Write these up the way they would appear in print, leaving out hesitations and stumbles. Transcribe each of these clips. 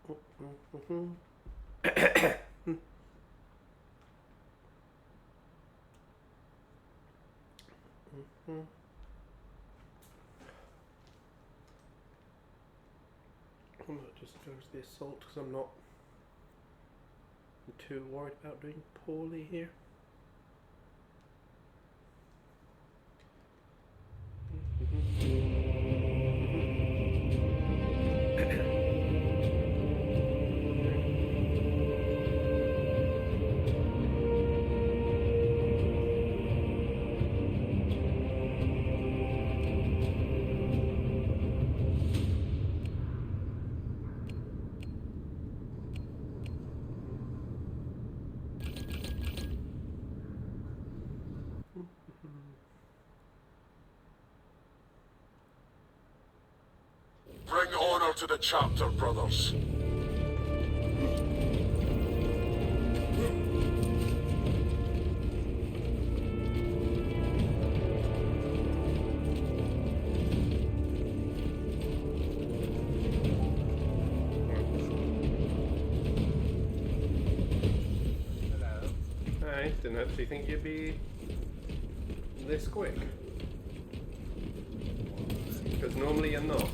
I might just go to the assault because I'm not too worried about doing poorly here. Bring honor to the chapter, brothers. I didn't actually think you'd be this quick. Because normally you're not.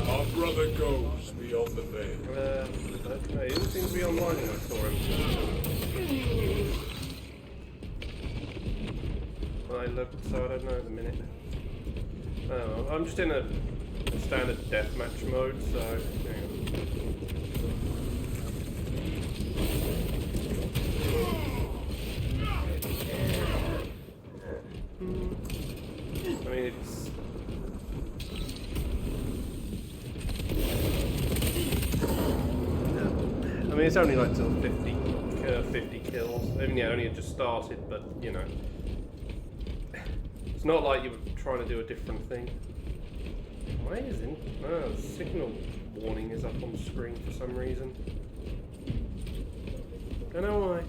Our brother goes beyond the veil. He didn't seem to be online when I saw him. I looked, so I don't know at the minute. Oh, I'm just in a standard deathmatch mode, so hang on. I mean, it's... I mean, it's only like sort of 50 kills. I mean, yeah, only had just started, but, you know. It's not like you were trying to do a different thing. Why isn't? Oh, the signal warning is up on the screen for some reason. Don't know why.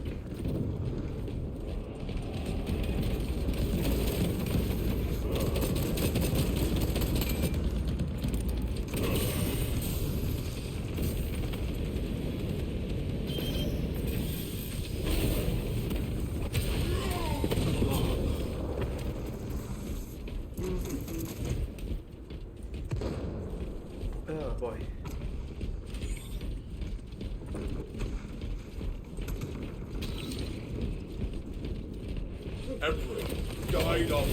Oh boy. Emperor, guide us.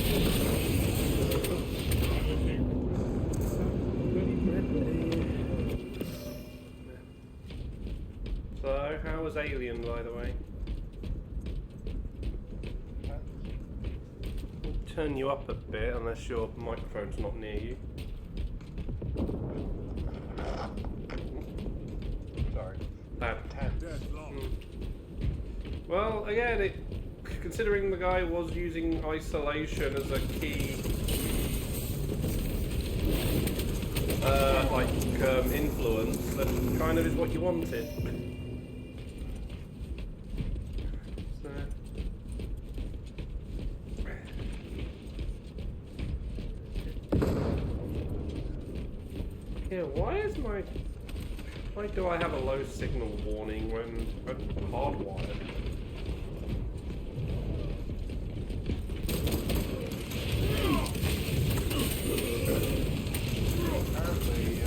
So, how was Alien, by the way? I'll turn you up a bit, unless your microphone's not near you. Sorry. Well, again, considering the guy was using isolation as a key, influence, that kind of is what you wanted. So. Yeah, why do I have a low signal warning when I'm hardwired? Apparently,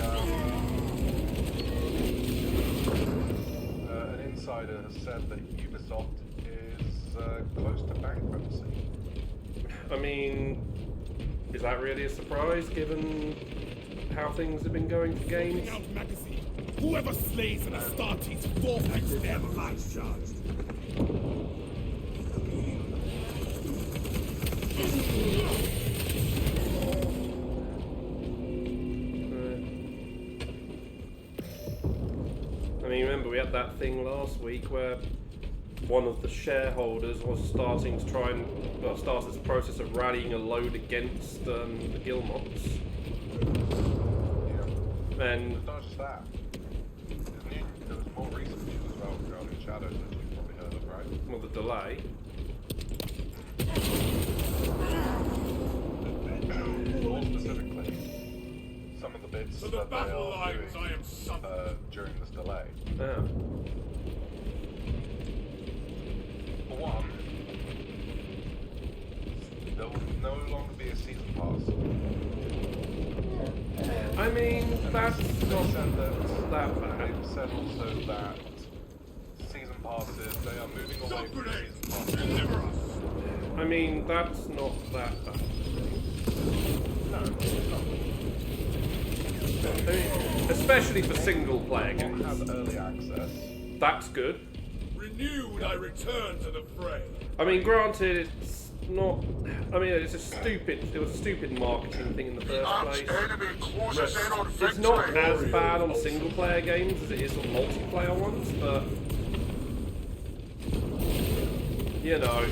an insider has said that Ubisoft is close to bankruptcy. I mean, is that really a surprise given how things have been going for games? Whoever slays an Astartes forfeits their life charged. I mean, remember we had that thing last week where one of the shareholders was starting to try and start this process of rallying a load against the Guilmots. Yeah. And It's not just that. There was more recent news as well regarding Shadows that you've probably heard of, right? well, the delay. To the that they battle are lines, doing I am summoned. during this delay. Oh. For one, there will no longer be a season pass. I mean, that's They not said that. that bad. They said also that season passes, they are moving away from season passes. Deliver us! I mean, that's not that bad. No, it's not. I mean, especially for single player They games. have early access. That's good. Renewed, I return to the fray. I mean, granted, it's not. I mean, it was a stupid marketing thing in the first Arch place. enemy closes in on victory. It's not as bad on single player games as it is on multiplayer ones, but you know,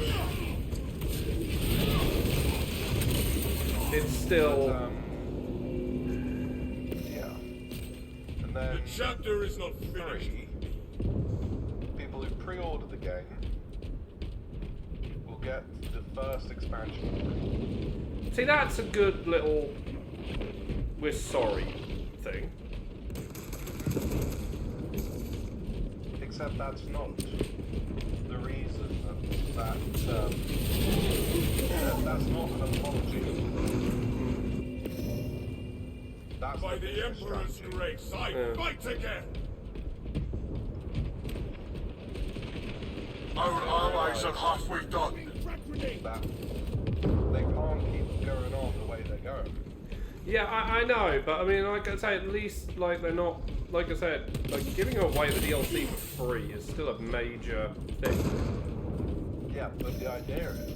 it's still. Yeah. And then The chapter is not finished. 3, people who pre-order the game will get the first expansion. See, that's a good little "we're sorry" thing. Except that's not the reason that's not an apology. That's By the business Emperor's strategy. grace, I Yeah. fight again. Our allies are halfway done. Frag grenade. That they can't keep going on the way they're going. Yeah, I know, but I mean, like I say, at least like they're not. Like I said, like giving away the DLC for free is still a major thing. Yeah, but the idea is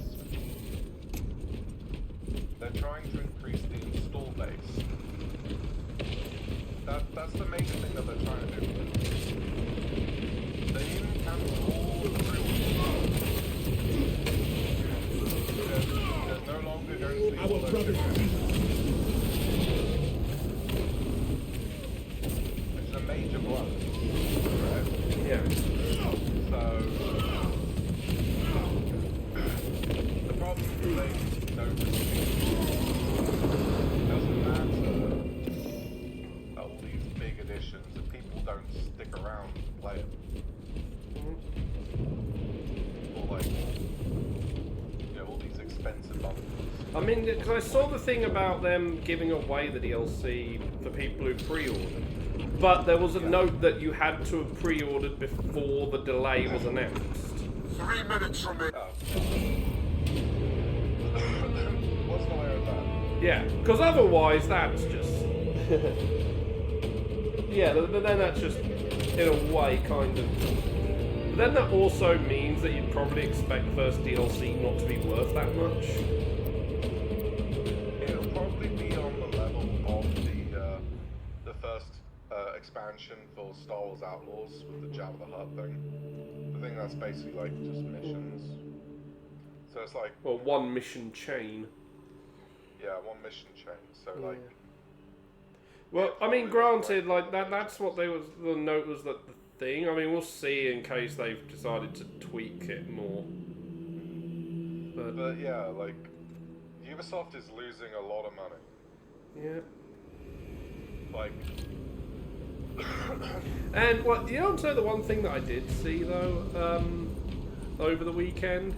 they're trying to increase the install base. That's the major thing that they're trying to do. They even cancel all the pre-orders. There's no longer going to be all Our those brothers different- keep Which is a major blow. Right? Yeah. So the problem is they don't doesn't matter all these big editions if people don't stick around to play it. Or like all these expensive bundles. I mean, because I saw the thing about them giving away the DLC for people who pre-ordered, but there was a note that you had to have pre-ordered before the delay was announced. 3 minutes remaining. Oh. What's the layer of that? Yeah, because otherwise that's just. Yeah, then that's just, in a way, kind of. But then that also means that you'd probably expect the first DLC not to be worth that much. It'll probably be on the level of the first expansion for Star Wars Outlaws with the Jabba the Hutt thing. I think that's basically like just missions. So it's like, Well, one mission chain. yeah, one mission chain. So like, Well, I mean, granted, like that's what they was. The note was that the thing. I mean, we'll see in case they've decided to tweak it more. but yeah, like Ubisoft is losing a lot of money. Yeah. Like, And what you know, the one thing that I did see though, over the weekend,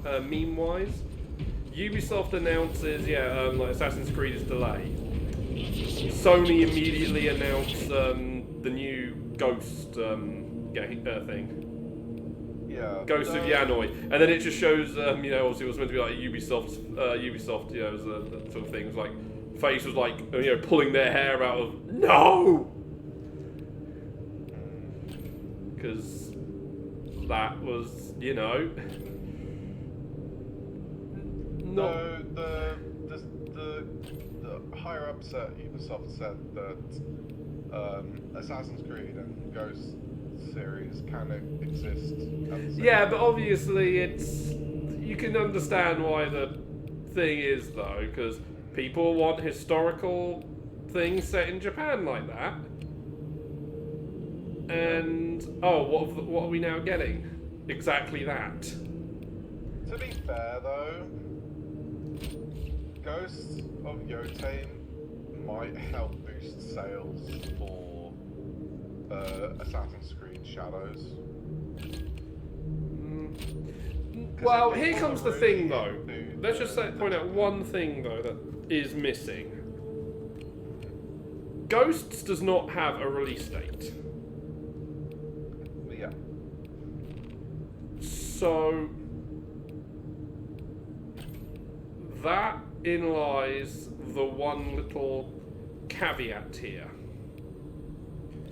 meme-wise, Ubisoft announces, like Assassin's Creed is delayed. Sony immediately announced the new Ghost thing. yeah, Ghost of Yanoi, and then it just shows, obviously it was meant to be like Ubisoft, as a sort of thing. It was like face was like, pulling their hair out of no, because that was, not. No, the higher ups at Ubisoft said that Assassin's Creed and Ghost series can exist at the same Yeah, time. but obviously you can understand why the thing is though, because people want historical things set in Japan like that. And what are we now getting? Exactly that. To be fair though, Ghosts of Yotei might help boost sales for Assassin's Creed Shadows. Well, here comes the thing, though. Let's just point out one thing, though, that is missing. Ghosts does not have a release date. Yeah. So that in lies the one little caveat here.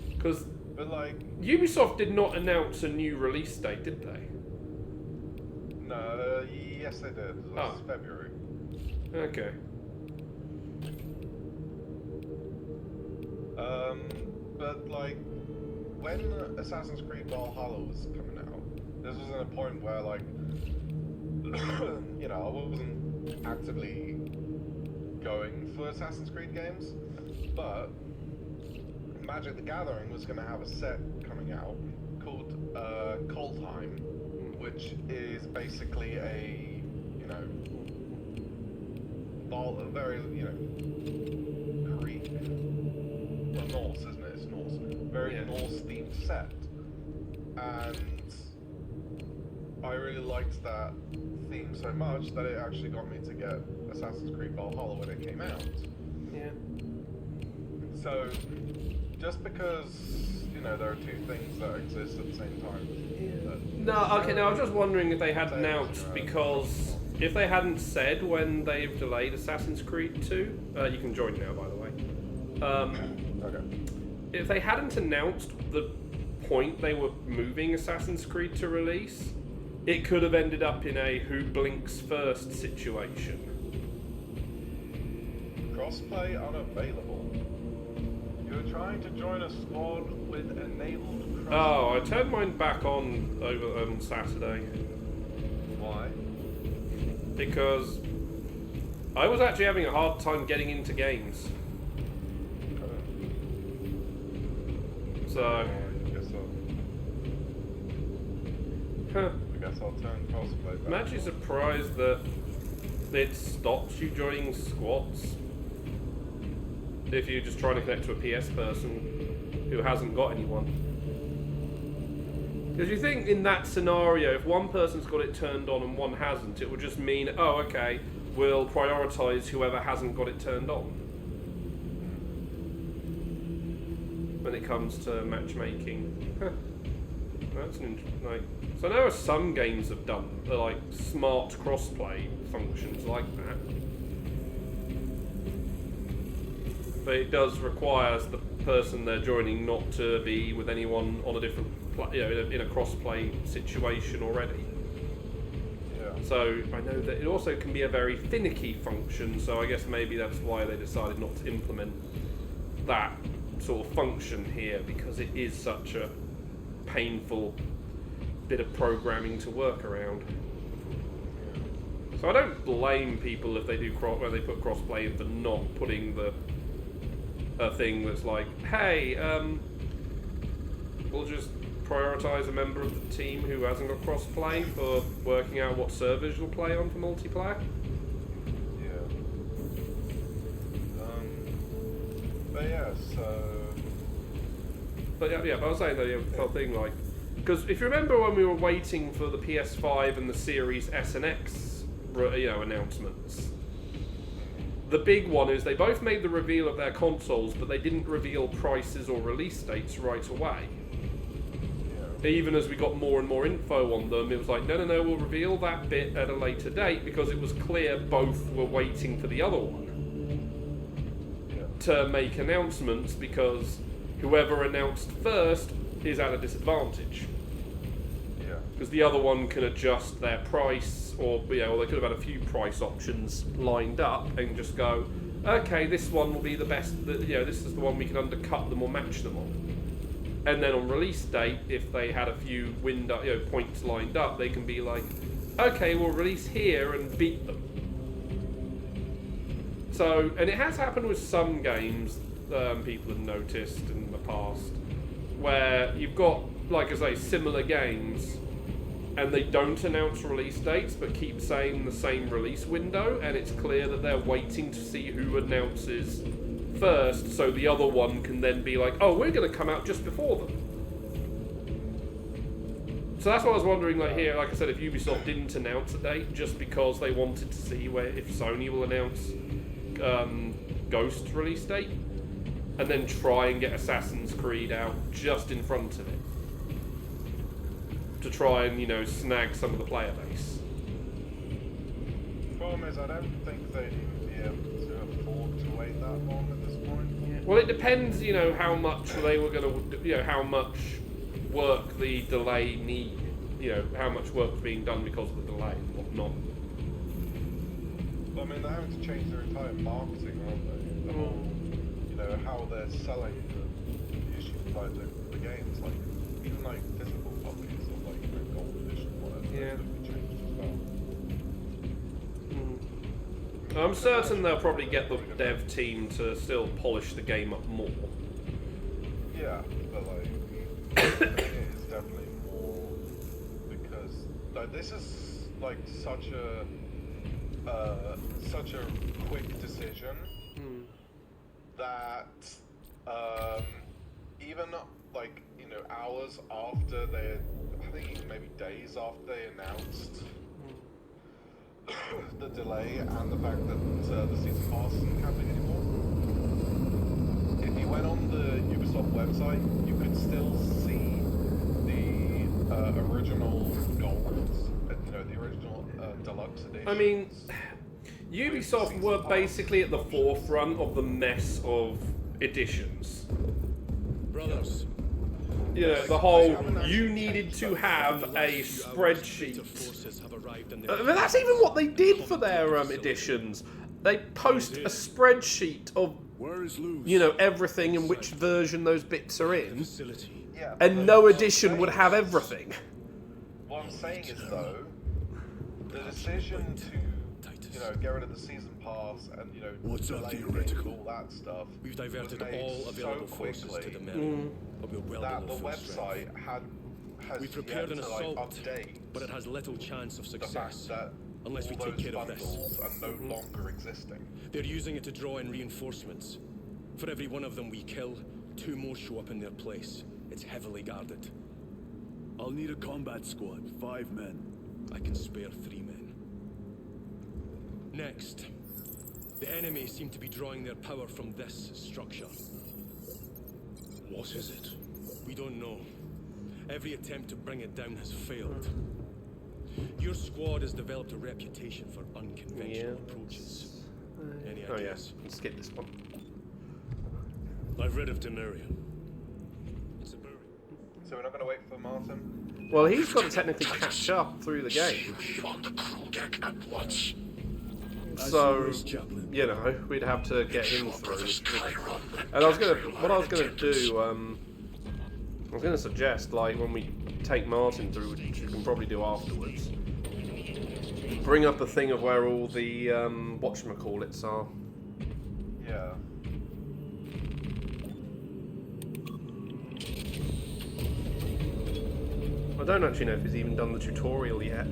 Because But like, Ubisoft did not announce a new release date, did they? no, yes they did. It was February. Okay. But like, when Assassin's Creed Valhalla was coming out, this was at a point where like, you know, I wasn't actively going for Assassin's Creed games, but Magic the Gathering was going to have a set coming out called Coldheim, which is basically a, you know, very, you know, Greek, well, Norse, isn't it? It's Norse. Very Norse themed set. And I really liked that theme so much that it actually got me to get Assassin's Creed Valhalla when it came out. Yeah. So, just because, you know, there are two things that exist at the same time. No, okay, now I was just wondering if they had announced, because if they hadn't said when they've delayed Assassin's Creed 2, you can join now, by the way. Okay. If they hadn't announced the point they were moving Assassin's Creed to release, it could have ended up in a who blinks first situation. Crossplay unavailable. You're trying to join a squad with enabled crossplay. Oh, I turned mine back on over on Saturday. Why? Because I was actually having a hard time getting into games. So, I guess I'll turn crossplay back. I'm actually surprised that it stops you joining squads if you're just trying to connect to a PS person who hasn't got anyone. Because you think in that scenario, if one person's got it turned on and one hasn't, it would just mean, oh, okay, we'll prioritise whoever hasn't got it turned on. When it comes to matchmaking. That's an like. So I know some games have done like smart crossplay functions like that, but it does require the person they're joining not to be with anyone on a different, you know, in a crossplay situation already. Yeah. So I know that it also can be a very finicky function. So I guess maybe that's why they decided not to implement that sort of function here, because it is such a painful bit of programming to work around. So I don't blame people if they do when they put crossplay in for not putting a thing that's like, hey, we'll just prioritise a member of the team who hasn't got crossplay for working out what servers you'll play on for multiplayer. But yeah, so... But yeah, but I was saying the whole thing, like, because if you remember when we were waiting for the PS5 and the Series S and X, you know, announcements, the big one is they both made the reveal of their consoles, but they didn't reveal prices or release dates right away. Yeah. Even as we got more and more info on them, it was like, no, we'll reveal that bit at a later date, because it was clear both were waiting for the other one to make announcements, because whoever announced first is at a disadvantage. Yeah. Because the other one can adjust their price, or you know, or they could have had a few price options lined up and just go, okay, this one will be the best. You know, this is the one we can undercut them or match them on. And then on release date, if they had a few points lined up, they can be like, okay, we'll release here and beat them. So, and it has happened with some games, people have noticed in the past, where you've got, like I say, similar games, and they don't announce release dates, but keep saying the same release window, and it's clear that they're waiting to see who announces first, so the other one can then be like, oh, we're going to come out just before them. So that's what I was wondering, like here, like I said, if Ubisoft didn't announce a date just because they wanted to see if Sony will announce Ghost's release date, and then try and get Assassin's Creed out just in front of it to try and, you know, snag some of the player base. The problem is, I don't think they'd even be able to afford to wait that long at this point. Yeah. Well, it depends, you know, how much they were going to, you know, how much work the delay need, you know, how much work's being done because of the delay and whatnot. Well, I mean, they're having to change their entire marketing, aren't they? The whole, you know, how they're selling the issues like the games, like even like physical copies of like, you know, gold edition, whatever. Yeah. Those will be changed as well. I'm certain they'll probably get the dev team to still polish the game up more. Yeah, but like, it is definitely more because like this is like such a quick decision that even like, you know, hours after they, I think even maybe days after they announced the delay and the fact that the season pass isn't happening anymore. If you went on the Ubisoft website, you could still see the original golds, you know, the original deluxe edition. I mean, Ubisoft were basically at the forefront of the mess of editions. Brothers. You know, the whole, you needed to have a spreadsheet. But that's even what they did for their editions. They post a spreadsheet of, you know, everything and which version those bits are in. Yeah, And no edition would have everything. What I'm saying is, though, the decision to, you know, get rid of the season pass and, you know, delay all that stuff, We've diverted was made all available so forces to quickly the middle, but we're well that the below full strength. website has We prepared an yet to, like, assault, update but it has little chance of the fact success that unless all we take those care of this. bundles are no longer existing. They're using it to draw in reinforcements. For every one of them we kill, 2 more show up in their place. It's heavily guarded. I'll need a combat squad, 5 men. I can spare 3 men. Next, the enemy seem to be drawing their power from this structure. What is it? We don't know. Every attempt to bring it down has failed. Your squad has developed a reputation for unconventional approaches. Any Oh yeah, ideas? let's skip this one. I've read of Demurian. It's a bird. So we're not going to wait for Martin? Well, he's got to technically catch up through the game. On the crew deck at once. So, you know, we'd have to get him through. And what I was gonna do, I was gonna suggest, like, when we take Martin through, which we can probably do afterwards, bring up a thing of where all the, whatchamacallits are. Yeah. I don't actually know if he's even done the tutorial yet.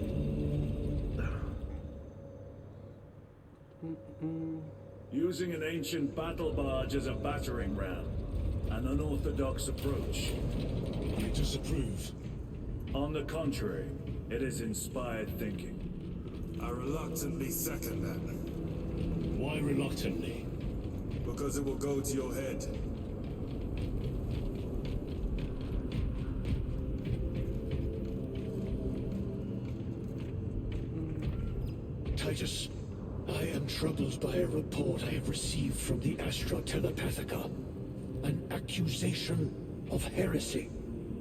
Using an ancient battle barge as a battering ram. An unorthodox approach. I disapprove. On the contrary, it is inspired thinking. I reluctantly second that. Why reluctantly? Because it will go to your head. Titus, I am troubled by a report I have received from the Astra Telepathica. An accusation of heresy.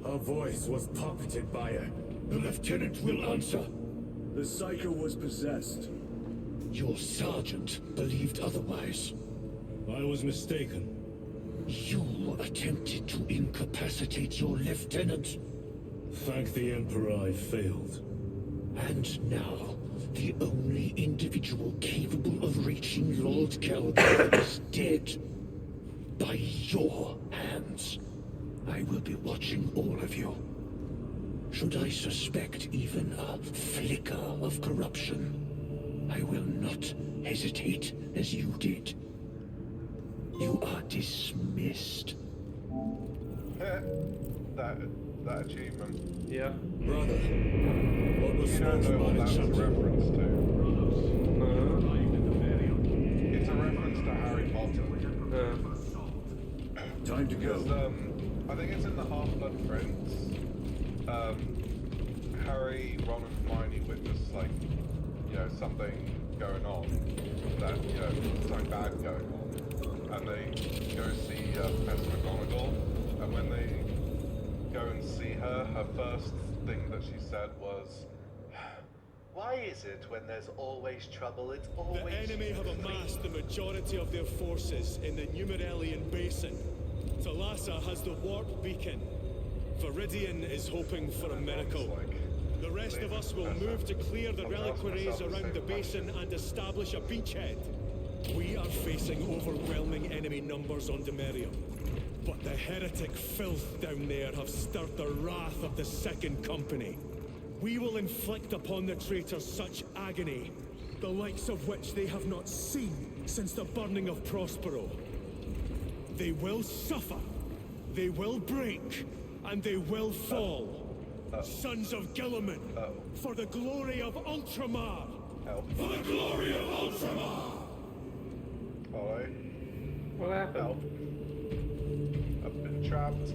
Her voice was puppeted by her. The lieutenant will answer. The Psycho was possessed. Your sergeant believed otherwise. I was mistaken. You attempted to incapacitate your lieutenant. Thank the Emperor I failed. And now, the only individual capable of reaching Lord Calgar is dead. By your hands. I will be watching all of you. Should I suspect even a flicker of corruption, I will not hesitate as you did. You are dismissed. that achievement. Yeah. Brother, what was You don't know what that's a reference to. No. It's a reference to Harry Potter. Time to Because, go. I think it's in the Half-Blood Prince. Harry, Ron, and Hermione witness, like, something going on. That, something bad going on. And they go see Professor McGonagall. And when they go and see her, her first thing that she said was, "Why is it when there's always trouble, it's always..." The enemy have amassed the majority of their forces in the Numeralian Basin. Talassa has the warp beacon. Viridian is hoping for a miracle. The rest of us will move to clear the reliquaries around the basin and establish a beachhead. We are facing overwhelming enemy numbers on Demerium. But the heretic filth down there have stirred the wrath of the Second Company. We will inflict upon the traitors such agony, the likes of which they have not seen since the burning of Prospero. They will suffer, they will break, and they will fall. Sons of Gilliman, for the glory of Ultramar! For the glory of Ultramar! Hello? What happened? Help. I've been trapped.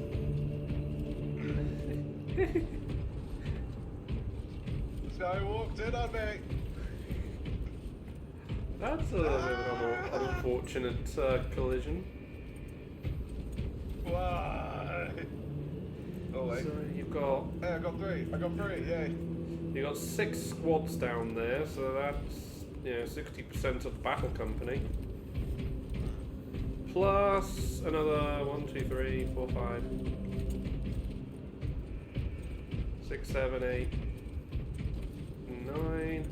This guy walked in on me. That's a little bit of an unfortunate collision. Why? Oh wait. So you've got Hey, I got three, yay. you got 6 squads down there, so that's 60% of the battle company. Plus another 1, 2, 3, 4, 5, 6, 7, 8, 9,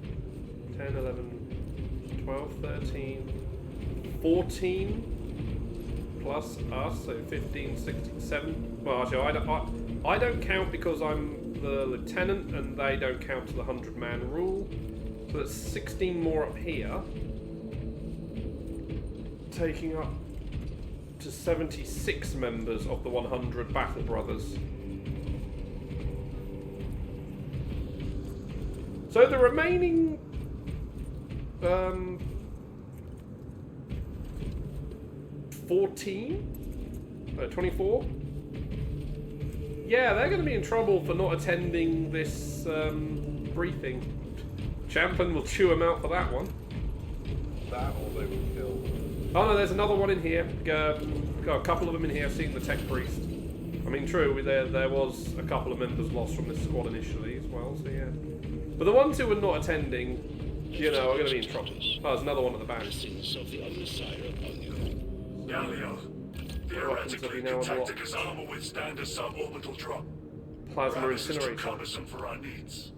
10, 11, 12, 13, 14 plus us, so 15, 16, 7. Well, actually, I don't count because I'm the lieutenant and they don't count to the 100-man rule. So that's 16 more up here, taking up to 76 members of the 100 Battle Brothers. So the remaining 24? Yeah, they're going to be in trouble for not attending this briefing. Champlin will chew them out for that one. That or they were killed. Oh no, there's another one in here. Got a couple of them in here seeing the tech priest. I mean, true, there was a couple of members lost from this squad initially as well, so yeah. But the ones who were not attending, are going to be in trouble. Oh, there's another one at the back. Galio, theoretically, now can unlocked. Tacticus armor withstand a suborbital drop? Plasma Perhaps it's too incinerator. cumbersome for our needs.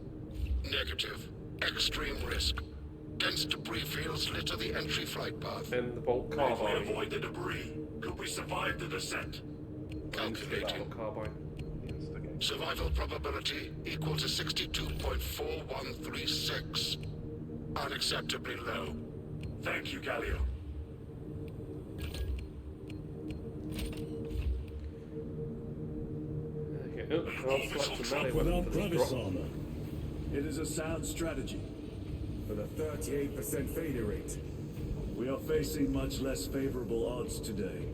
Negative. Extreme risk. Dense debris fields litter the entry flight path. And the bolt If we carbine. avoid the debris, could we survive the descent? Calculating. Bolt carbine. Instigate. Survival probability equal to 62.4136. Unacceptably low. Thank you, Galio. Okay. Oh, I'll select a melee weapon Without for this Gravis drop. armor. It is a sound strategy. For the 38% failure rate. We are facing much less favorable odds today.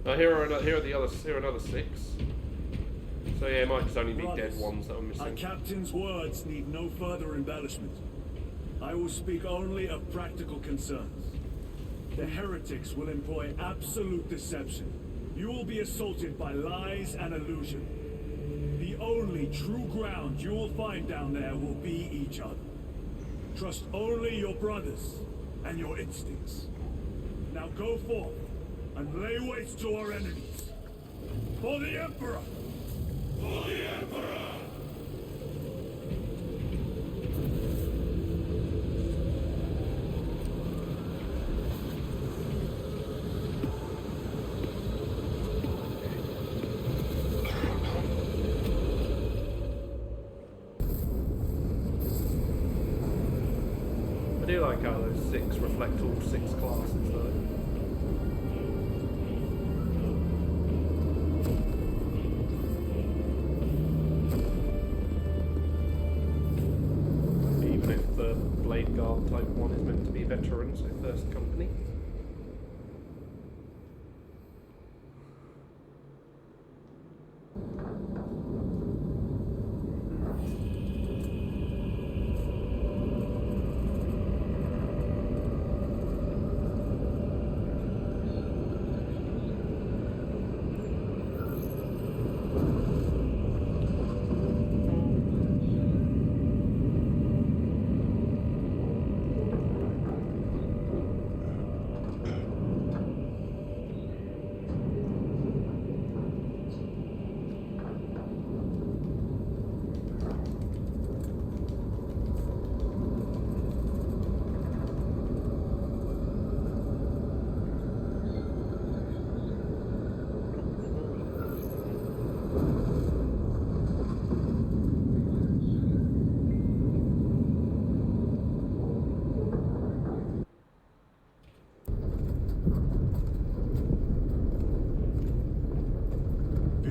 Here are another 6. So yeah, it might just only be dead ones that are Our missing. captain's words need no further embellishment. I will speak only of practical concerns. The heretics will employ absolute deception. You will be assaulted by lies and illusion. The only true ground you will find down there will be each other. Trust only your brothers and your instincts. Now go forth and lay waste to our enemies. For the Emperor! For the Emperor! do like how those 6 reflect all 6 classes though. Even if the Blade Guard type one is meant to be veteran, so first company.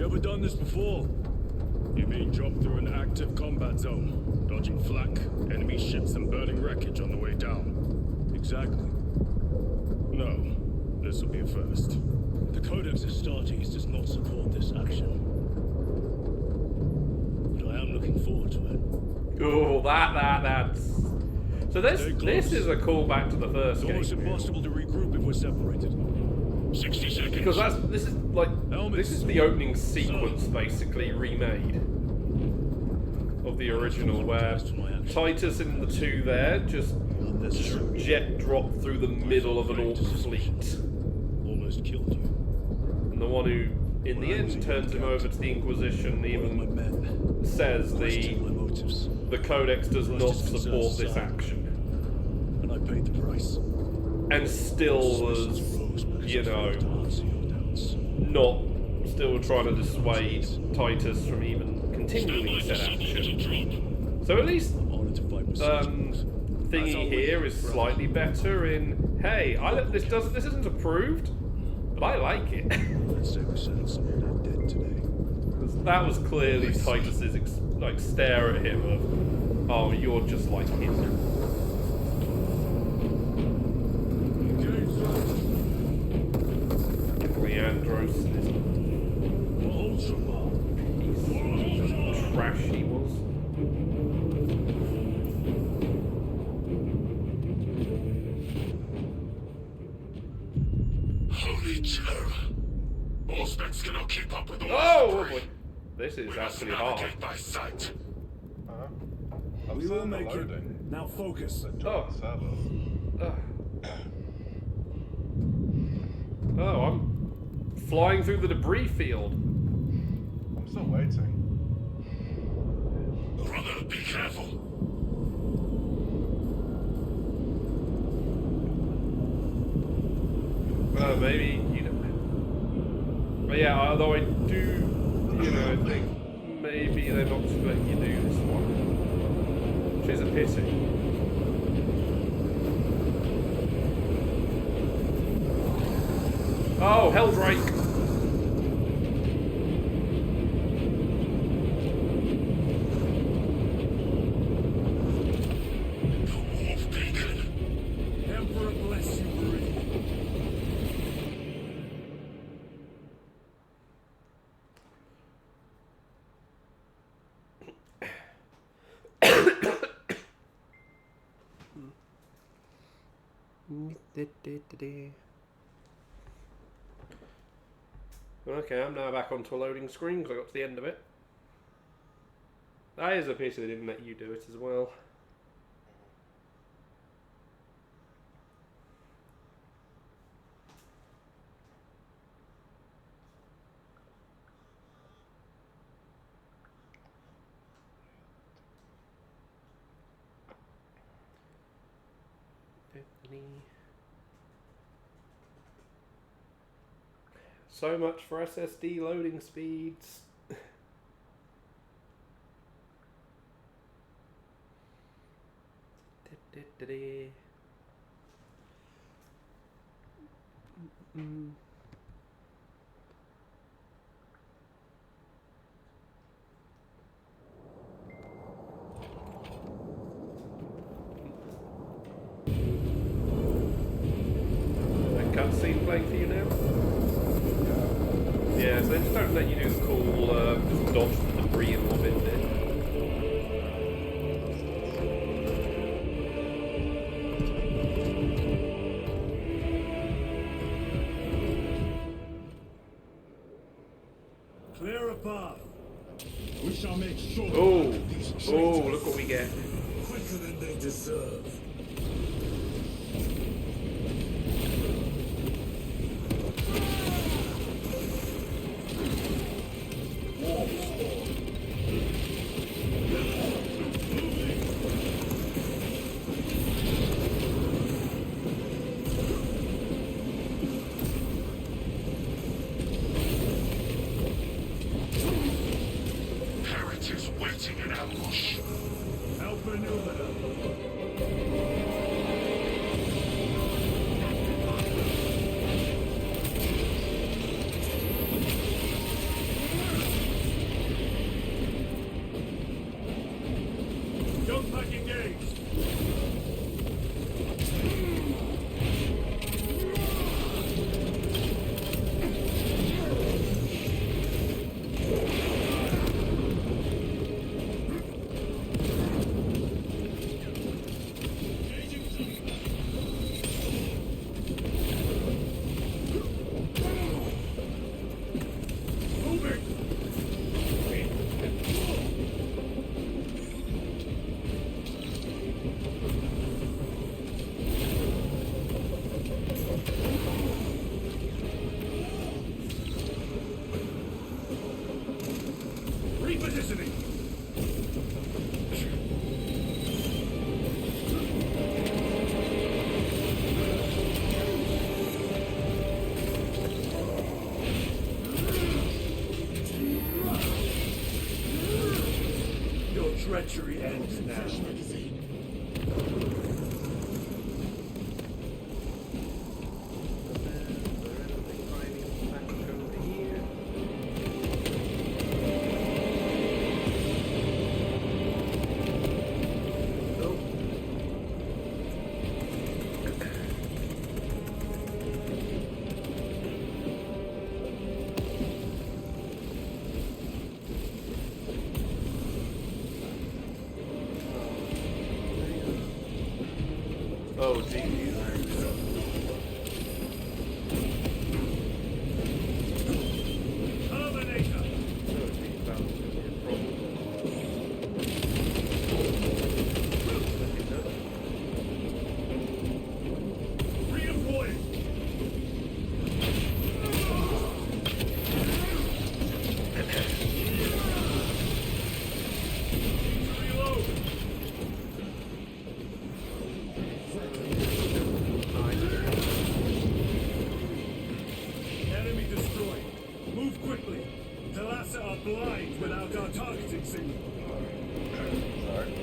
Ever done this before? You mean jump through an active combat zone, dodging flak, enemy ships and burning wreckage on the way down? Exactly. No, this will be a first. The Codex Astartes does not support this action. But I am looking forward to it. Oh, that's... So this is a callback to the first It's almost game. impossible to regroup if we're separated. 60 seconds. Because this is the opening sequence basically remade of the original, where Titus and the 2 there just jet drop through the middle of an orc fleet, Almost killed you. and the one who in the end turns him over to the Inquisition even says the Codex does not support this action, And I paid the price. and still was, you know, not still trying to dissuade Titus from even continuing said action. So at least thingy here is slightly better in, hey, this isn't approved, but I like it. Let's say we settled someone dead today. That was clearly Titus's like stare at him of, oh, you're just like him. Leandros is trash he was. Holy terror. All specs cannot keep up with the Oh boy, this is actually hard. navigate by sight. I'm We still will in the make it. loading. Now focus. Oh. Server. Oh, I'm flying through the debris field. I'm still waiting. Brother, be careful. Maybe, you know. But yeah, although I do, you know, think maybe they're not just letting you do this one. Which is a pity. Oh, Helldrake! The wolf beacon. Emperor bless you, Marie. Okay, I'm now back onto a loading screen because I got to the end of it. That is a pity they didn't let you do it as well. So much for SSD loading speeds. A cutscene playing for you now? Yeah, so they just don't let you do the cool, just dodge the debris in orbit bit. Clear a path. We shall make sure. Oh, these oh, traitors look what we get. quicker than they deserve. Heretics waiting in ambush. Help maneuver them. Jump back engaged. Repositioning. Your treachery ends now. Oh, geez. Terminator. Oh, geez, that was gonna be a problem. Redeploying. Reload. Enemy destroyed. Move quickly. Talassa are blind without our targeting signal. Sorry.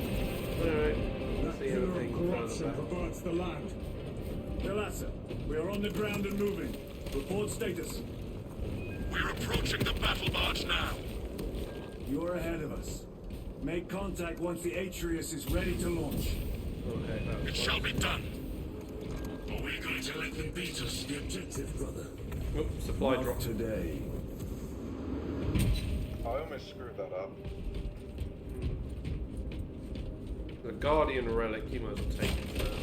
Alright. Let's see Pillar everything of further corruption back. perverts the land. Talassa, we are on the ground and moving. Report status. We're approaching the battle barge now. You are ahead of us. Make contact once the Atreus is ready to launch. Okay, that It was shall be done. Are we going to let them beat us? The objective, brother. Oops, supply Not drop. today. I almost screwed that up. The Guardian relic, you might as well take it first.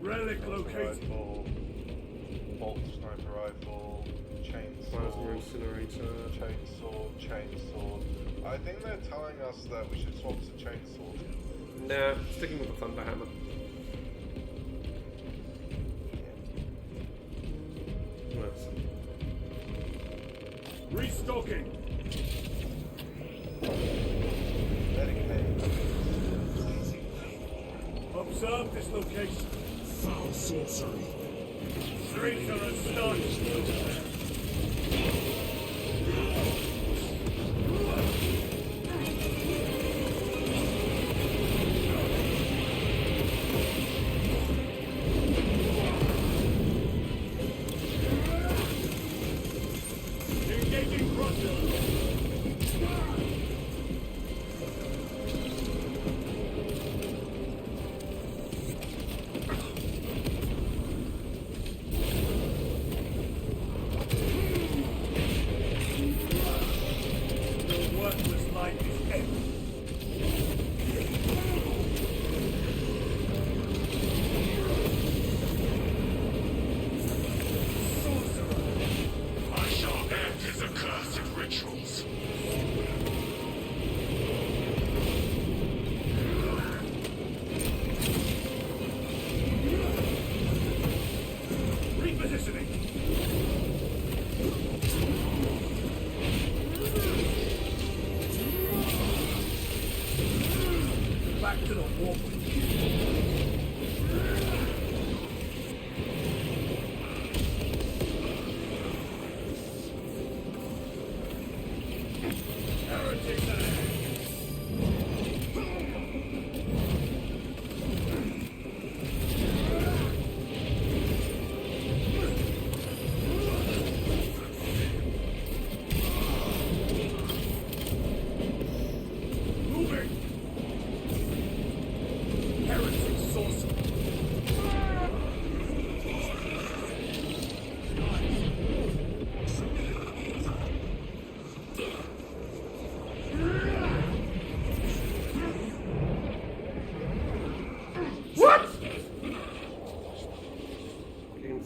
Relic Sniper located. rifle, bolt sniper rifle, Plasma chainsaw, incinerator. chainsaw. I think they're telling us that we should swap to chainsaw. Nah, sticking with the Thunder Hammer. That's Restocking. Medicaid. Observe this location. Foul sorcery. Streets are astonished.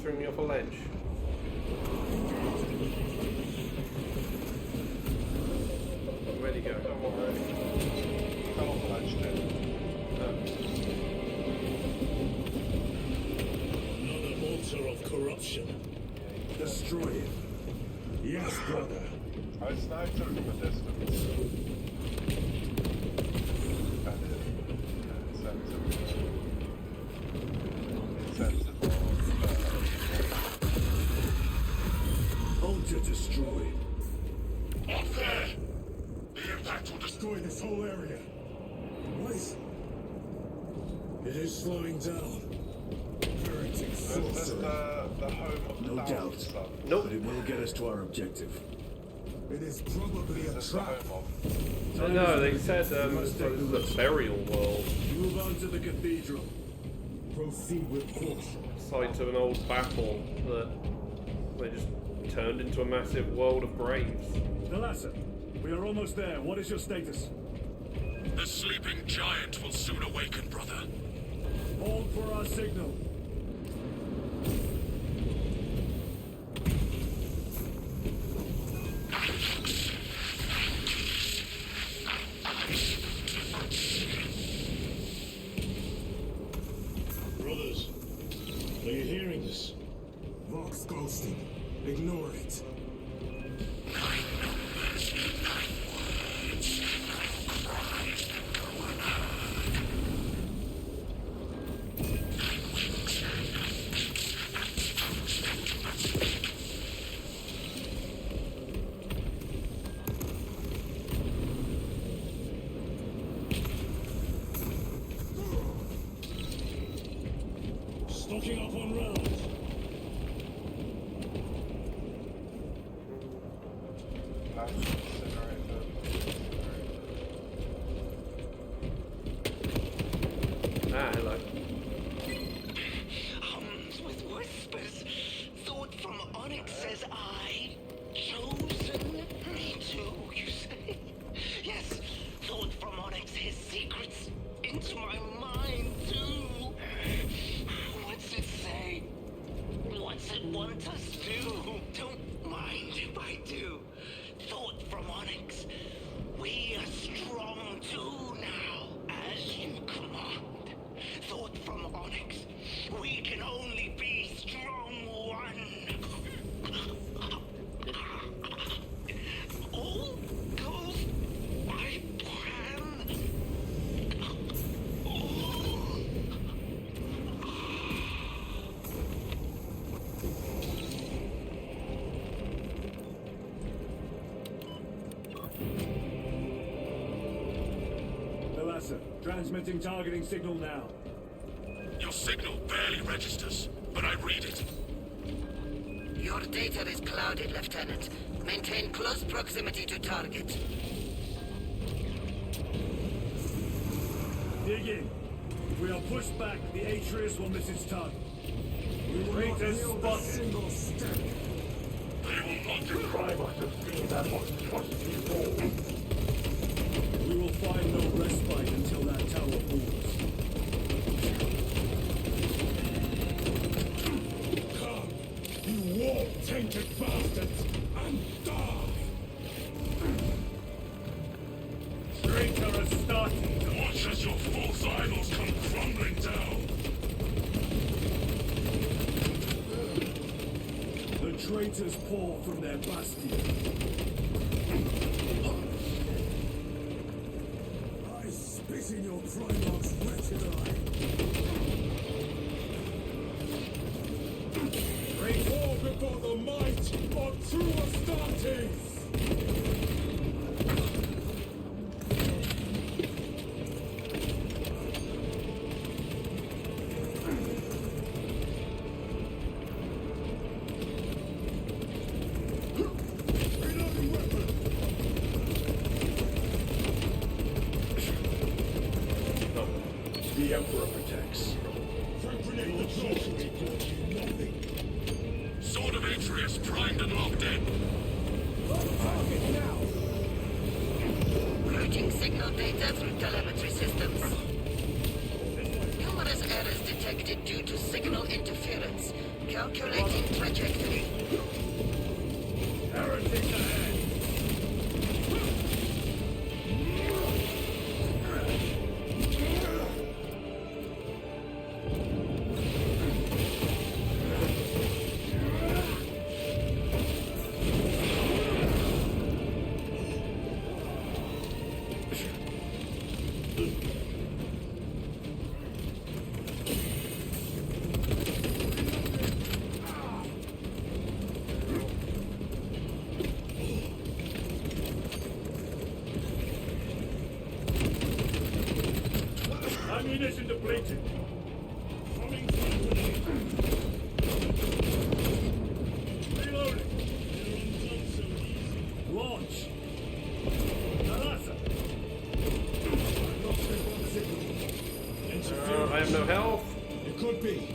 threw me off a ledge. Where'd he go? Don't worry. He fell off the ledge too. Another altar of corruption. Destroy it. Yes, brother. I sniped him from a distance. And it sent him. It sent him. Altar destroyed. Up there! The impact will destroy this whole area. Wait. It is slowing down. Heretic Is this sorcery. the home of the No Thousand doubt. Suns? Nope. But it will get us to our objective. It is probably Is a this the trap. home No, they said so this is the burial world. Move on to the cathedral. Proceed with caution. Site of an old battle that they just turned into a massive world of graves. Thalassa, we are almost there. What is your status? The sleeping giant will soon awaken, brother. Hold for our signal. Brothers, are you hearing this? Vox ghosting. Ignore it. Stocking up on rounds. Plasma incinerator. Ah, hello. Hums with whispers. Thought from Onyx says I. Chosen me too, you say? Yes, thought from Onyx his secrets into my mind too. What's it say? What's it want us to do? Don't mind if I do. Thought from Onyx. We are strong too now, as you command. Thought from Onyx. We can only be strong one. All goes by plan. Thalassa, transmitting targeting signal now. Your signal barely registers, but I read it. Your data is clouded, Lieutenant. Maintain close proximity to target. Dig in. If we are pushed back, the Atreus will miss its target. We will not Traitor yield a spotted. single step. They will not do I must have seen that one twice before. We will find no respite until that tower falls. Come, you war-tainted bastards, and die! Traitor has started. Watch as your false idols come crumbling down. The traitors pour from their bastion. I spit in your Primarch's wretched eye. War before the might of true Astartes! Reloading weapon! The Emperor protects. Frag grenade deployed! You nothing! Sword of Atreus primed and locked in. Target now! Routing signal data through telemetry systems. Numerous errors detected due to signal interference. Calculating trajectory. Heretics ahead! Ammunition depleted. Coming through. Reloading. Launch. Narasa. I have no health. It could be.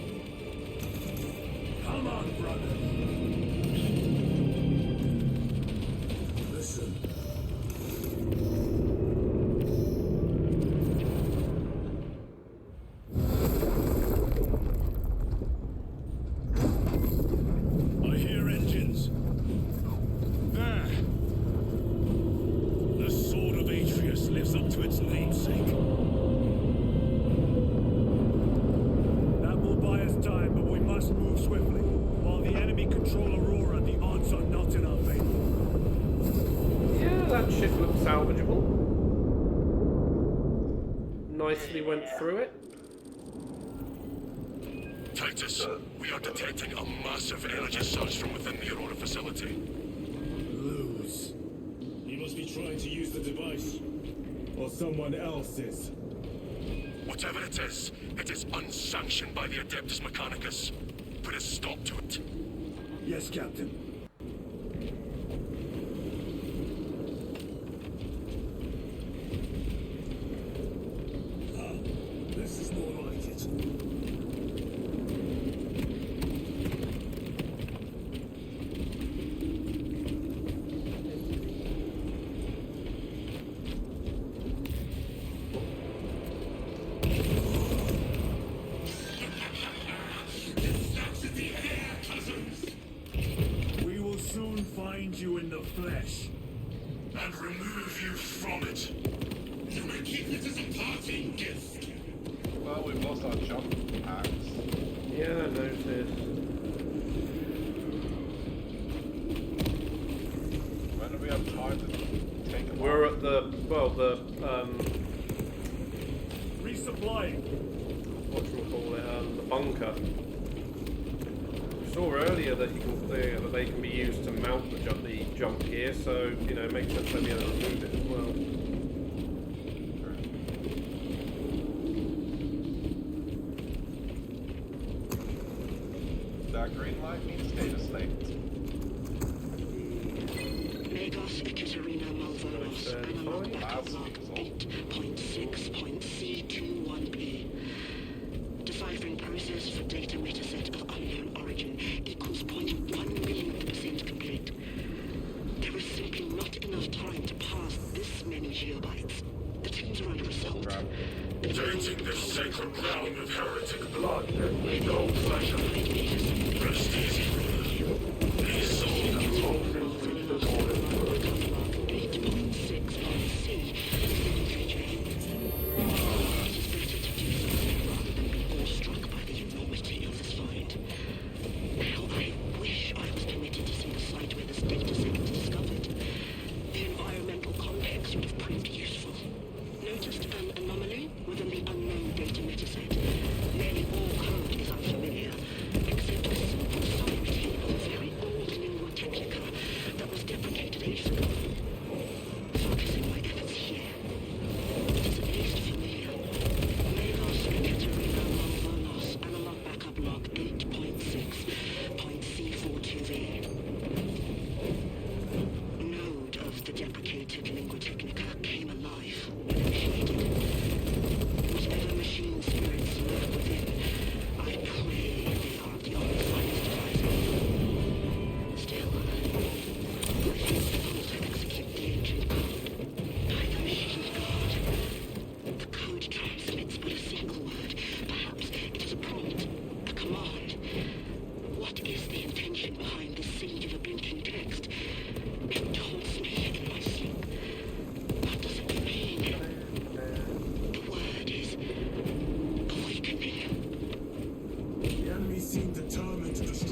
Come on, brother. Listen. I hear engines. There. The sword of Atreus lives up to its namesake. That will buy us time, but we must move swiftly. While the enemy control Aurora, the odds are not in our favor. Yeah, that ship looks salvageable. Nicely went through it. Titus, we are detecting a massive energy surge from within the Aurora facility. Lose. He must be trying to use the device. Or someone else is. Whatever it is unsanctioned by the Adeptus Mechanicus. Put a stop to it. Yes, Captain. This is more like it. We will soon find you in the flesh. And remove you from it. You may keep it as a parting gift. Well, we've lost our jump axe. Yeah, I noticed. When do we have time to take them We're off? at the Resupplying. whatchamacallit, the bunker. We saw earlier that that they can be used to mount the jump gear, so you know it makes sense to be able to remove it as well. That green light means data state. Magos Ekaterina Malvoros, analog backup log 8.6.C21A. Deciphering process for data metaset of unknown origin equals 0.1 complete. There is simply not enough time to pass this many geobytes. The teams are under assault. Tainting this sacred ground with heretic blood with no pleasure. Rest easy, brother. These souls have told me. 8.6.C. Signature change. It is better to do something rather than be awestruck by the enormity of this find. Now, I wish I was permitted to see the site where this data set was discovered. The environmental context would have proved useful. Noticed an anomaly within the unknown data metaset. Nearly all code is unfamiliar, except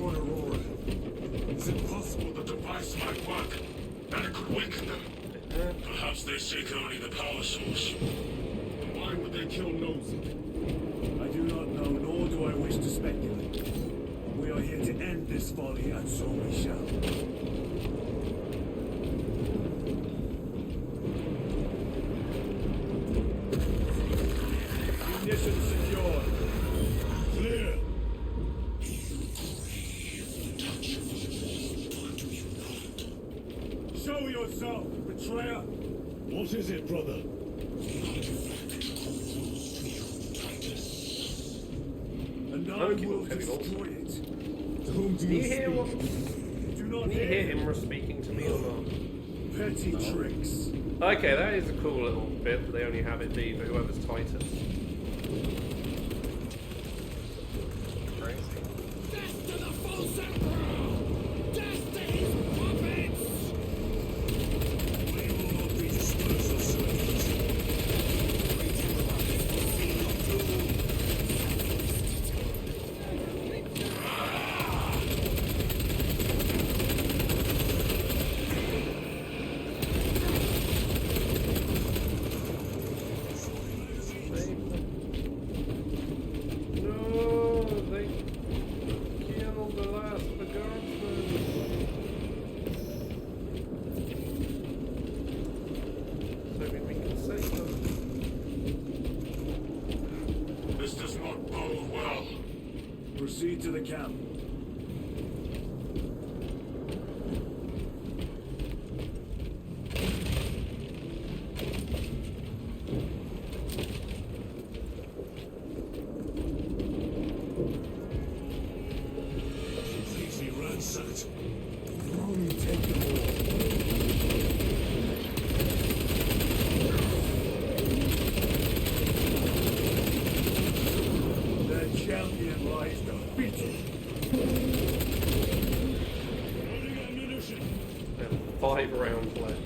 destroy Aurora. Is it possible the device might work, and it could weaken them? Perhaps they seek only the power source. Why would they kill Nosy? I do not know, nor do I wish to speculate. We are here to end this folly, and so we shall. Ignition secure. Clear. Show yourself, betrayer. What is it, brother? And I will destroy it. To whom do Can you you hear speak? what? Do not Can you hear him speaking to me or not? Petty tricks. Okay, that is a cool little bit that they only have it be for whoever's Titan. Crazy. Death to the false emperor! Death to his puppets! We will not be dispersed so easy. No, they killed the last of the guardsmen. So we can save them. This does not bode well. Proceed to the camp. Completely ransacked. Only take them all. Their champion lies defeated. Loading ammunition. And 5 rounds left.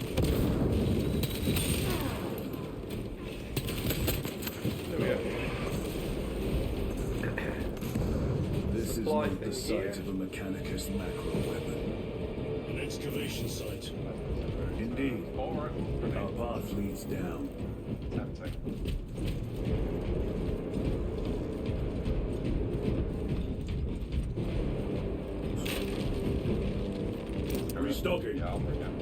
There we go. This is Supply not the thing site here. of a mechanicus macro weapon. An excavation site. Indeed. Forward. Our path leads down. Tempting. Restocking. Yeah, I'll bring it.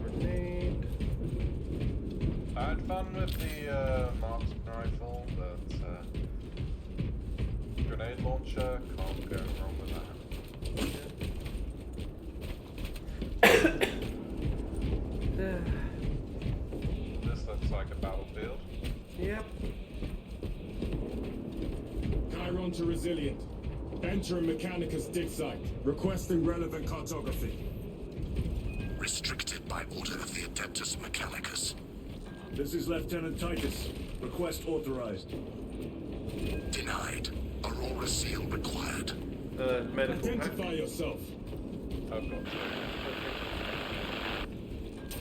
Grenade. I had fun with the marksman rifle, but grenade launcher, can't go wrong with that. This looks like a battlefield. Yep. Chiron to Resilient. Enter mechanicus dig site. Requesting relevant cartography. Restricted by order of the Adeptus Mechanicus. This is Lieutenant Titus. Request authorized. Denied. Aurora seal required. Medical. Identify yourself. I've got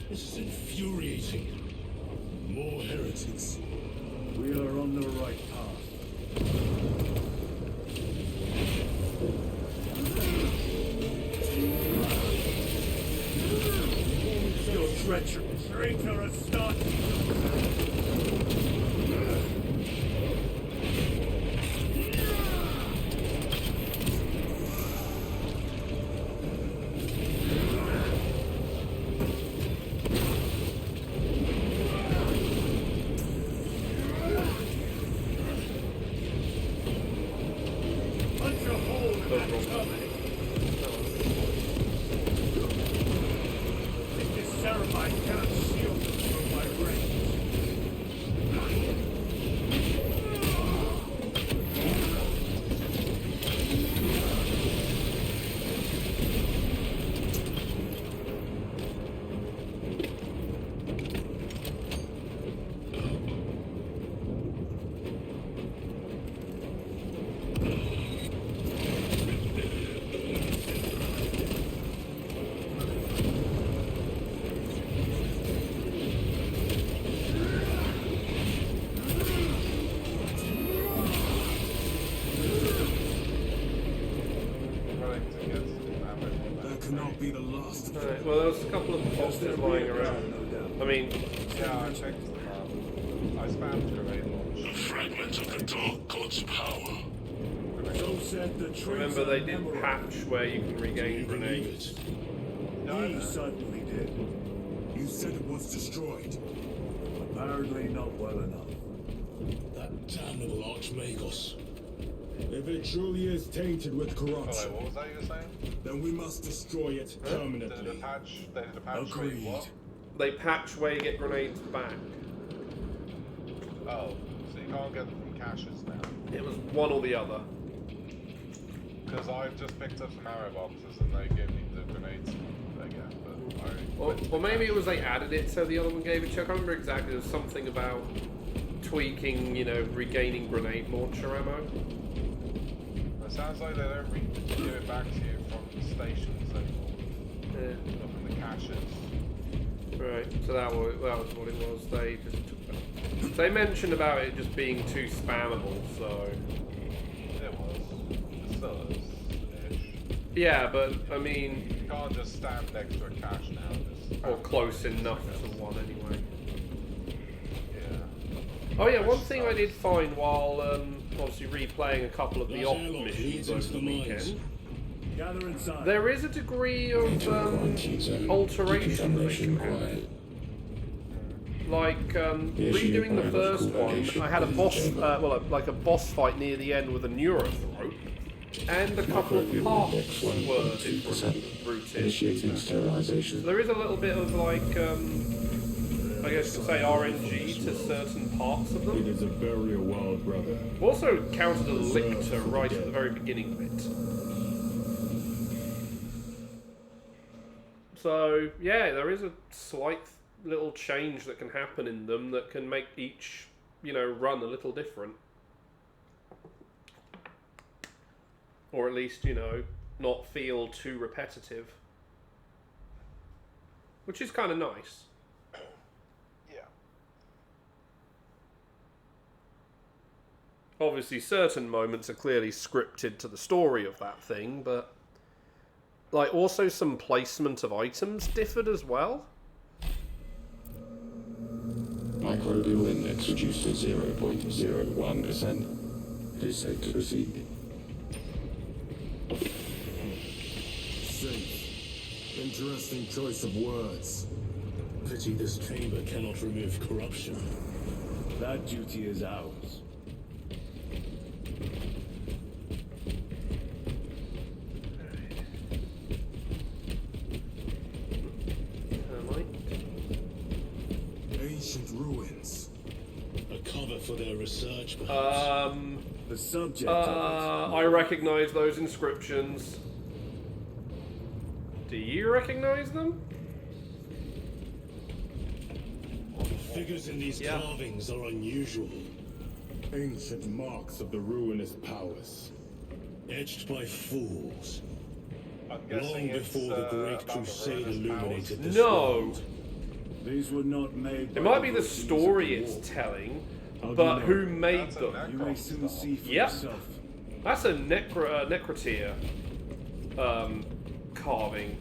This is infuriating. More heretics. We are on the right path. Your treachery. Traitor start. Punch a hole in that covenant. This ceramide cannot shield us from my range. to get ammo. That cannot be the last of Alright, well, there was a couple of boxes lying around. I mean, Yeah, I checked them out. I spammed grenade launch. A fragment of the dark god's power. So said the traitor remember they did Emerald. patch where you can regain grenades. He certainly did. You said it was destroyed. Apparently not well enough. That damnable Archmagos. If it truly is tainted with Oh, wait, corruption, what was that you were saying? then we must destroy it They did a permanently. patch. They did a patch. Wait, Agreed. what? They patch where you get grenades back. Oh, so you can't get them from caches now. It was one or the other. Because I've just picked up some arrow boxes and they gave me the grenades again, but I... Or maybe it was they added it so the other one gave it. I can't remember exactly. There was something about tweaking, regaining grenade launcher ammo. It sounds like they don't give it back to you from the stations anymore. Yeah. Not from the caches. Right, so that was what it was. They just took that. They mentioned about it just being too spammable, so... It was. It still is. Ish. Yeah, but, I mean... You can't just stand next to a cache now and just... Or close enough to one, anyway. Yeah. Oh yeah, one thing I did find while, obviously replaying a couple of the That op airlock missions leads over into the the mines. weekend, Gather inside. there is a degree of, alteration they can have. Like, redoing the first one, I had a boss, like a boss fight near the end with a neurothrope, and a couple of paths were different routes. Initiating sterilization. So there is a little bit of, like, I guess you could say RNG to certain parts of It them. is a very wild brother. Also counted a lictor right at the very beginning of it. So, yeah, there is a slight little change that can happen in them that can make each, run a little different. Or at least, not feel too repetitive. Which is kind of nice. Yeah. Obviously, certain moments are clearly scripted to the story of that thing, but... Like, also some placement of items differed as well. Microbial index reduced to 0.01%. It is safe to proceed. Safe. Interesting choice of words. Pity this chamber cannot remove corruption. That duty is ours. Ancient ruins. A cover for their research, perhaps. The subject of I recognise those inscriptions. Do you recognise them? The figures in these Yeah. carvings are unusual. Ancient marks of the ruinous powers. Etched by fools. I'm Long guessing before the Great about the Crusade ruinous illuminated this No. world. these were not made. It by might be the virtues of story war. it's telling, How do but you know? who made That's a them? You may soon see for Yep. yourself. That's a necrotier carving.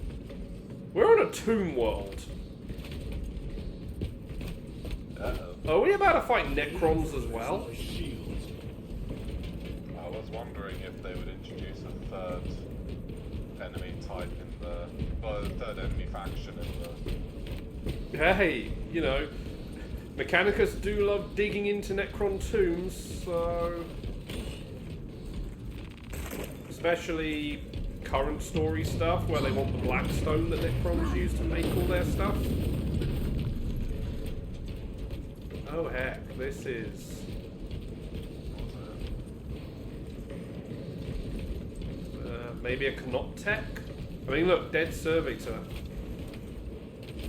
We're on a tomb world. Are we about to fight necrons as well? A shield. I was wondering if they would introduce a third enemy type in the third enemy faction in the. Hey, mechanicus do love digging into necron tombs, so... Especially current story stuff, where they want the blackstone that necrons use to make all their stuff. Oh heck, this is... maybe a Canoptech? I mean, look, dead servitor.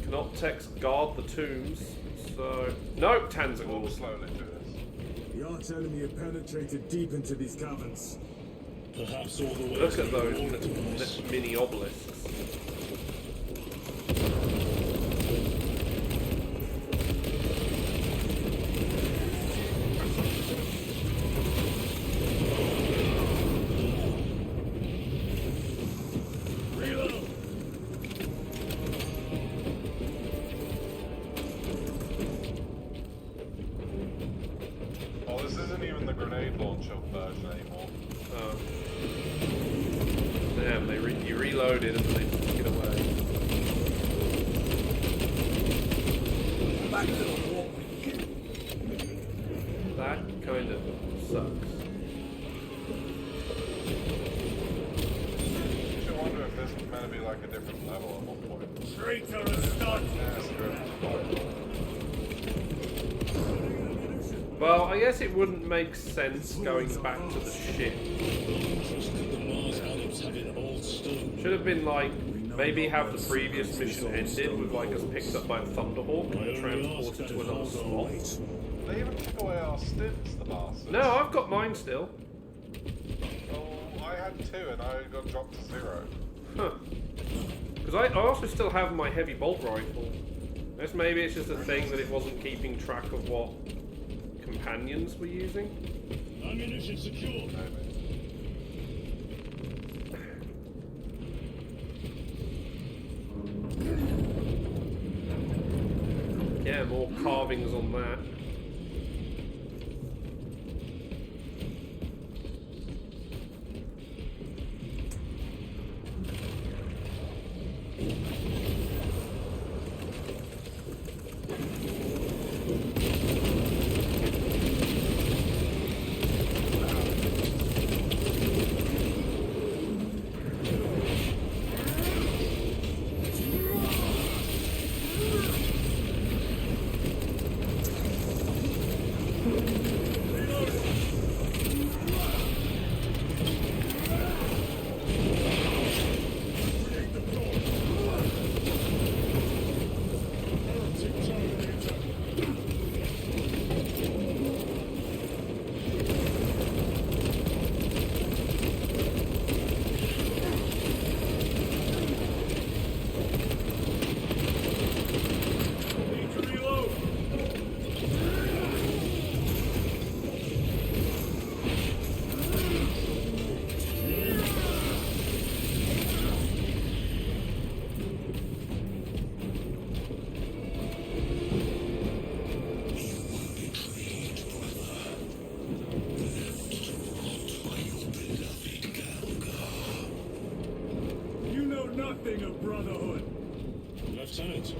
Canoptechs guard the tombs, so... No, We'll Tanzagors. slowly do this. The arch enemy have penetrated deep into these caverns. Perhaps all the way Look to at the those Orthodox. mini obelisks. Oh. Damn, you reloaded and then they took it away. Back to the wall. That kind of sucks. You should wonder if this is meant to be like a different level at one point. Traitor and start. Well, I guess it wouldn't make sense going back to the ship. Should have been like, maybe have the previous mission ended with like us picked up by a Thunderhawk and transported to another spot. They even took away our stints, the bastards. No, I've got mine still. Oh, I had 2 and I got dropped to 0. Huh. Because I also still have my heavy bolt rifle. Guess maybe it's just a thing that it wasn't keeping track of what companions were using. Ammunition secure. Yeah, more carvings on that. Nothing of brotherhood. Lieutenant.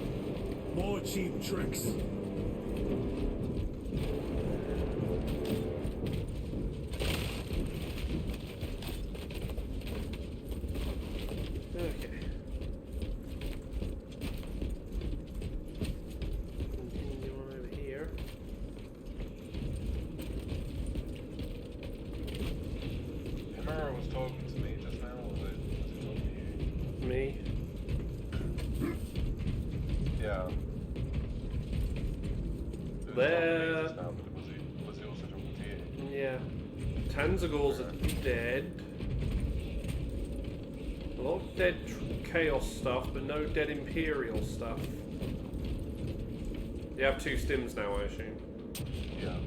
More cheap tricks. Okay. Continue on over here. Hamara was talking to me just now, or was it talking to you? Me. Yeah. There. Was he also talking to you? Yeah. Tanzagors are dead. A lot of dead Chaos stuff, but no dead Imperial stuff. You have 2 stims now, I assume. Yeah.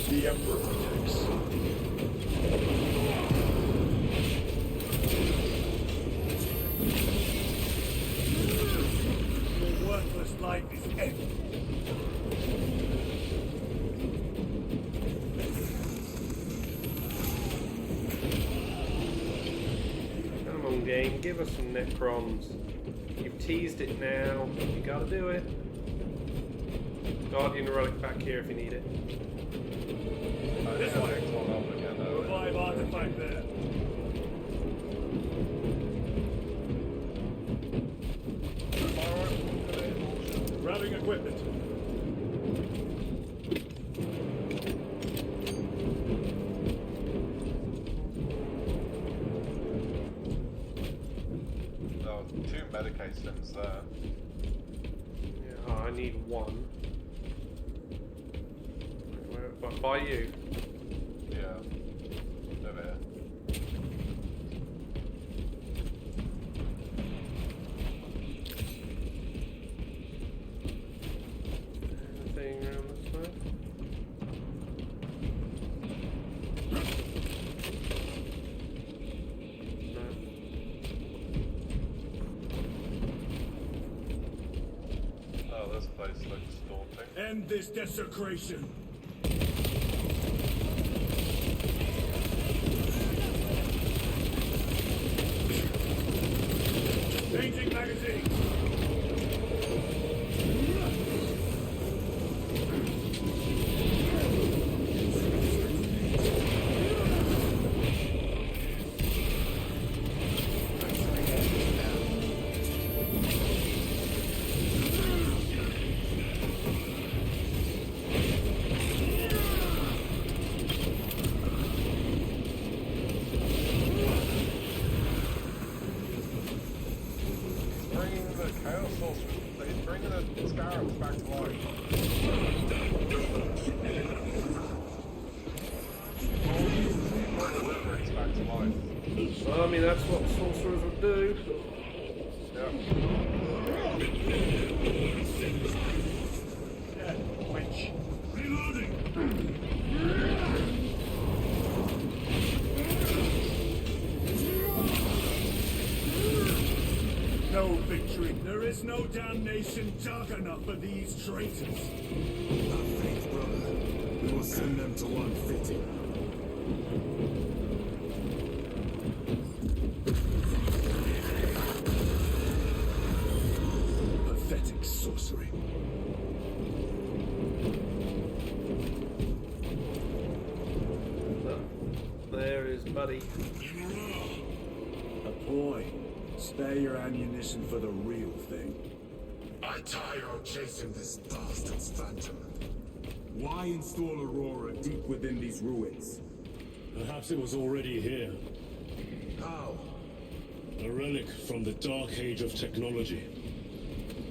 The Emperor protects. Your worthless life is empty. Come on, game, give us some Necrons. You've teased it now. You gotta do it. Guardian relic back here if you need it. This way. Revive artifact there. Retrieving equipment. Oh, 2 Medicaid stims there. Yeah, I need 1. By you. Yeah. Over here. Anything around this way? No. Oh, this place looks daunting. End this desecration. Changing magazine. Bringing the Chaos Sorcerers, they're bringing the Scarabs back to life. All the lyrics back to life. Well, I mean, that's what sorcerers would do. Yeah. Witch. Reloading! No victory. There is no damnation dark enough for these traitors. Have faith, brother. We will send them to one fitting. Pathetic sorcery. There is Buddy. A boy. Spare your ammunition for the real thing. I tire of chasing this bastard's phantom. Why install Aurora deep within these ruins? Perhaps it was already here. How? A relic from the dark age of technology.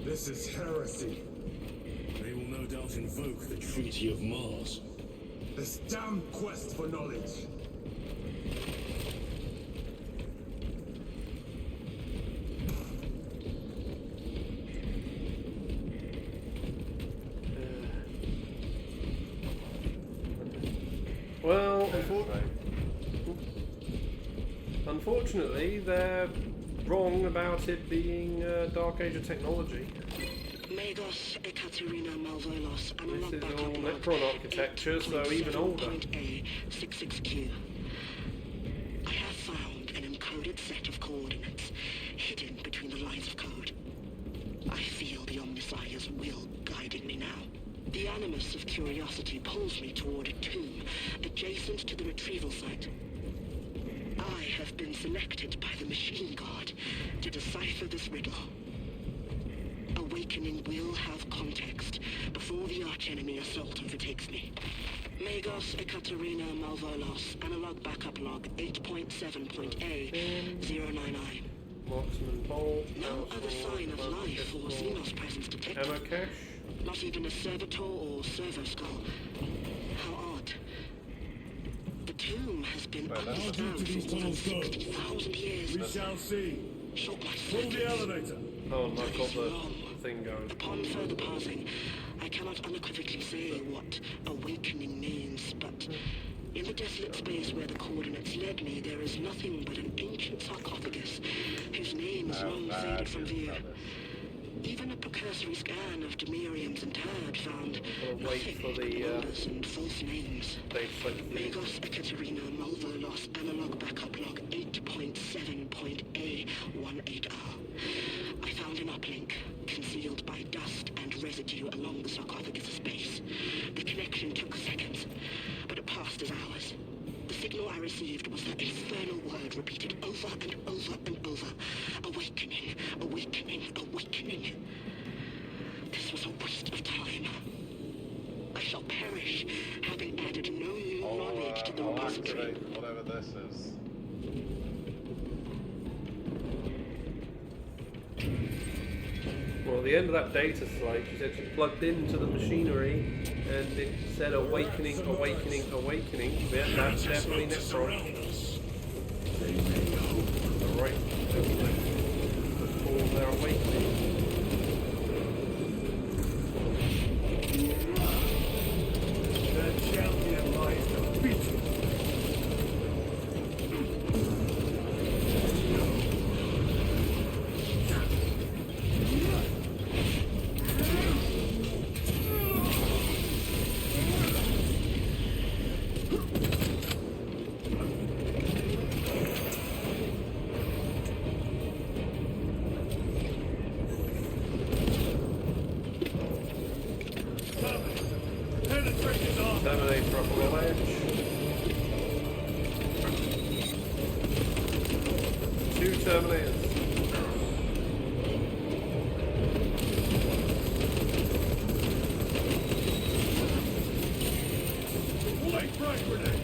This is heresy. They will no doubt invoke the Treaty of Mars. This damn quest for knowledge. Well, unfortunately, they're wrong about it being Dark Age of technology. Magos, Ekaterina, Malvolos, and This is all Necron architecture, so even older. 66Q. I have found an encoded set of coordinates hidden between the lines of code. I feel the Omnissiah's will guiding me now. The animus of curiosity pulls me toward a tomb adjacent to the retrieval site. I have been selected by the Machine God to decipher this riddle. Awakening will have context before the archenemy assault overtakes me. Magos, Ekaterina, Malvolos, analog backup log 8.7.A 099. Marksman bolt. No other sign of life or Xenos presence detected. Ammo cache. Not even a servitor or servo skull. How odd. The tomb has been undisturbed for more than 60,000 years. We shall see. Short my Pull the elevator. Oh, and I've got the thing going. Upon further parsing, I cannot unequivocally say what awakening means, but in the desolate space where the coordinates led me, there is nothing but an ancient sarcophagus whose name is long faded from view. Even a precursory scan of Demirium's interred found nothing for but the numbers and false names. Magos, Ekaterina, Malvolos, analog backup log 8.7.A18R. I found an uplink, concealed by dust and residue along the sarcophagus's base. The connection took seconds, but it passed as hours. The signal I received was that infernal word repeated over and over and over. Awakening, awakening, awakening. This was a waste Well, the end of that data slide, she said she plugged into the machinery and it said awakening, awakening, awakening. Yeah, that's definitely Necron. Right, before their awakening. The champion lies defeated. Terminate from the ledge. 2 Terminators. Light frag grenade.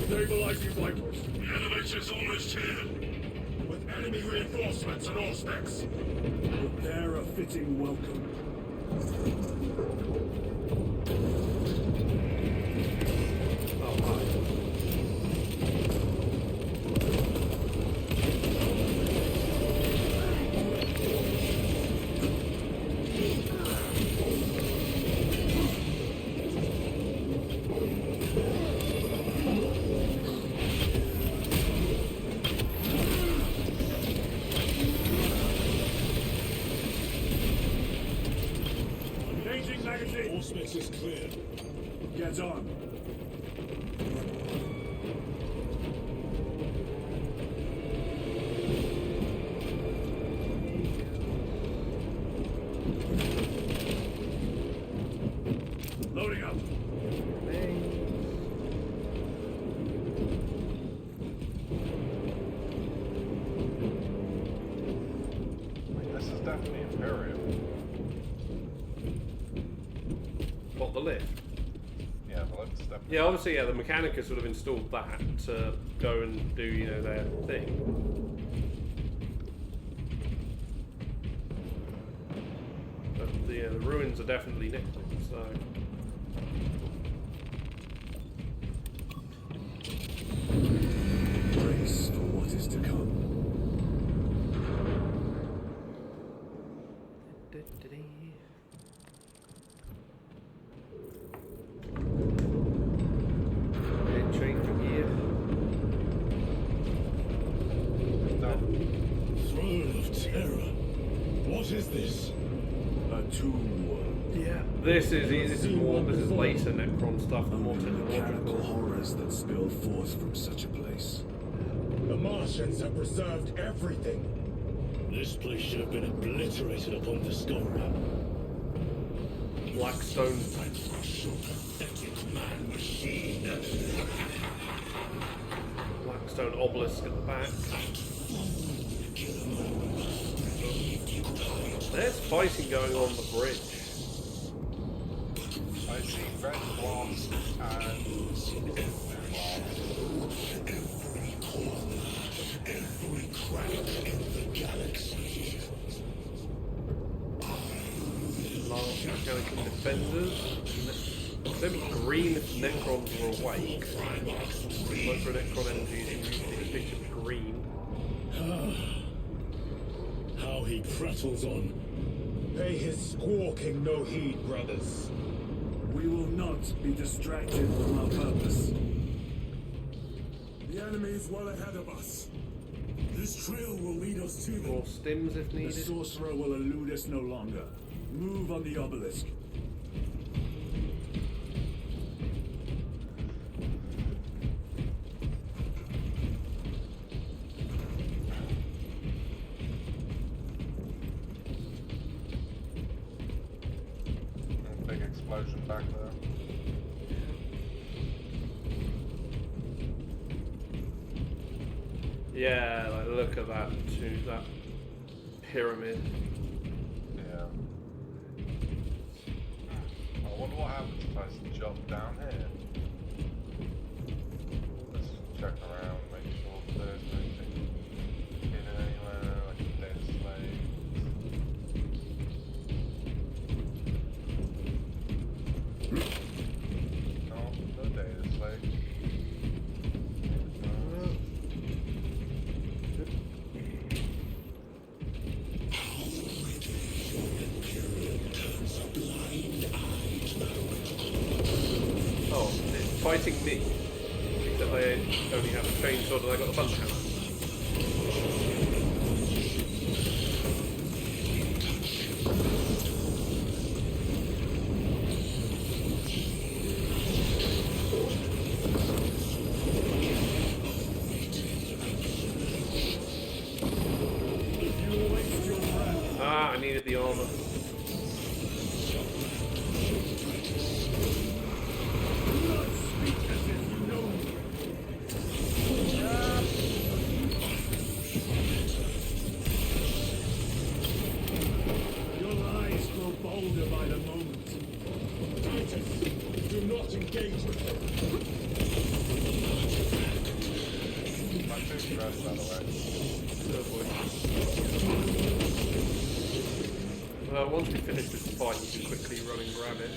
Stabilizing vitals. The elevator's almost here. With enemy reinforcements and all specs. Prepare a fitting welcome. Oh, hi. Engaging magazine. All specs is clear. Get on. Loading up. This is definitely Imperial. What, the lift? Yeah, well, it's definitely. Yeah, obviously, yeah, the mechanicus would have installed that to go and do, you know, their thing. But the ruins are definitely Necron, so. Brace for what is to come. Change of gear. Throne of Terror. What is this? A tomb. Yeah. This is later Necron stuff, the more Mechanical technological. horrors that spill forth from such a place. The Martians have preserved everything. This place should have been obliterated upon discovery. Blackstone. Blackstone obelisk at the back. There's fighting going on the bridge. I see red glass and Every crack in the galaxy. Large mechanical defenders. Them green Necrons were awake. Micro Necron energy is indicated green. How he prattles on. Pay his squawking no heed, brothers. We will not be distracted from our purpose. The enemy is well ahead of us. This trail will lead us to them. More stims if The needed. sorcerer will elude us no longer. Move on the obelisk. Yeah, like look at that pyramid. Yeah. I wonder what happens if I jump down here. Let's check around, make sure there's anything hidden anywhere, like a dead slave. No, no dead slave. Oh, it's fighting me. Except they only have a chainsaw and I got a punch hammer. Ah, I needed the armor. Your lies grow bolder by the moment. Titus, do not engage with them. My two stress, by the way. Oh boy. Well, once we finish this fight, we can quickly run and grab it.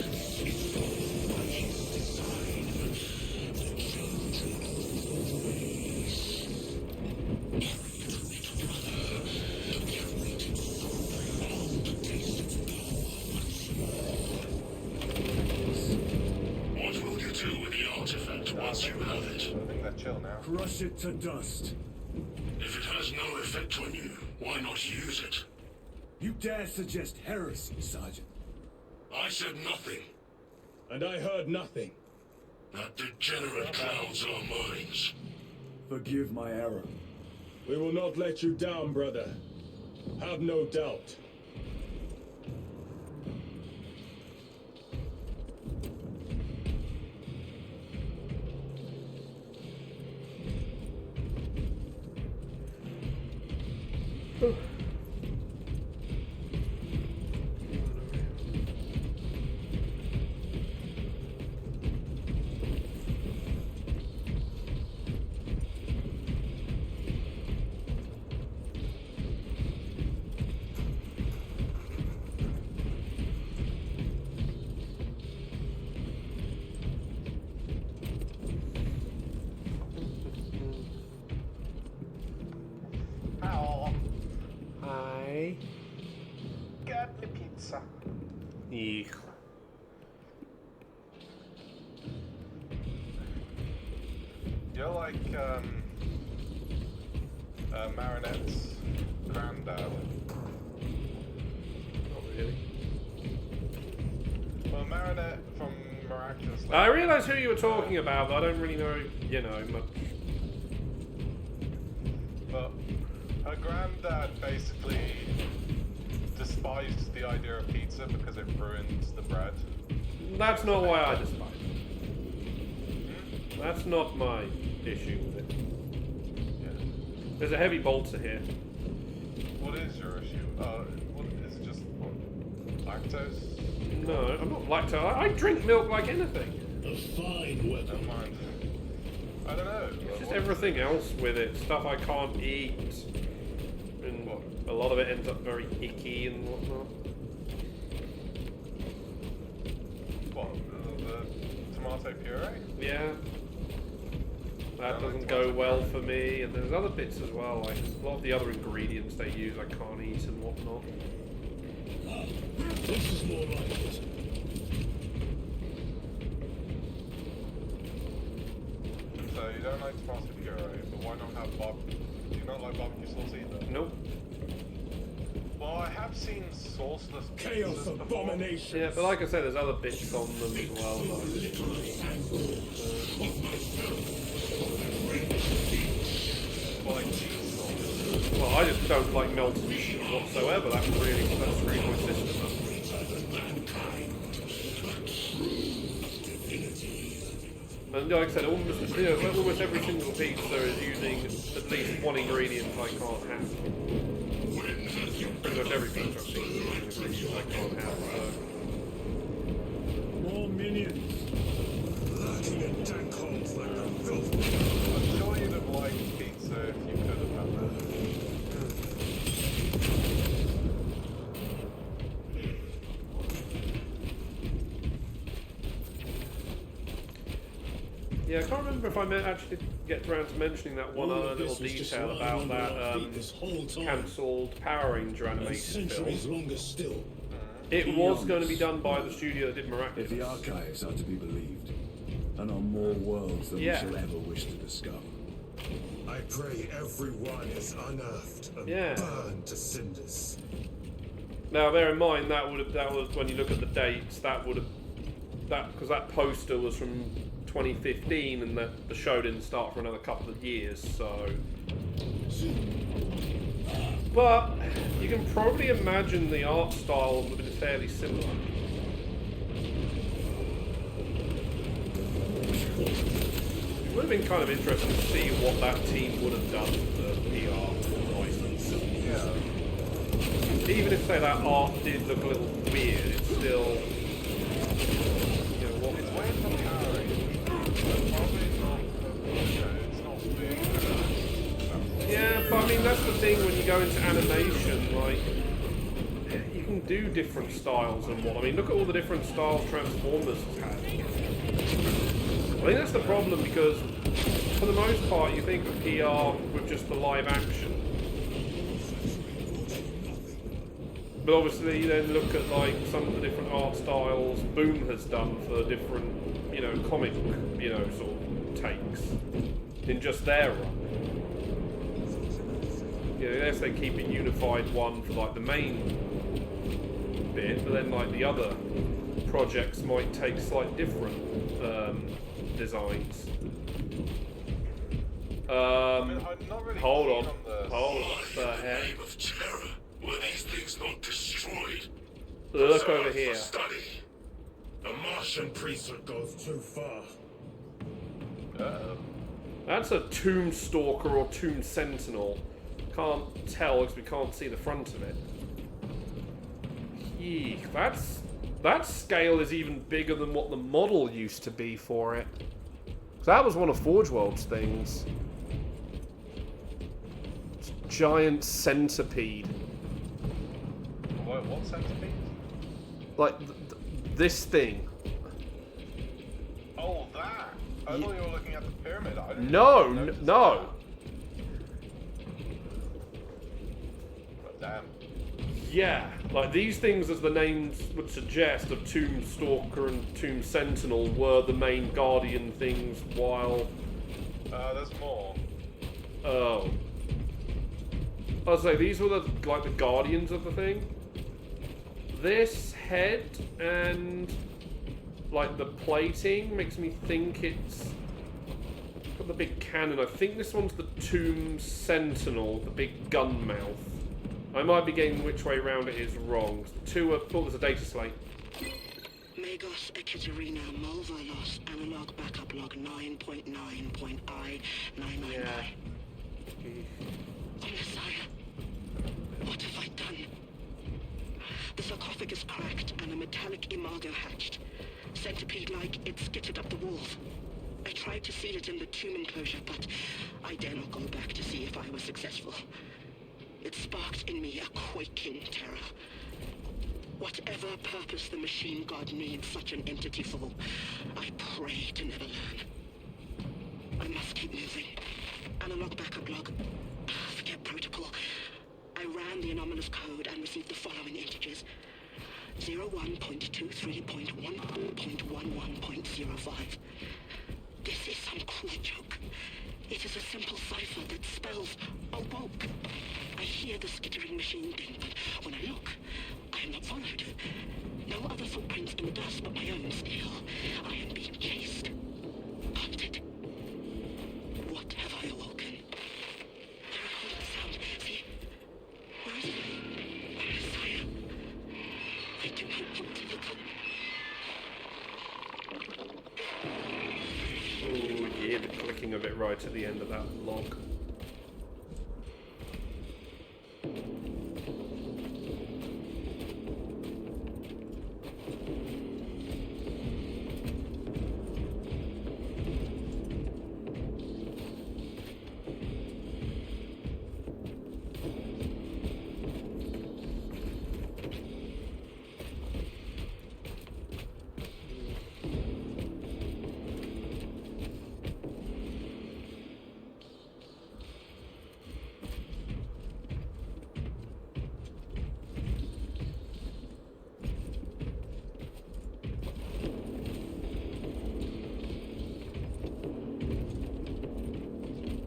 What will you do with the artifact once you have it? I think they're chill now. Crush it to dust. If it has no effect on you, why not use it? You dare suggest heresy, Sergeant? I said nothing. And I heard nothing. That degenerate clouds our minds. Forgive my error. We will not let you down, brother. Have no doubt. Ow! Hi. Get me pizza. Eek. You're like, Marinette's granddad. Not really. Well, Marinette from Miraculous Legend. I realise who you were talking about, but I don't really know, you know, much. But her granddad basically despised the idea of pizza because it ruins the bread. That's not why I despise it. That's not my issue with it. Yeah. There's a heavy bolter here. What is your issue? What is it just what, lactose? No, I'm not lactose. I drink milk like anything. A fine weapon. Never mind. I don't know. It's just everything else with it. Stuff I can't eat. And a lot of it ends up very icky and whatnot. What? The tomato puree? Yeah. That doesn't go well for me. And there's other bits as well, like a lot of the other ingredients they use I can't eat and whatnot. This is more like it. So you don't like tomato puree, but why not have barbecue? Do you not like barbecue sauce either? Nope. Well, I have seen sauceless Chaos pizzas before. abomination. Yeah, but like I said, there's other bits on them as well. Like cheese sauce. Well, I just don't like melted cheese whatsoever. That really screwed my system up. And like I said, almost every single pizza is using at least one ingredient I can't have. Pretty much every pizza I've seen is using ingredients I can't have. So. More minions. Lurking in dank holes like the filth. I'm sure you'd have liked pizza if you could have had that. Yeah, I can't remember if I actually get around to mentioning that one All other of little this was just detail lying about under that our feet this whole time. cancelled Power Ranger And animated centuries film. longer still. It was going to be done by the studio that did If Miraculous. the archives are to be believed, and on more worlds than Yeah. we shall ever wish to discover. I pray everyone is unearthed and Yeah. burned to cinders. Now, bear in mind that was when you look at the dates, because that poster was from 2015, and the show didn't start for another couple of years. So, but you can probably imagine the art style would have been fairly similar. It would have been kind of interesting to see what that team would have done for the PR license. Yeah. Even if, say, that art did look a little weird, it's still, what It's way from Power Rangers. But probably not, it's not big. Yeah, but I mean, that's the thing when you go into animation, like, you can do different styles and what. I mean, look at all the different styles Transformers has had. I think that's the problem because, for the most part, you think of PR with just the live action. But obviously, you then look at like some of the different art styles Boom has done for different, comic, sort of takes in just their run. Yes, they keep a unified one for like the main bit, but then like the other projects might take slightly different designs. I'm not really Hold keen on. the... Hold on. What the In the heck? name of terror, were these things not destroyed? Look over Preserved here. for study. The Martian priesthood goes too far. That's a Tomb Stalker or Tomb Sentinel. Can't tell because we can't see the front of it. Eek, that scale is even bigger than what the model used to be for it. 'Cause that was one of Forge World's things. It's a giant centipede. What centipede? Like this thing. Oh, that! I thought you were looking at the pyramid. I didn't No, even notice no. that. Damn. Yeah, like these things, as the names would suggest, of Tomb Stalker and Tomb Sentinel were the main Guardian things, while... There's more. Oh. I was like, these were the Guardians of the thing. This head and like the plating makes me think it's got the big cannon. I think this one's the Tomb Sentinel, the big gun mouth. I might be getting which way round it is wrong. The two are... Oh, there's a data slate. Magos Ekaterina Mulvalos analog backup log 9.9.I999. Yeah. Oh, Messiah. What have I done? The sarcophagus cracked and a metallic imago hatched. Centipede-like, it skittered up the walls. I tried to seal it in the tomb enclosure, but I dare not go back to see if I was successful. It sparked in me a quaking terror. Whatever purpose the machine god needs such an entity for, I pray to never learn. I must keep moving. Analog backup log. Forget protocol. I ran the anomalous code and received the following integers. 01.23.11.11.05. This is some cruel joke. It is a simple cipher that spells awoke. I hear the skittering machine ding, but when I look, I am not followed. No other footprints in the dust but my own still. I am being chased. Hunted. What have I awoken? I recall the sound. See? Where is it? Messiah. I do not want to look. thinking of it right at the end of that log.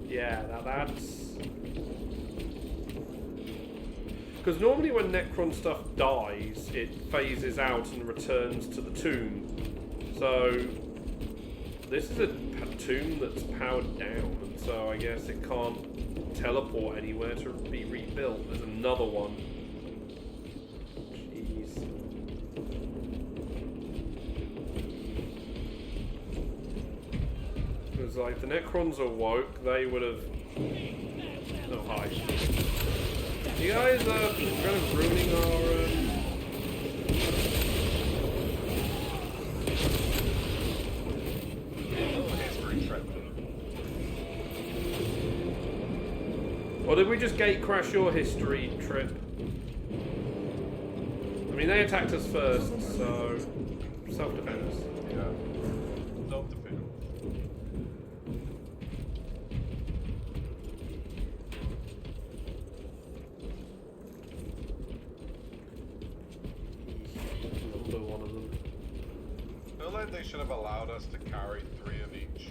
Yeah, now that's... Because normally when Necron stuff dies, it phases out and returns to the tomb. So, this is a tomb that's powered down, and so I guess it can't teleport anywhere to be rebuilt. There's another one. Jeez. Because, like, the Necrons are woke, they would have... Oh, hi. You guys are kind of ruining our... History trip. Or did we just gate crash your history trip? I mean, they attacked us first, so... Self-defense. Yeah. Self-defense. Number one of them. I feel like they should have allowed us to carry 3 of each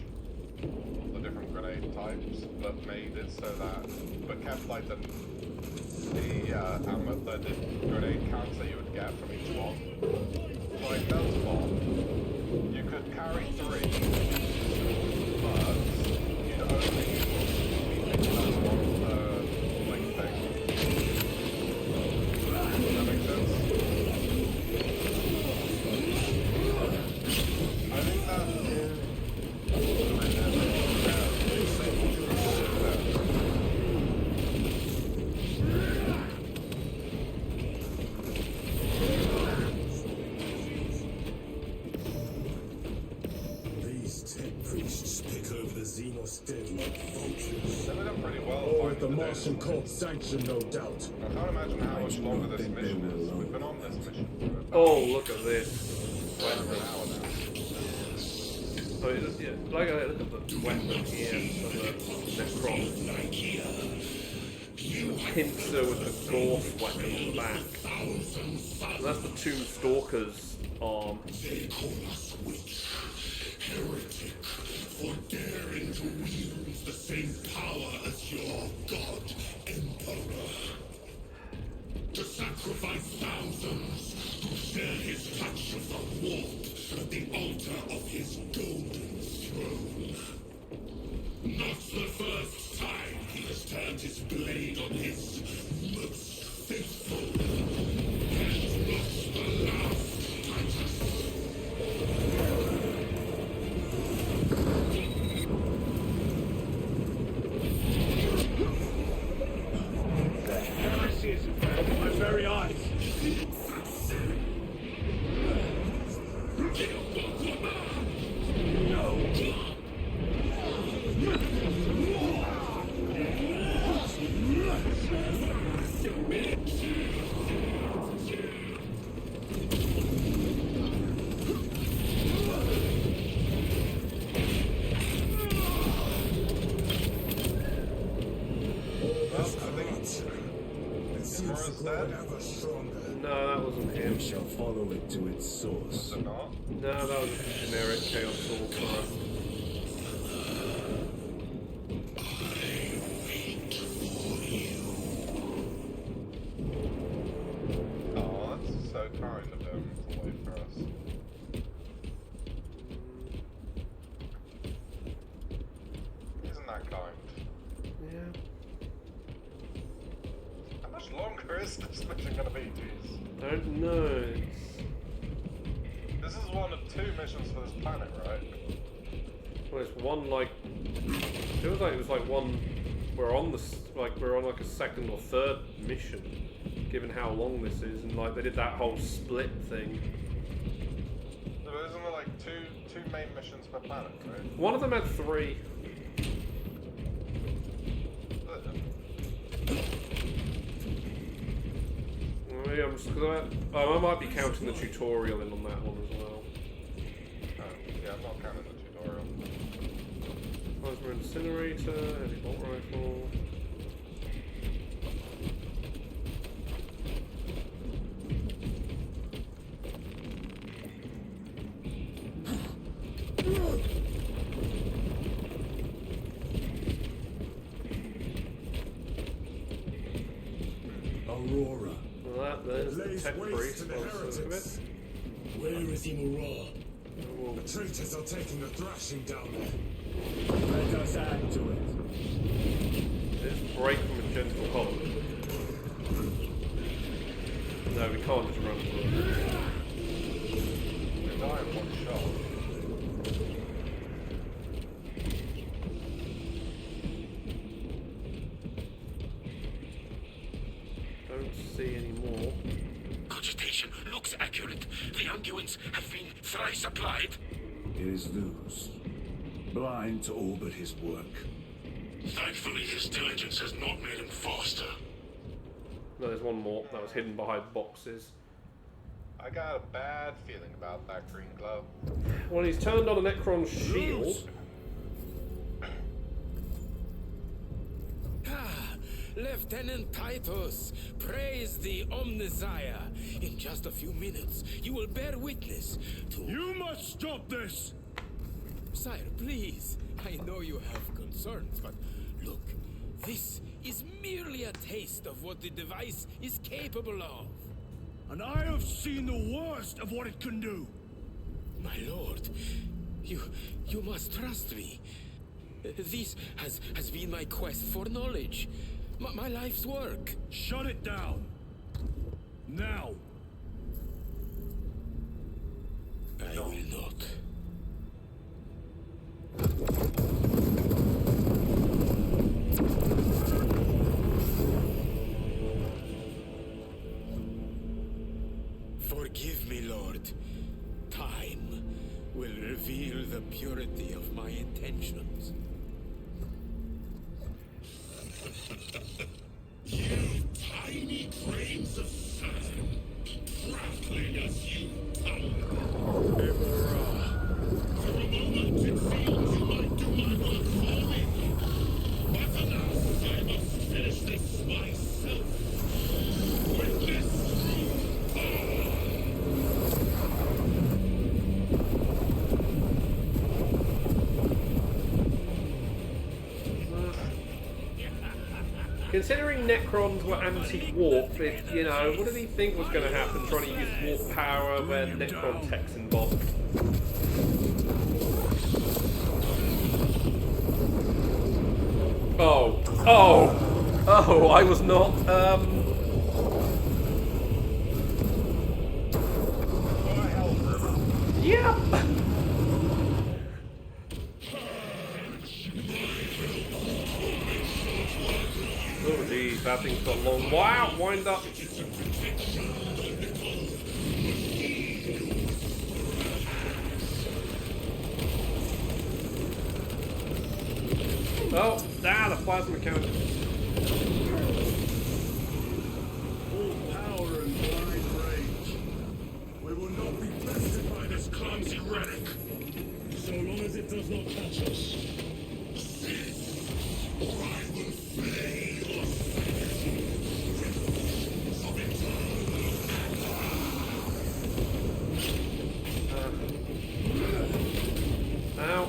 of the different grenade types, but made it so that, but kept like the grenade counts that you would get from each one. So like Bell's Bomb, you could carry 3, but you'd only use one per like thing. Does that make sense? I think that These 10 priests pick over the Xenos dead like vultures. they've done pretty well. All with fighting the the Martian Danes. cult sanction, no doubt. I can't imagine how much longer this mission is. We've been on this mission for Oh, look at this. over an hour now. Oh, yeah, like, look at the weapon here for the Necron. Pincer with the Gorf weapon on the back. And that's the Tomb Stalker's arm. They call us witch, heretic, for daring to wield the same power as your god, Emperor. To sacrifice thousands, to share his touch of the warp at the altar of his golden throne. Not the first time he has turned his blade on his most faithful, and not the last, Titus. Heresy is in front of my very eyes. No, that wasn't him. We shall follow it to its source. They're not. No, that was a generic Chaos Sorcerer. Oh, that's so kind of him to wait for us. Isn't that kind? Yeah. How much longer is this mission gonna be, jeez? Don't know. This is one of 2 missions for this planet, right? Well, it's one like. Feels like it was like one. We're on like a second or third mission, given how long this is, and like they did that whole split thing. So isn't there like two main missions per planet, right? One of them had 3. Maybe I'm just, I might be counting the tutorial in on that one as well. Yeah, I'm not counting the tutorial. Plasma incinerator, heavy bolt rifle. Aurora. Well, there's the Lays tech waste priest to the by the sounds of it. heretics. Where is Imura? The traitors are taking a thrashing down there. Let us add to it. Let's break from a gentle hold. No, we can't just run through it. They die in one shot. Don't see any more. Cogitation looks accurate. The unguents have been thrice applied. It is Luz. Blind to all but his work. Thankfully, his diligence has not made him faster. No, there's one more that was hidden behind boxes. I got a bad feeling about that green glove. Well, he's turned on a Necron's shield. Ah, Lieutenant Titus, praise the Omnissiah. In just a few minutes, you will bear witness to... You must stop this! Sire, please. I know you have concerns, but look, this is merely a taste of what the device is capable of. And I have seen the worst of what it can do. My lord, you must trust me. This has been my quest for knowledge. My life's work. Shut it down. Now. I will not. Forgive me, Lord. Time will reveal the purity of my intentions. You tiny grains of sand, prattling as you tongue. For a moment, it seems you might do my work for me. But alas, I must finish this myself. With this true power. Considering Necrons were anti-warp, you know, what did he think was going to happen trying to use warp power when Necron tech's involved? Oh, I was not, yeah. Oh geez, that thing's got long. Wow, wind up. Oh, the plasma cannon. Full power and wide range. We will not be bested by this clumsy relic. So long as it does not catch us. Or I will flay your Ow.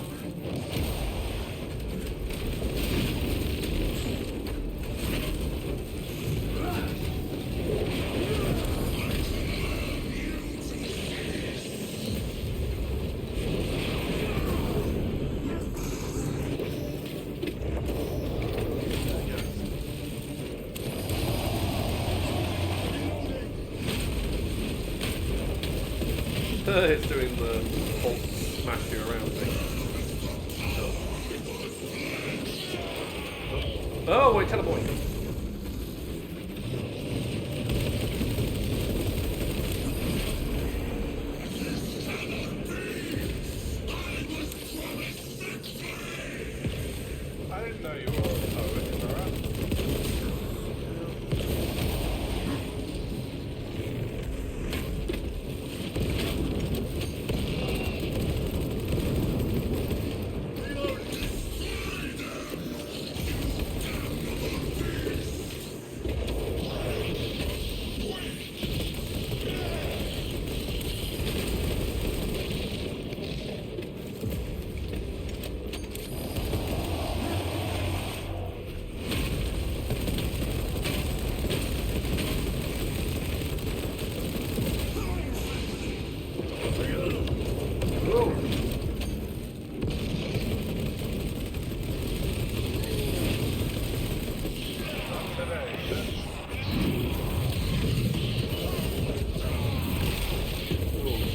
It's doing the bolt smash you around thing. Oh, wait, teleport. I didn't know you were a poet, is that right?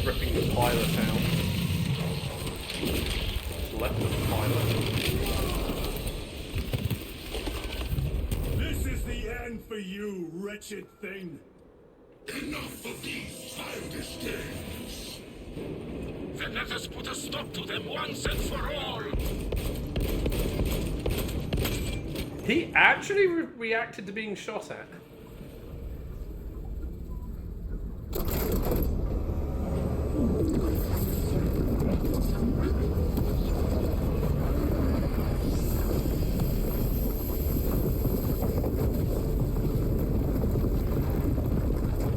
Ripping the pilot out. Left of the pilot. This is the end for you, wretched thing. Enough of these childish games. Then let us put a stop to them once and for all. He actually reacted to being shot at.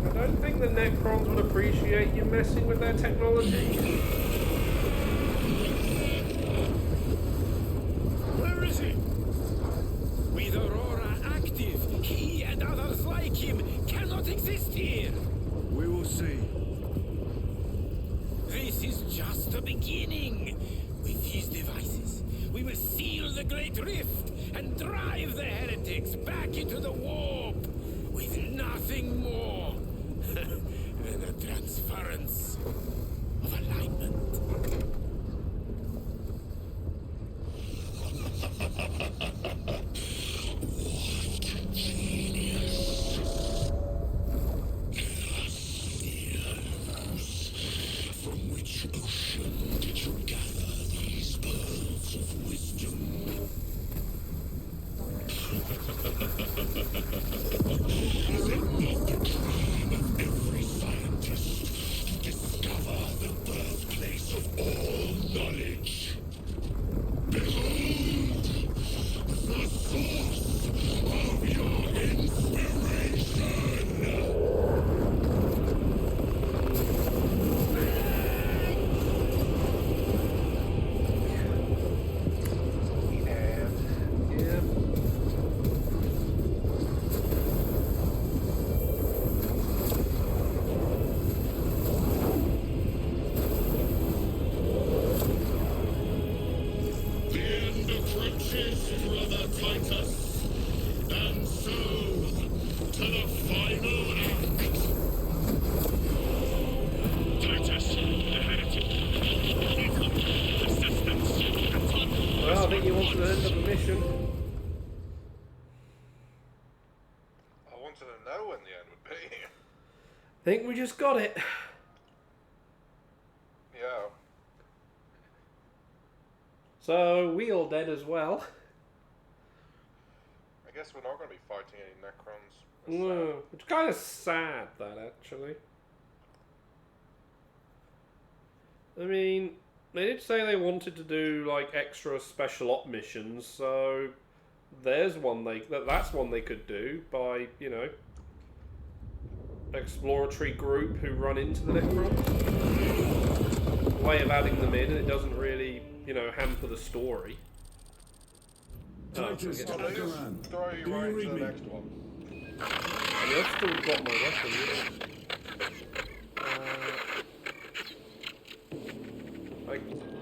I don't think the Necrons would appreciate you messing with their technology. Where is he? With Aurora active, he and others like him cannot exist here. We will see. This is just the beginning. With these devices, we will seal the Great Rift and drive the heretics back into the warp with nothing more than a transference of alignment. From which ocean did you gather these pearls of wisdom? Is it not the dream of every scientist to discover the birthplace of all knowledge? Behold, the source of your inspiration! Yeah. The end approaches, Brother Titus. And so, to the final act. Titus, the heretic. Assistance. Well, I think he wants to end up the mission. I wanted to know when the end would be. Think we just got it. Yeah. So, we all dead as well. I guess we're not going to be fighting any Necrons. No, it's kind of sad, that, actually. I mean, they did say they wanted to do, like, extra special op missions, so there's one that's one they could do by, you know, exploratory group who run into the Necrons. Way of adding them in, and it doesn't really, you know, hamper the story. Titus, Oh, Well, they just Akaran, throw you do right you into read the me? next one. I've still got my weapon,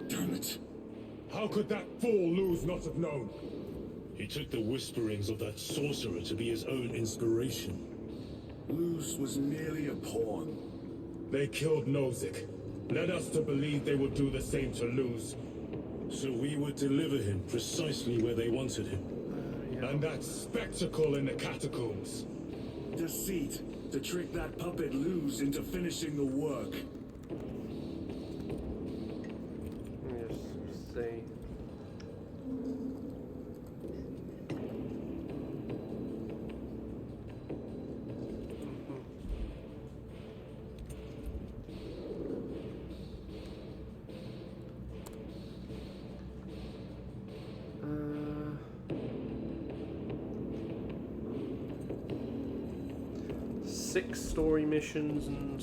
Damn it. How could that fool Luz not have known? He took the whisperings of that sorcerer to be his own inspiration. Luz was merely a pawn. They killed Nozick, led us to believe they would do the same to Luz. So we would deliver him precisely where they wanted him. And that spectacle in the catacombs. Deceit. To trick that puppet Luz into finishing the work. Let me just see. Six story missions and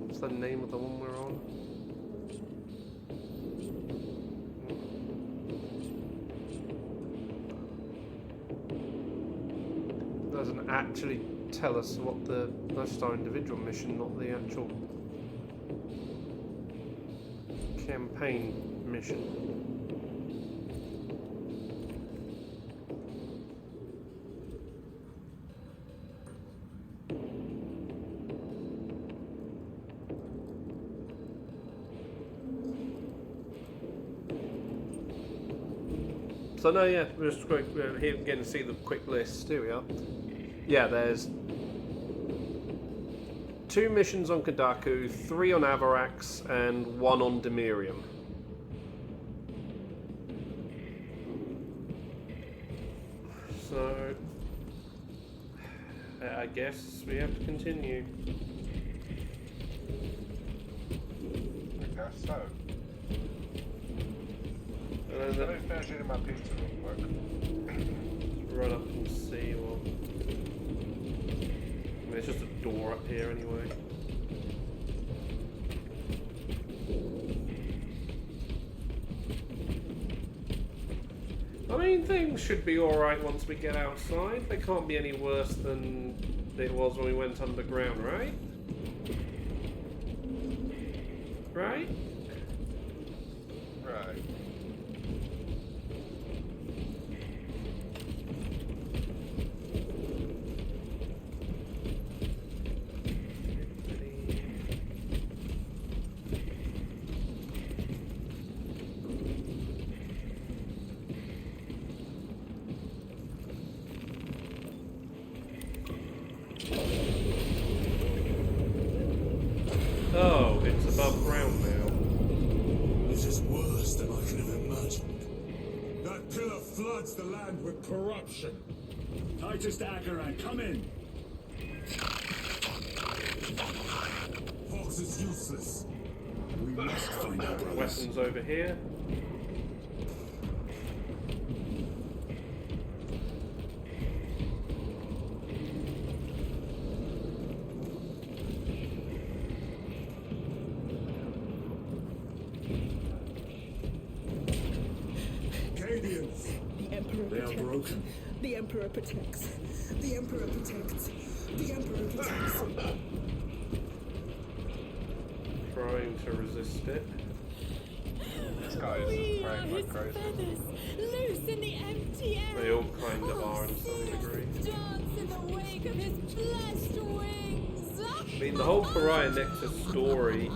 what's the name of the one we're on? Doesn't actually tell us what the that's our individual mission, not the actual campaign mission. So no, yeah, we're just here again to see the quick list. Here we are. Yeah, there's 2 missions on Kadaku, 3 on Avarax, and 1 on Demirium. So I guess we have to continue. I guess so. And then Let me finish eating my pizza real quick. run up and see what. I mean, it's just a door up here anyway. I mean, things should be alright once we get outside. They can't be any worse than it was when we went underground, right? Right? Right. Oh, it's above ground now. This is worse than I could have imagined. That pillar floods the land with corruption. Titus Akaran, come in. Fox is useless. We must find our brothers. Weapons over here. Cadians. The Emperor They are protects. broken. The Emperor protects. The Emperor protects. The Emperor protects. Trying to resist it. This guy is We are praying his like crazy. feathers, loose in the empty air. They all kind of are in some degree. Dance in the wake of his blessed wings. I mean, the whole Pariah Nexus story,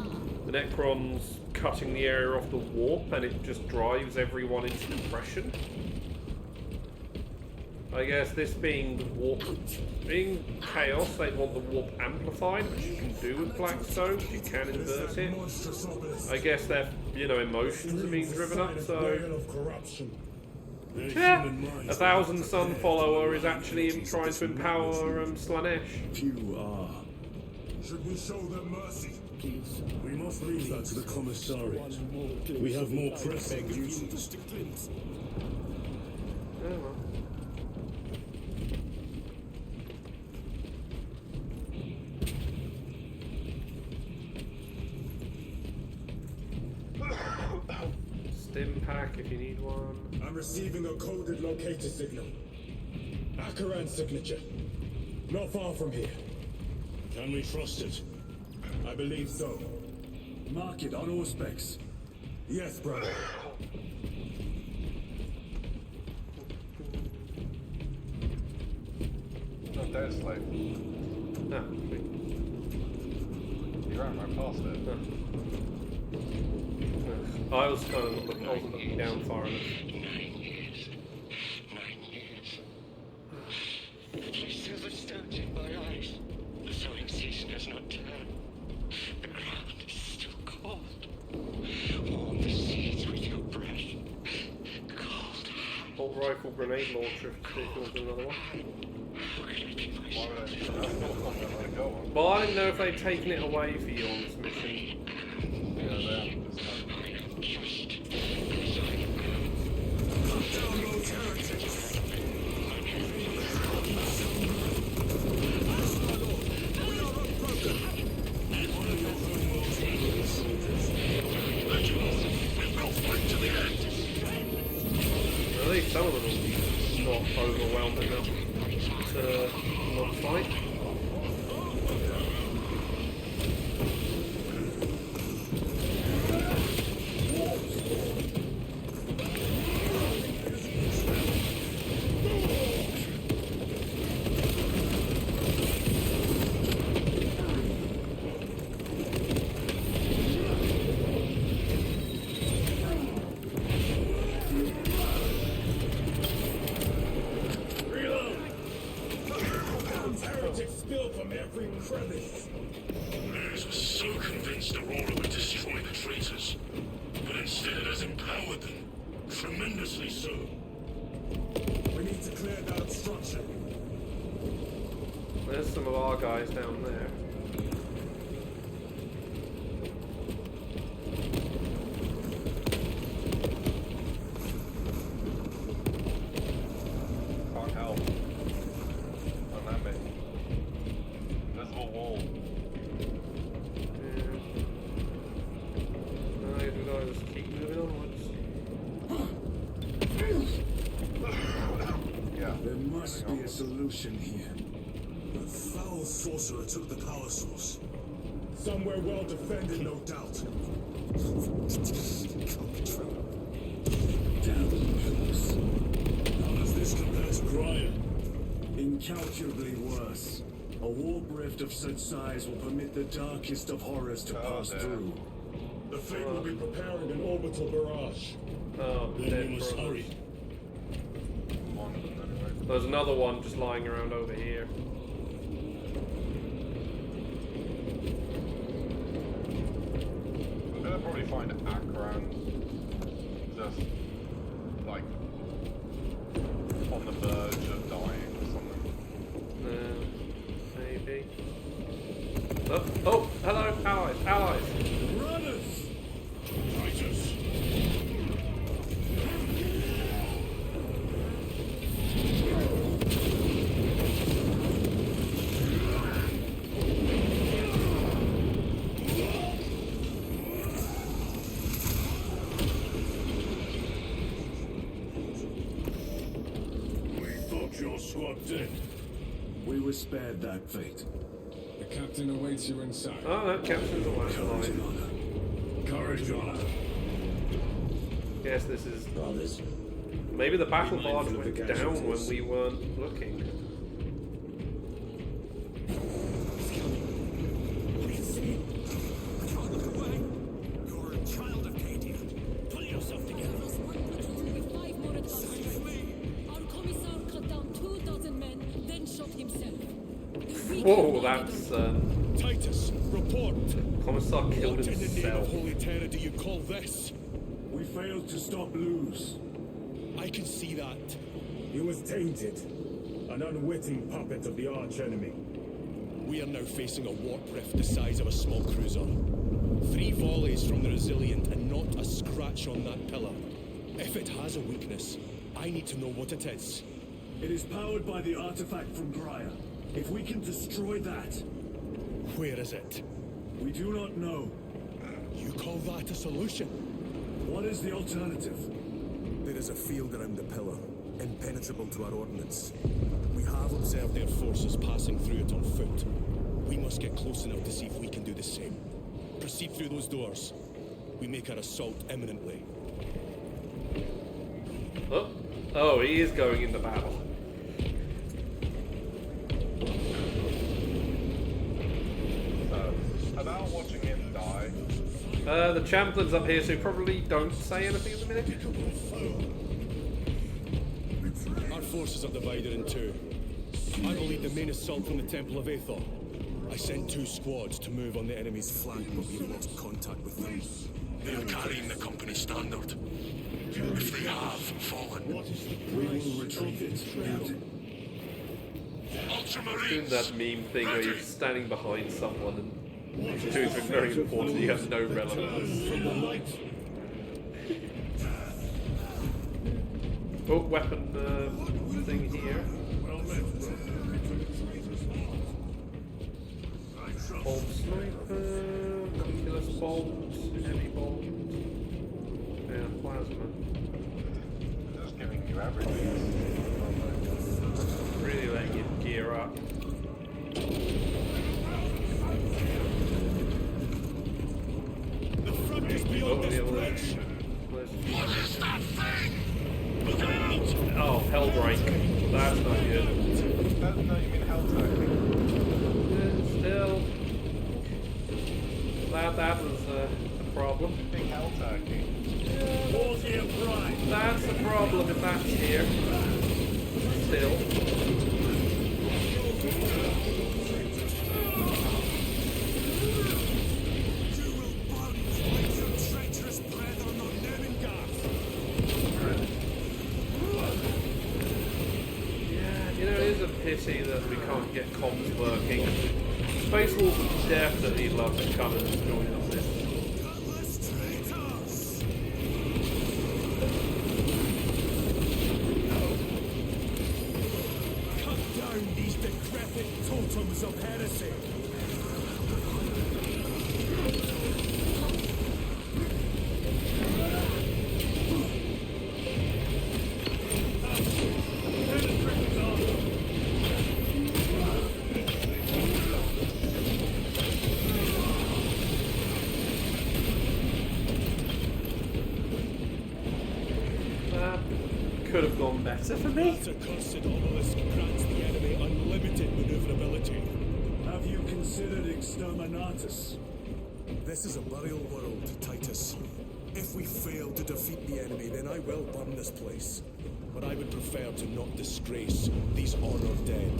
the Necrons cutting the area off the warp and it just drives everyone into depression. I guess this being the warp, being chaos, they want the warp amplified, which you can do with Blackstone, you can invert it. I guess their, emotions are being driven up, so... Of corruption. Yeah, 1,000 Sun follower is actually him trying to empower Slanesh. Few are. Should we show them mercy? Please. We must leave that to the commissariat. We have more pressing duties. Oh, well. Stim pack if you need one. I'm receiving a coded locator signal. Akaran's signature. Not far from here. Can we trust it? I believe so. Mark it on Auspex. Yes, brother. Not dead, slave. Ah, sweet. You ran right past it. I was kind of looking, I wasn't looking down far enough. 9 years. Bolt rifle grenade launcher if you want another one. Why would I need that? That's not something I let it go on. But I didn't know if they'd taken it away for you on this mission. Yeah, they haven't this time. Down those heretics! At least some of them will be not overwhelmed enough to not fight. Mares was so convinced Aurora would destroy the traitors, but instead it has empowered them. Tremendously so. We need to clear that obstruction. There's some of our guys down there. Can't help. Don't let me. Invisible wall. Yeah. No, we gotta just keep moving onwards. Yeah. There must be a solution here. The foul sorcerer took the power source. Somewhere well defended, no doubt. Damn pillars. How does this compare to Gryer? Incalculably worse. A warp rift of such size will permit the darkest of horrors to pass through. The Fleet will be preparing an orbital barrage. Oh, Then dead we must brothers. hurry. One of them anyway. There's another one just lying around over here. I'm gonna probably find Akran just like on the verge of dying or something. Maybe. Oh, oh, hello, allies, allies. Runners! Traitors! We thought your squad dead. We were spared that fate. The captain awaits you inside. Oh, that captain's Courage and alive. honor. Courage, honor. Guess this is. Brothers, Maybe the battle Be barge mindful of went the down when casualties. we weren't looking. You're a child of Katie. Pull yourself together. Our commissar cut down 2,000 men, then shot himself. Whoa, that's Titus, report. Commissar killed What in the name himself. of Holy Terror do you call this? We failed to stop Luz. I can see that. He was tainted. An unwitting puppet of the arch-enemy. We are now facing a warp rift the size of a small cruiser. 3 volleys from the Resilient and not a scratch on that pillar. If it has a weakness, I need to know what it is. It is powered by the artifact from Gryer. If we can destroy that, Where is it? we do not know. You call that a solution? What is the alternative? There is a field around the pillar, impenetrable to our ordnance. We have observed their forces passing through it on foot. We must get close enough to see if we can do the same. Proceed through those doors. We make our assault imminently. Oh, oh, he is going into battle. About watching him die. The chaplain's up here, so probably don't say anything at the minute. Our forces are divided in 2. I will lead the main assault from the Temple of Aethor. I sent 2 squads to move on the enemy's flank, but we lost contact with them. They are carrying the company standard. if they have fallen. We will retrieve it. Doing that meme thing where you're standing behind someone and doing something very important, you have no relevance. Oh, weapon thing here. Bolt sniper, Mechanicus bolt, heavy bolt, and plasma. Just giving you everything. Really letting you gear up. The front is beyond this bridge. What is that thing? Oh, Helldrake. That's not good. No, you mean hell tacking. Still. That was a problem. Big hell tacking. That's a problem if that's here. Still. Pity that we can't get comms working. Space Wolves would definitely love to come and join us this. Cut down these decrepit totems of heresy. Could have gone better for me. That accursed obelisk grants the enemy unlimited maneuverability. Have you considered Exterminatus? This is a burial world, Titus. If we fail to defeat the enemy, then I will burn this place. But I would prefer to not disgrace these honored dead.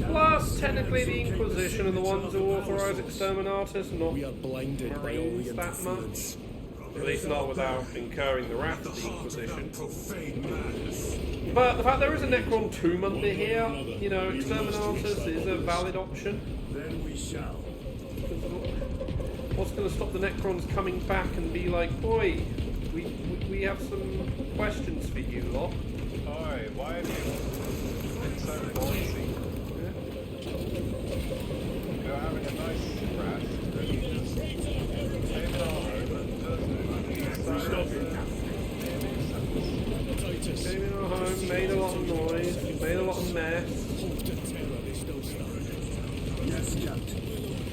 Plus, technically the Inquisition are the ones who authorise Exterminatus, not we are blinded by all the that much. At least not without incurring the wrath of the Inquisition. But the fact there is a Necron tomb under here, you know, Exterminatus is a valid option. Then we shall. What's going to stop the Necrons coming back and be like, boy, we have some questions for you lot? Oi, why have you been so noisy? You're having a nice rest, and you just came in our home and Came in our home, made a lot of noise, made a lot of mess. Yes, Captain.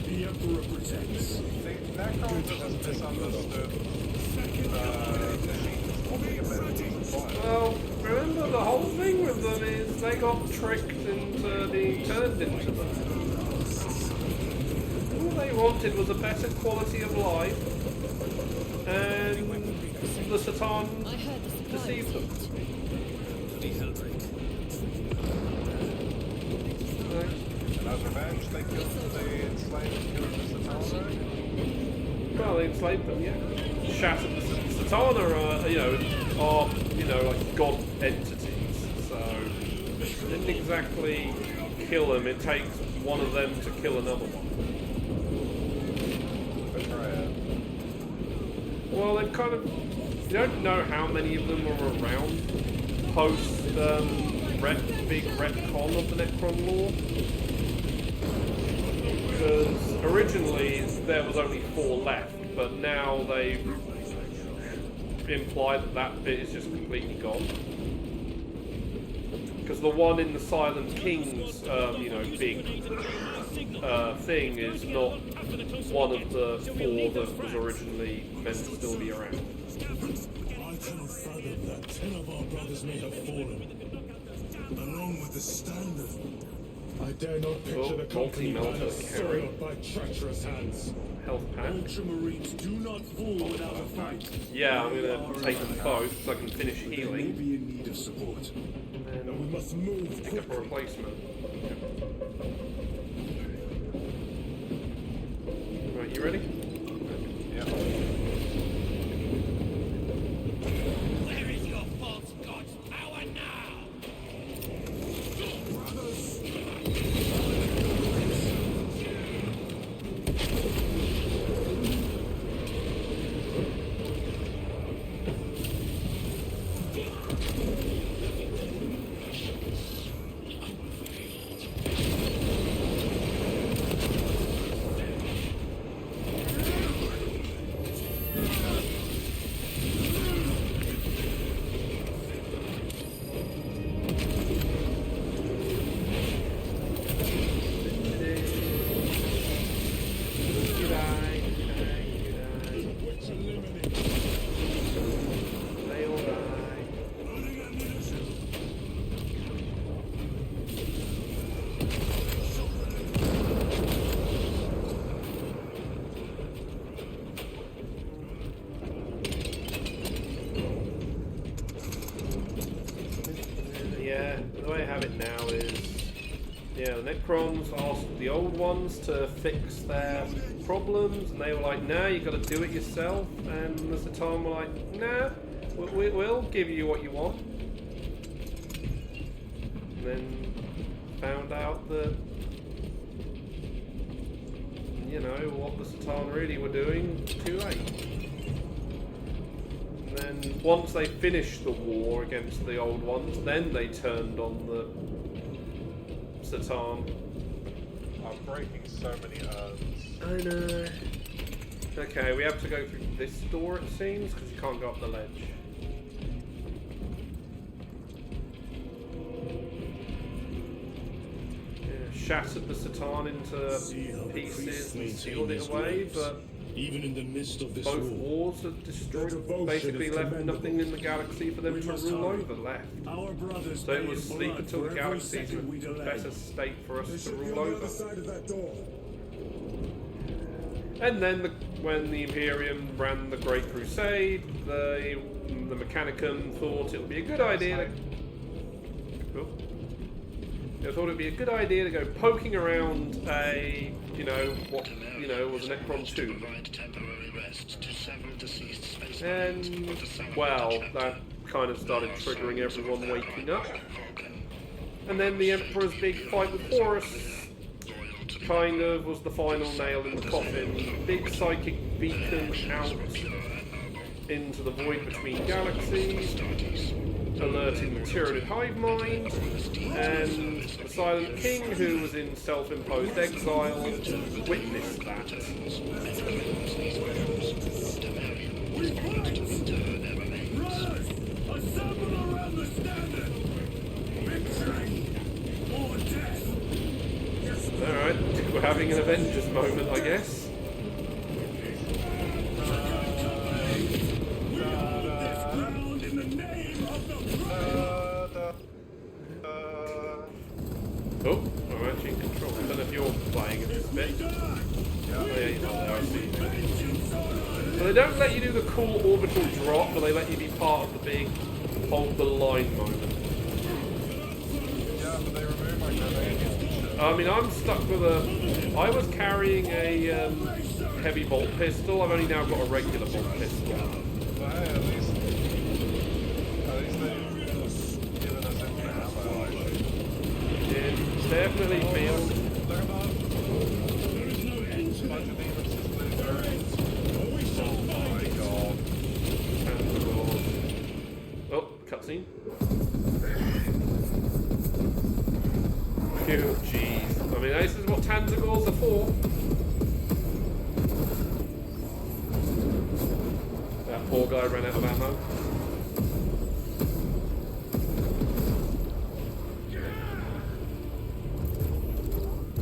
The Emperor protects. The Necrons are just misunderstood. Well, remember the whole thing with them is they got tricked into being turned into them. All they wanted was a better quality of life, and the Satan deceived them. And as revenge, they killed the enslaved Satan. Well, they enslaved them, yeah. Shattered the Satana are like god entities, so didn't exactly kill them. It takes one of them to kill another one. Well, they've kind of. You don't know how many of them were around post big retcon of the Necron lore. Because originally there was only 4 left, but now they've implied that that bit is just completely gone. Because the one in the Silent King's, big thing is not one of the 4 that was originally meant to still be around. I cannot fathom that 10 of our brothers may have fallen, along with the Standard. I dare not picture the company soiled by treacherous hands. Health pack. Ultramarines do not fall without a fight. Yeah, I'm gonna take them both so I can finish healing. They may be in need of support. And we must move pick up a replacement. Right, you ready? Yeah. Yeah, the way I have it now is, yeah, the Necrons asked the old ones to fix their problems, and they were like, nah, you got to do it yourself. And the Satan were like, nah, we'll give you what you want. And then found out that, you know, what the Satan really were doing, too late. And then once they finished the war against the old ones, then they turned on the Satan. I'm breaking so many urns. I know. Okay, we have to go through this door, it seems, because you can't go up the ledge. Yeah, shattered the Satan into pieces and sealed it away, but even in the midst of this both war, wars have destroyed, basically left nothing in the galaxy for them to rule over left. Our brothers So it was pay in sleep blood until for the every galaxy's in second we a delay. better state for us They to should be rule on the over. other side of that door. And then when the Imperium ran the Great Crusade, the mechanicum thought it would be a good idea to... Oh. They thought it would be a good idea to go poking around a, you know, what, you know, was a Necron tomb. And, well, that kind of started triggering everyone waking up. And then the Emperor's big fight with Horus kind of was the final nail in the coffin. Big psychic beacon out into the void between galaxies, alerting the Tyranid hive mind, and the Silent King, who was in self-imposed exile, witnessed that. Brothers, assemble around the standard. Victory or death. Alright, we're having an Avengers moment, I guess. Oh, I'm actually in control. I don't know if you're playing at this bit. Oh yeah, you're not there, I see. So they don't let you do the cool orbital drop, but they let you be part of the big hold the line moment. Yeah, but they removed my grenade. I mean, I'm stuck with a... I was carrying a heavy bolt pistol. I've only now got a regular bolt pistol. But hey, at least they've given us infinite ammo. It definitely feels... Look above. There is no end to bunch of demons just losers. Oh my god. Oh, cutscene. Phew, jeez. I mean, this is what Tanzagors are for. That poor guy ran out of ammo.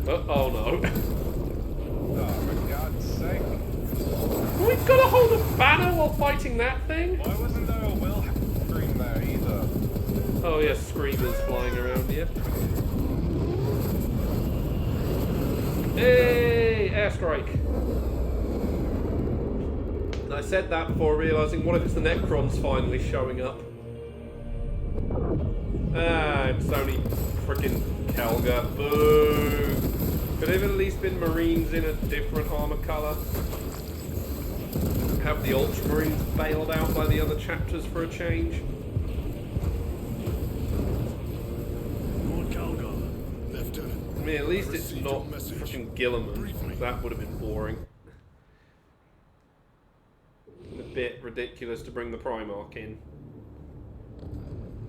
Oh no. Oh, for God's sake. We've got to hold a banner while fighting that thing? Why wasn't there a Will scream there either? Oh yeah, screamers flying around here. Hey, airstrike. And I said that before realising, what if it's the Necrons finally showing up? Ah, it's only frickin' Kelga. Boo! Could have at least been Marines in a different armour colour. Have the Ultramarines bailed out by the other chapters for a change. I mean, at least it's not fucking Gilliman. That would have been boring. And a bit ridiculous to bring the Primarch in.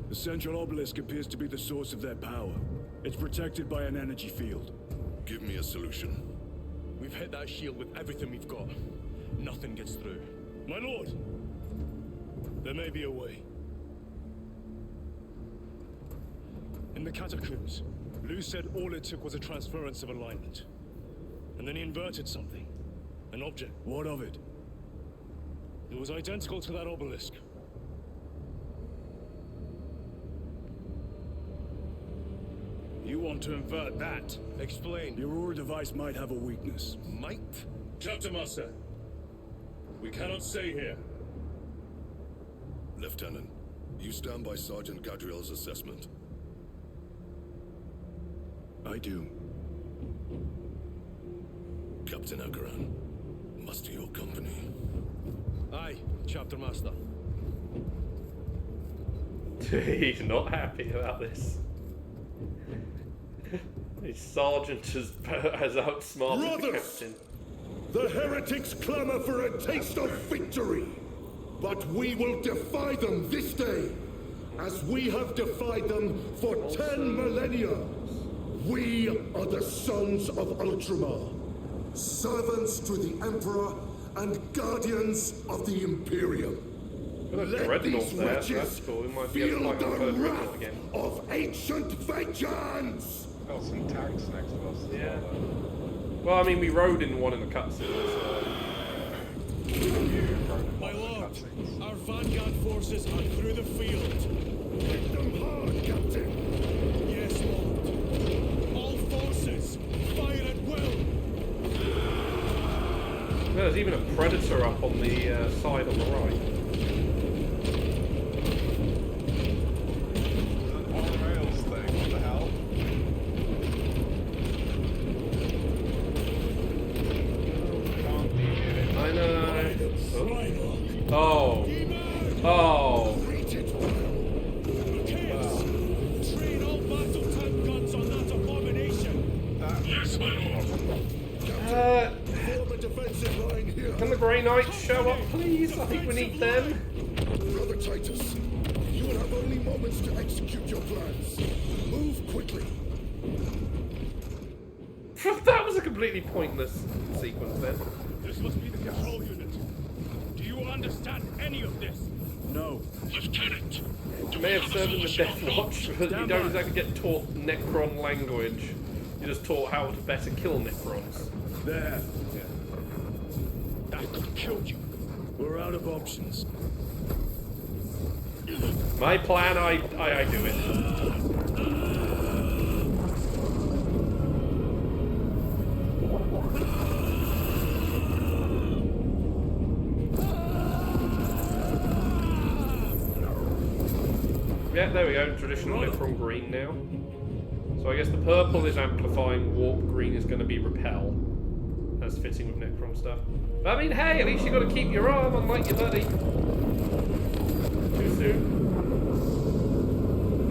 The central obelisk appears to be the source of their power. It's protected by an energy field. Give me a solution. We've hit that shield with everything we've got. Nothing gets through. My lord! There may be a way. In the catacombs, Lou said all it took was a transference of alignment. And then he inverted something. An object. What of it? It was identical to that obelisk. You want to invert that? Explain. Your Aurora device might have a weakness. Might? Captain Master, we cannot stay here. Lieutenant, you stand by Sergeant Gadriel's assessment. I do. Captain Akaran, muster your company. Aye, Chapter Master. He's not happy about this. His sergeant has outsmarted the captain. The heretics clamor for a taste of victory. But we will defy them this day, as we have defied them for 10 millennia. We are the sons of Ultramar, servants to the Emperor and guardians of the Imperium. Let these witches feel the wrath of ancient vengeance! Got some tanks next to us. Yeah. Well, I mean, we rode in one in the cutscene, My lord, our vanguard forces are through the field. Hit them hard, Captain! Yes, lord. All forces, fire at will! There's even a predator up on the side on the right. On rails thing, what the hell? I know. Oh. Oh. Train all battle tank guns on that abomination! Yes, my lord. Form a defensive line here. Can the Grey Knights show up, please? I think we need them. Brother Titus, you will have only moments to execute your plans. Move quickly. That was a completely pointless sequence then. This must be the control unit. Do you understand any of this? No. Lieutenant! You may have served in the Death Watch, but you don't exactly get taught Necron language. You're just taught how to better kill Necrons. There. That could kill you. We're out of options. My plan, I do it. Yeah, there we go. Traditional Necron green now. So I guess the purple is amplifying warp, green is going to be repel. That's fitting with Necron stuff. But I mean, hey, at least you got to keep your arm, unlike your buddy. Too soon.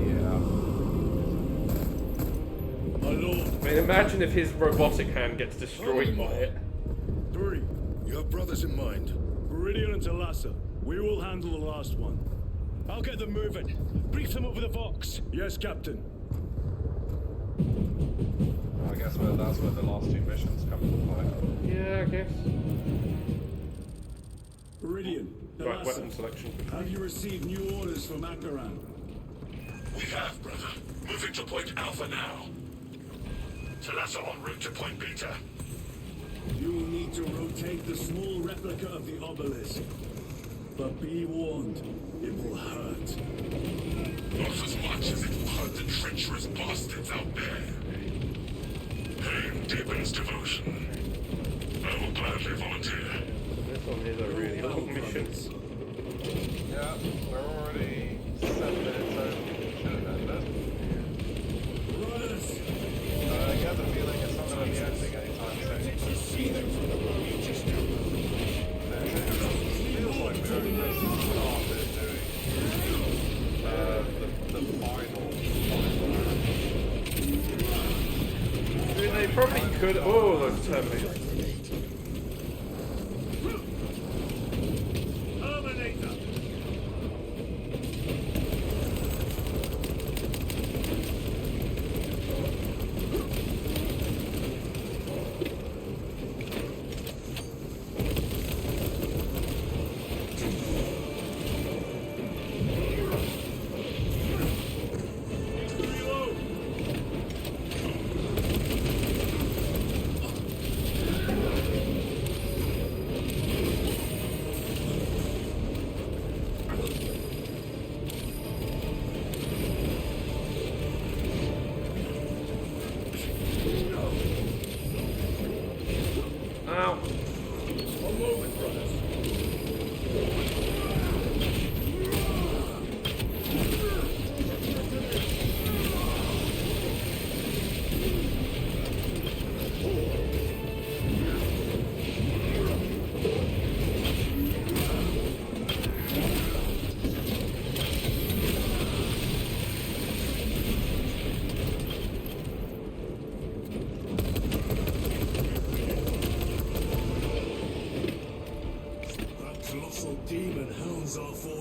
Yeah. My lord. I mean, imagine if his robotic hand gets destroyed by it. 3. You have brothers in mind. Viridian and Talassa. We will handle the last one. I'll get them moving. Brief them over the Vox. Yes, Captain. I guess that's where the last two missions come into play. Yeah, I guess. Viridian, Right, Talassa, weapon selection. have you received new orders from Akaran? We have, brother. Moving to point Alpha now. Talassa en route to point Beta. You will need to rotate the small replica of the obelisk. But be warned, it will hurt. Not as much as it will hurt the treacherous bastards out there. Pain deepens devotion. I will gladly volunteer. This one is a really long mission. Yeah, we're already 7 minutes over. Should have ended. I get the feeling it's not going to be ending anytime soon. It feels like we only just started doing the final. I mean, they probably could. Oh, those Terminators.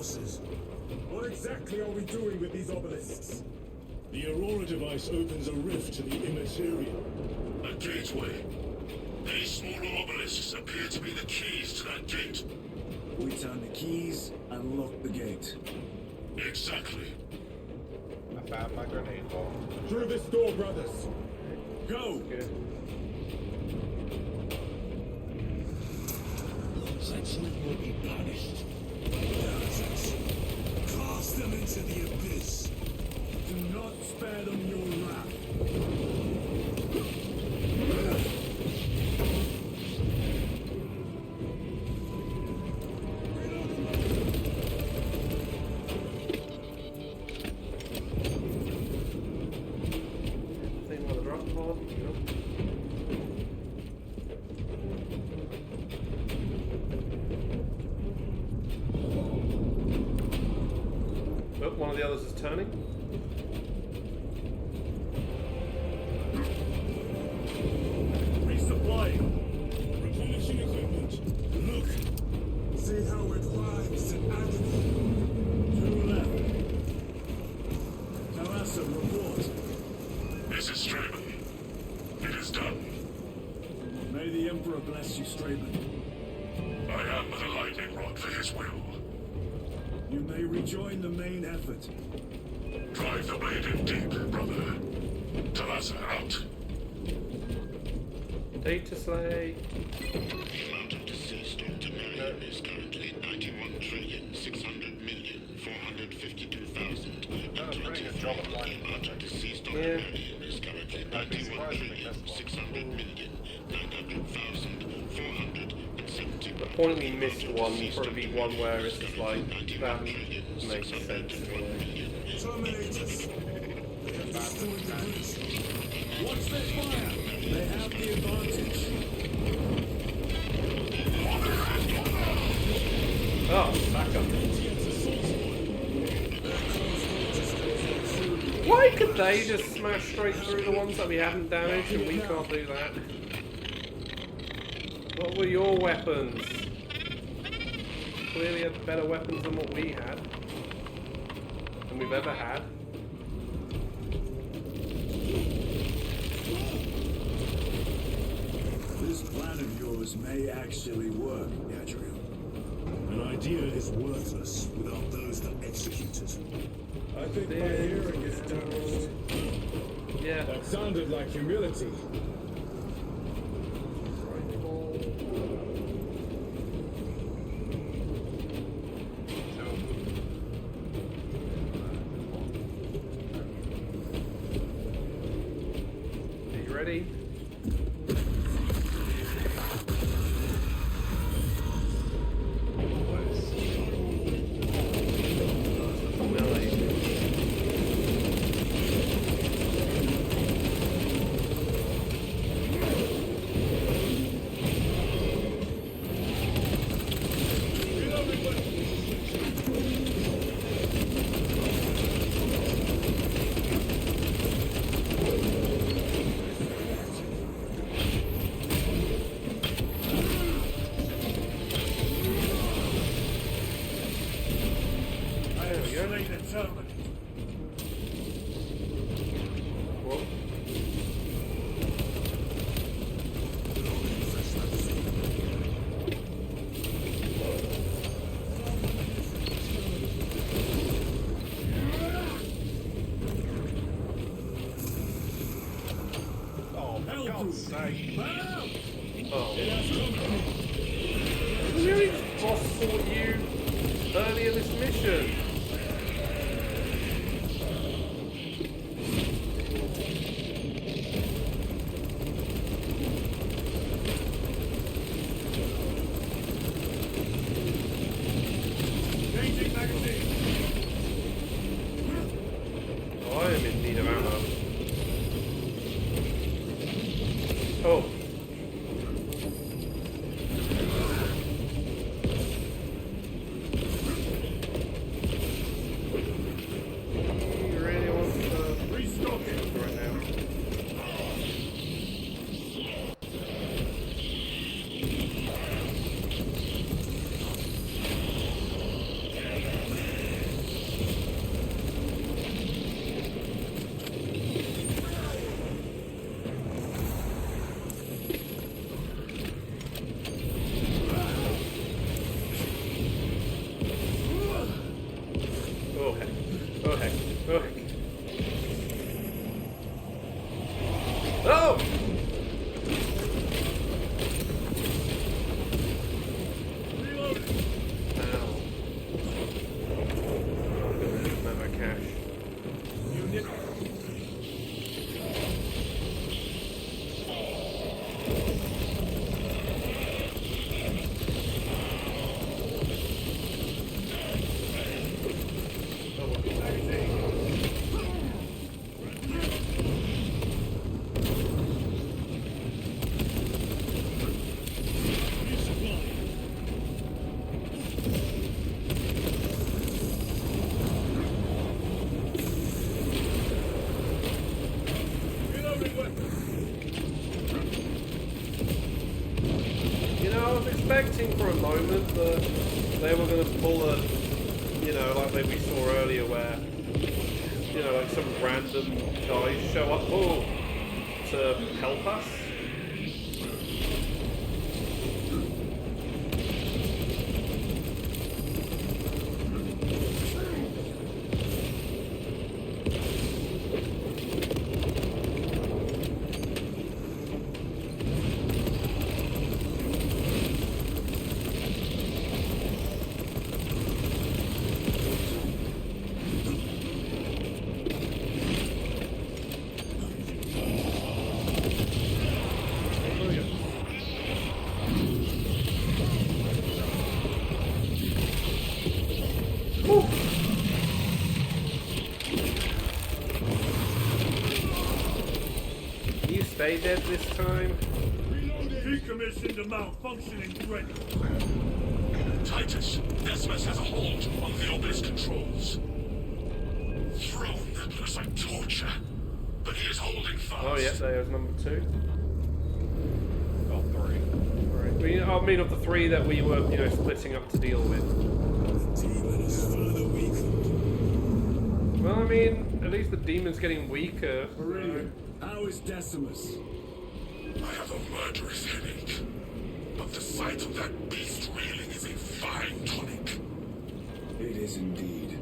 forces. What exactly are we doing with these obelisks? The Aurora device opens a rift to the immaterial. A gateway. These smaller obelisks appear to be the keys to that gate. We turn the keys and lock the gate. Exactly. I found my grenade bomb. Through this door, brothers. Go! Good. Treachery will be punished. Heretics, cast them into the abyss. Do not spare them your wrath. Thing with the drop pod. Yep. Oh, one of the others is turning. Resupplying. Replenishing equipment. Look. See how it writhes in agony. 2 left. Tawassa, report. This is Straven. It is done. May the Emperor bless you, Straven. I am the lightning rod for his will. You may rejoin the main effort. Drive the blade in deep, brother. Talassa out. Data slay. The amount of deceased Octonarian is currently 91,600,452,023. The amount of deceased Octonarian is currently 91,600,900,470. The point we missed one will probably be one where it's just like that makes sense. Terminators. They have destroyed the bridge. Watch their fire. They have the advantage. Oh, back up. Why could they just smash straight through the ones that we haven't damaged and we can't do that? What were your weapons? Clearly had better weapons than what we had. Than we've ever had. This plan of yours may actually work, Gadriel. An idea is worthless without those that execute it. I think my hearing is damaged. Yeah. That sounded like humility. Are you ready? Oh. We only just boss fought you earlier this mission. Oh, I am in need of ammo. Oh. You really want to restock it right now? Oh! Ow. Oh, good ammo cache. Unit. You know, I was expecting for a moment that they were going to pull a, you know, like we saw earlier where, you know, like some random guys show up to help us. You stay dead this time? Decommissioned a malfunctioning threat. Titus, Decimus has a hold on the obelisk controls. Throne looks like torture, but he is holding fast. Oh yeah, there's number 2. Oh, 3. Right. I mean, of the 3 that we were, you know, splitting up to deal with. The demon is further weakened. Well, I mean, at least the demon's getting weaker. Meridian, how is Decimus? I have a murderous headache, but the sight of that beast reeling is a fine tonic. It is indeed.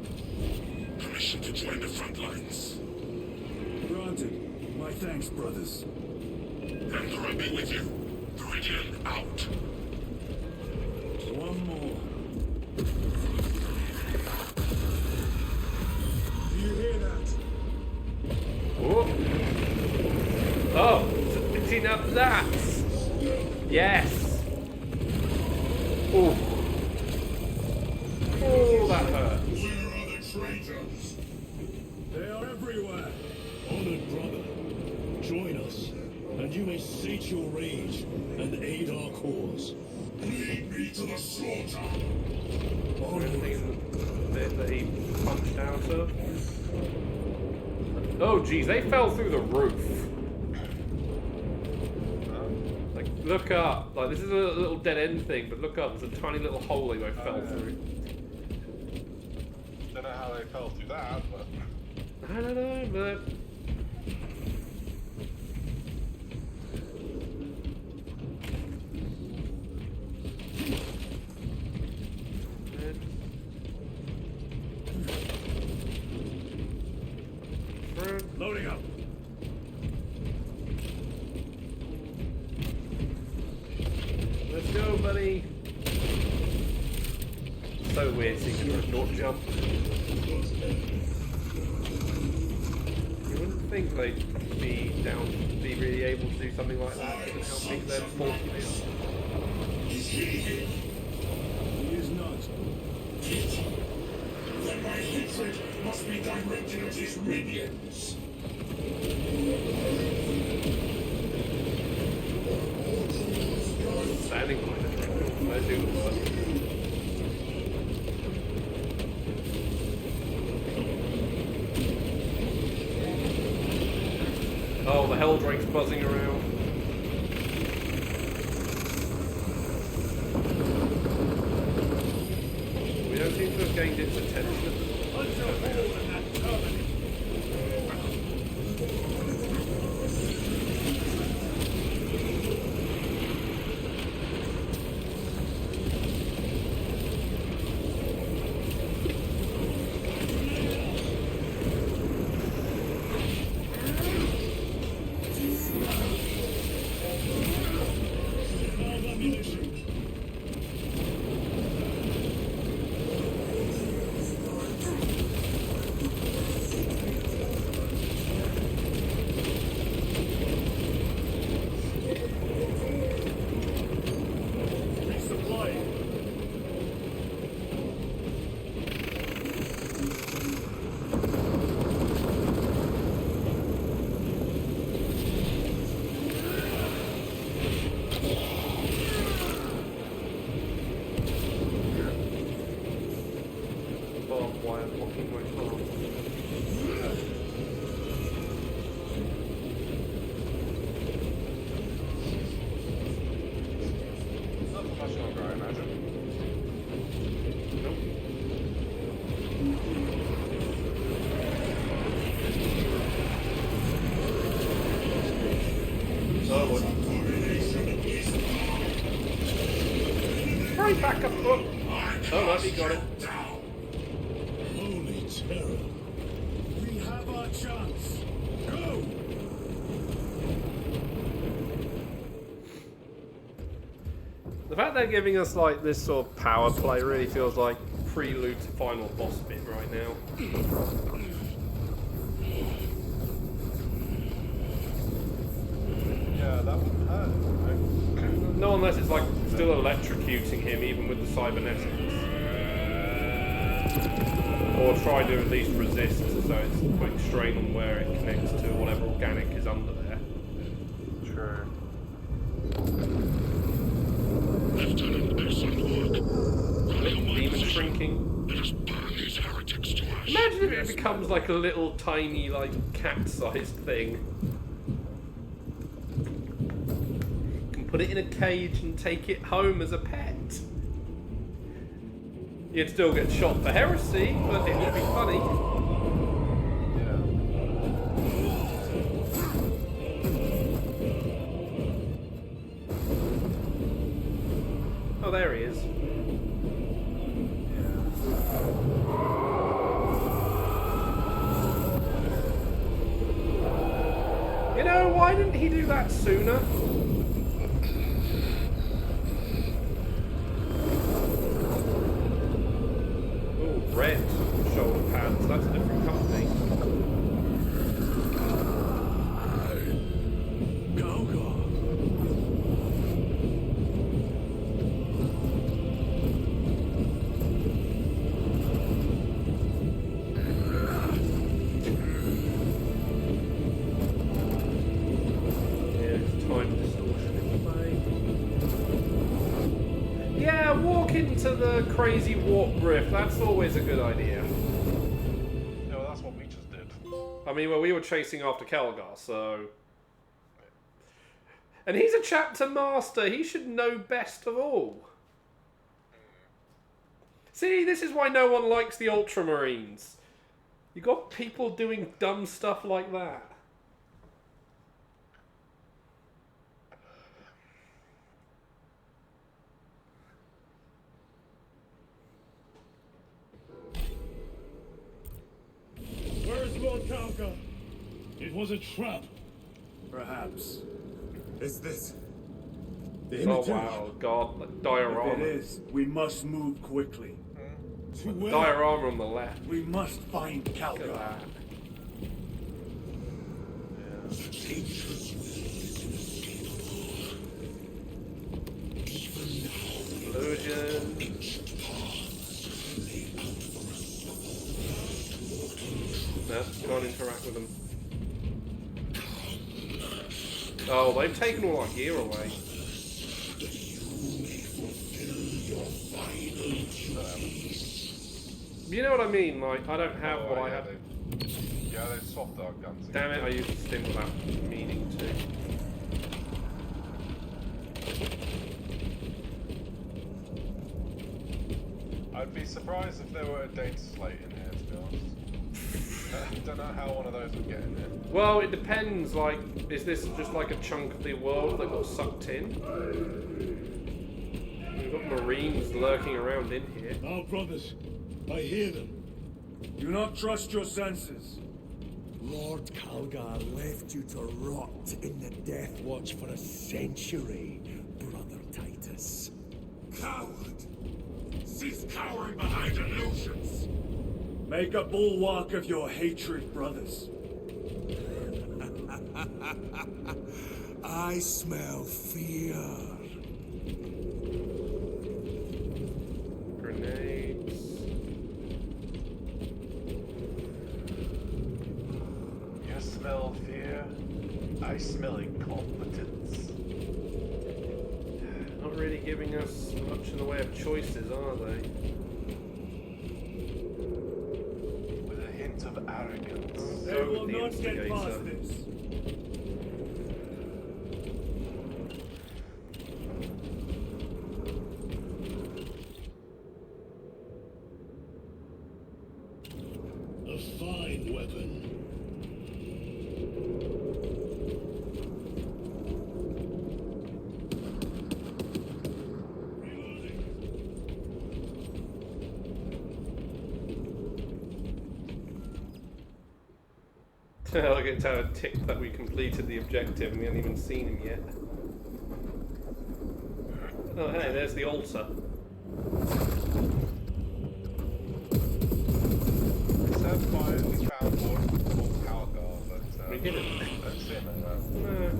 Permission to join the front lines. Granted. My thanks, brothers. Emperor be with you. Meridian out. One more. Do you hear that? Oh, picking up that. Yes. Oh. Oh, that hurt. Where are the traitors? They are everywhere. Honored brother, join us, and you may sate your rage and aid our cause. Lead me to the slaughter. That he punched out of. Oh, geez, they fell through the roof. Like, look up. Like, this is a little dead end thing, but look up. There's a tiny little hole they both fell through. Don't know how they fell through that, but I don't know, but. Loading up. Let's go, buddy. So weird seeing a not jump. You wouldn't think they'd be really able to do something like that, given how big their force is. He is not. Then my hatred must be directed at his minions. Standing by the train. I do what. Oh, the Helldrake's buzzing around. We don't seem to have gained its attention. great backup. Oh, no, he got it. Holy terror. We have our chance. Go! The fact they're giving us like this sort of power play really feels like prelude to final boss bit right now. Yeah, that wouldn't hurt, right? No, unless it's like still electrocuting him even with the cybernetics. Or try to at least resist so it's quick strain on where it connects to whatever organic is under there. True. Lieutenant, excellent work. Demon shrinking. Let us burn these heretics to us. Imagine if it becomes like a little tiny like cat-sized thing. You can put it in a cage and take it home as a pet. You'd still get shot for heresy, but it would be funny. Oh, there he is. You know, why didn't he do that sooner? Oh, red shoulder pads. That's a different company. Into the crazy warp rift, that's always a good idea. Yeah, well, that's what we just did. I mean, well, we were chasing after Kelgar, so... And he's a chapter master, he should know best of all. See, this is why no one likes the Ultramarines. You got people doing dumb stuff like that. Where's Lord Kalka? It was a trap. Perhaps. Is this? Oh wow, God, like diorama. If it is, we must move quickly. Diorama on the left. We must find Kalka. Look at that. Illusion. No, can't interact with them. Oh, they've taken all our gear away. You know what I mean? Like, I don't have what I had. Yeah, they swapped our guns. Damn it, I used the stim without meaning to. I'd be surprised if there were a data slate in here, to be honest. I don't know how one of those would get in there. Well, it depends, like, is this just like a chunk of the world that got sucked in? We've got Marines lurking around in here. Our brothers, I hear them. Do not trust your senses. Lord Kalgar left you to rot in the Death Watch for a century, Brother Titus. Coward! Cease cowering behind illusions! Make a bulwark of your hatred, brothers. I smell fear. Grenades. You smell fear. I smell incompetence. Not really giving us much in the way of choices, are they? With a hint of arrogance. They will not get past this. A fine weapon. Look at how it ticked that we completed the objective and we haven't even seen him yet. Oh hey, there's the altar. Said finally found one called Calgar, but We didn't. don't see him anywhere.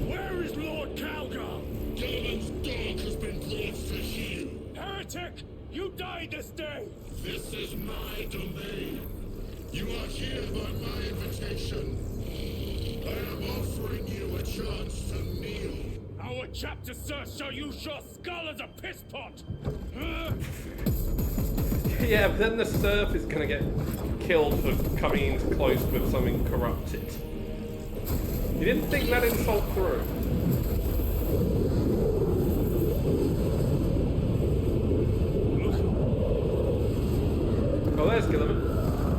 Where is Lord Calgar? Gilliman's dog has been brought to heel. Heretic! You died this day! This is my domain. You are here by my invitation. I am offering you a chance to kneel. Our chapter, sir, shall use your skull as a piss pot! Yeah, but then the serf is gonna get killed for coming in close with something corrupted. You didn't think that insult through? Oh, there's Gilliman.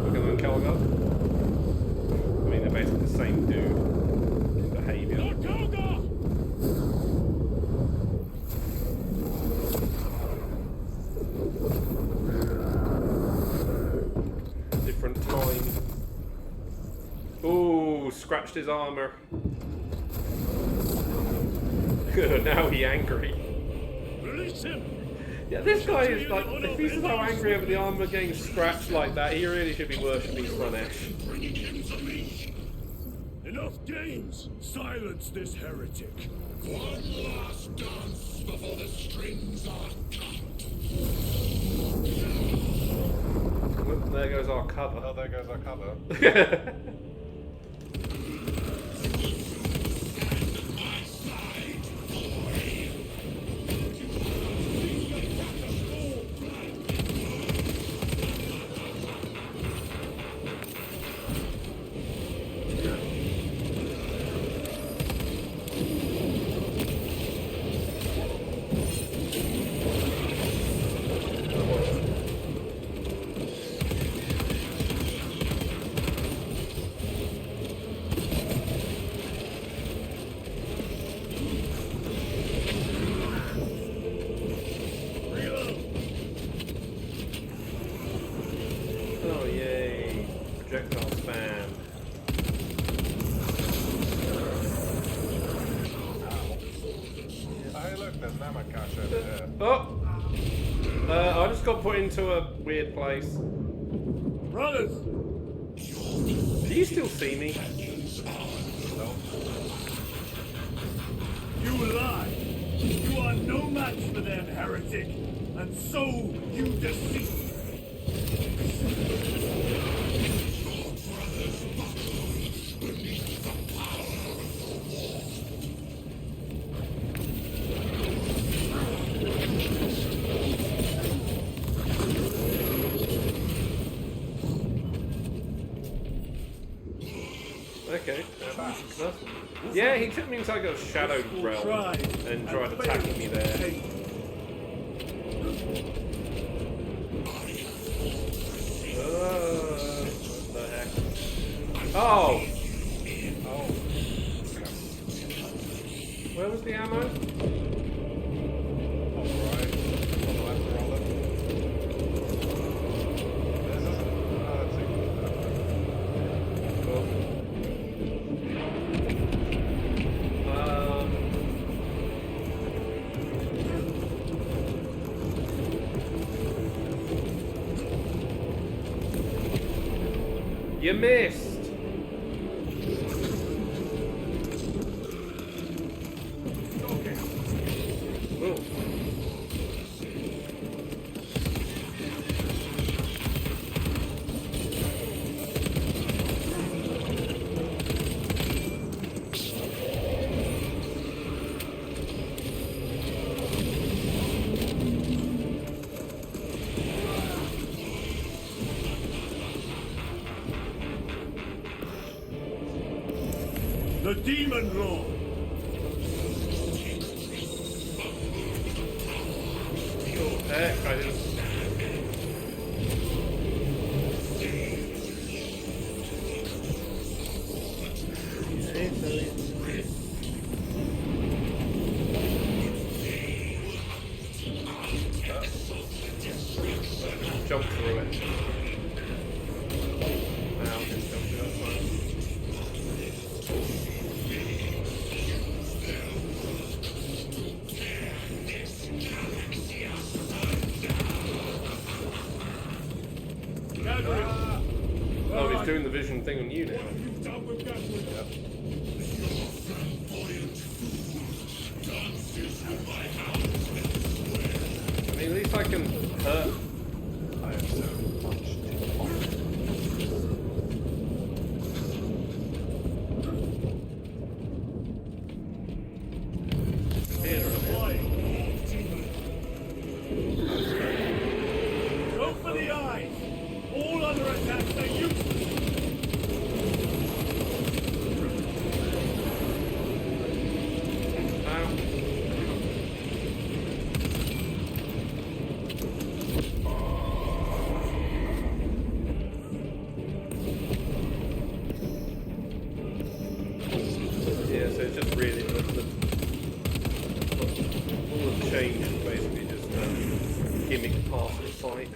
We're gonna Calgar. I mean, they're basically the same dude in behaviour. Lord Calgar! Different time. Ooh, scratched his armour. Good, now he's angry. Release him! Yeah, this guy is like, if he's so angry over the armour getting scratched like that, he really should be worshipping Slanesh. Enough games! Silence this heretic! One last dance before the strings are cut. Whoop, there goes our cover. Oh, there goes our cover. Oh yay, projectile spam. Hey look, there's an ammo cache over here. Oh! I just got put into a weird place. Brothers! Do you still see me? Nope. You lie! You are no match for them, heretic! And so you deceive! Okay. Yeah, he took me inside a shadow realm and tried attacking me there. What the heck? Oh! Oh. Where was the ammo? Alright. On the left or on the This isn't... Oh, that's You missed! Oh. The Demon Lord! Heck, I didn't. jump through it. Now I can jump through that time. Oh, he's doing the vision thing on you now. I mean, at least I can hurt. I am so much too hot. Go for the eyes! All other attacks are useless! Yeah, so it's just really all the change is basically just gimmick part of the fight.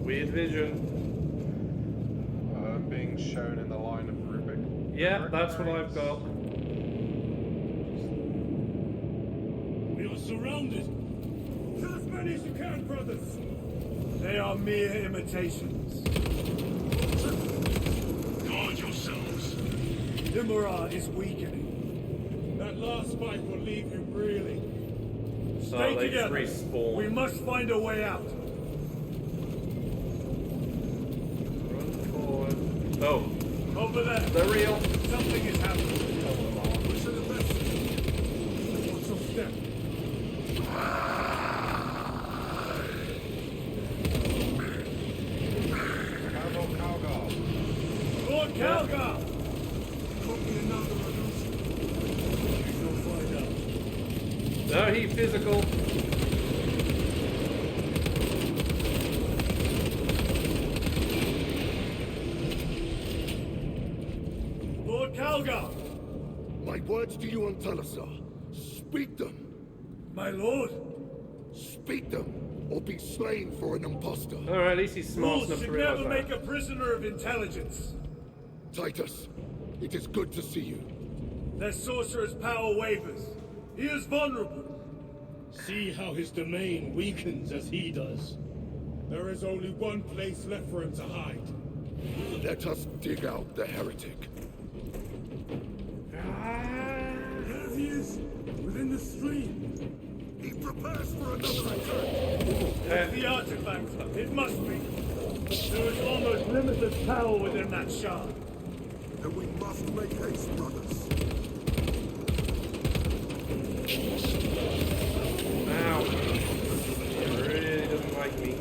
Weird vision. Being shown in the line of Rubik. Yeah, that's what I've got. We are surrounded! Kill as many as you can, brothers! They are mere imitations. Guard yourselves. Imara is weakening. That last fight will leave you reeling. Stay they together. respawn. We must find a way out. Oh. Over there. They're real. Something is happening. Push to the left. Watch your step. Lord Calgar! Could be another illusion. We shall find out. No, he physical. Lord Calgar! My words to you on Talasar. Speak them. My lord? Speak them, or be slain for an impostor. Alright, at least he's smart Rules enough to should realize never that. make a prisoner of intelligence. Titus, it is good to see you. Their sorcerer's power wavers. He is vulnerable. See how his domain weakens as he does. There is only one place left for him to hide. Let us dig out the heretic. There he is, within the stream. He prepares for another attack. That's the artifact. It must be. There is almost limitless power within that shard. Then we must make haste, brothers. Ow. He really doesn't like me.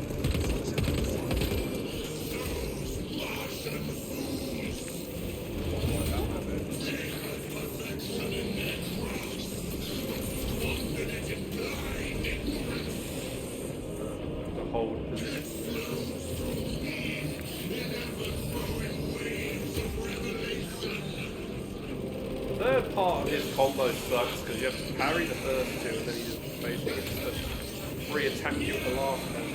The hold position. The third part of his combo sucks because you have to parry the first two and then he just basically gets to re-attack you at the last one.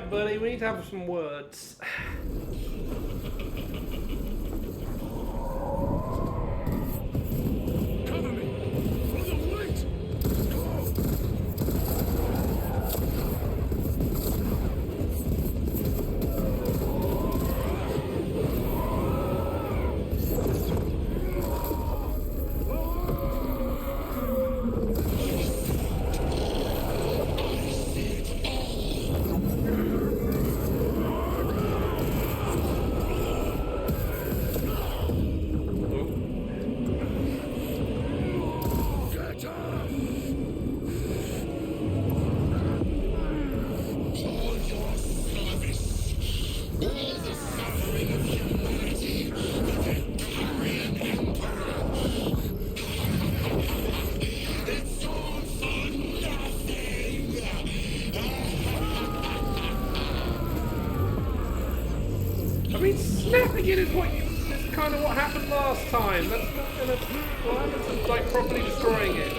Alright, buddy, we need to have some words. Cover me! Brother, wait! Go! I mean, snapping it is kind of what happened last time. That's not gonna. What happens to like properly destroying it?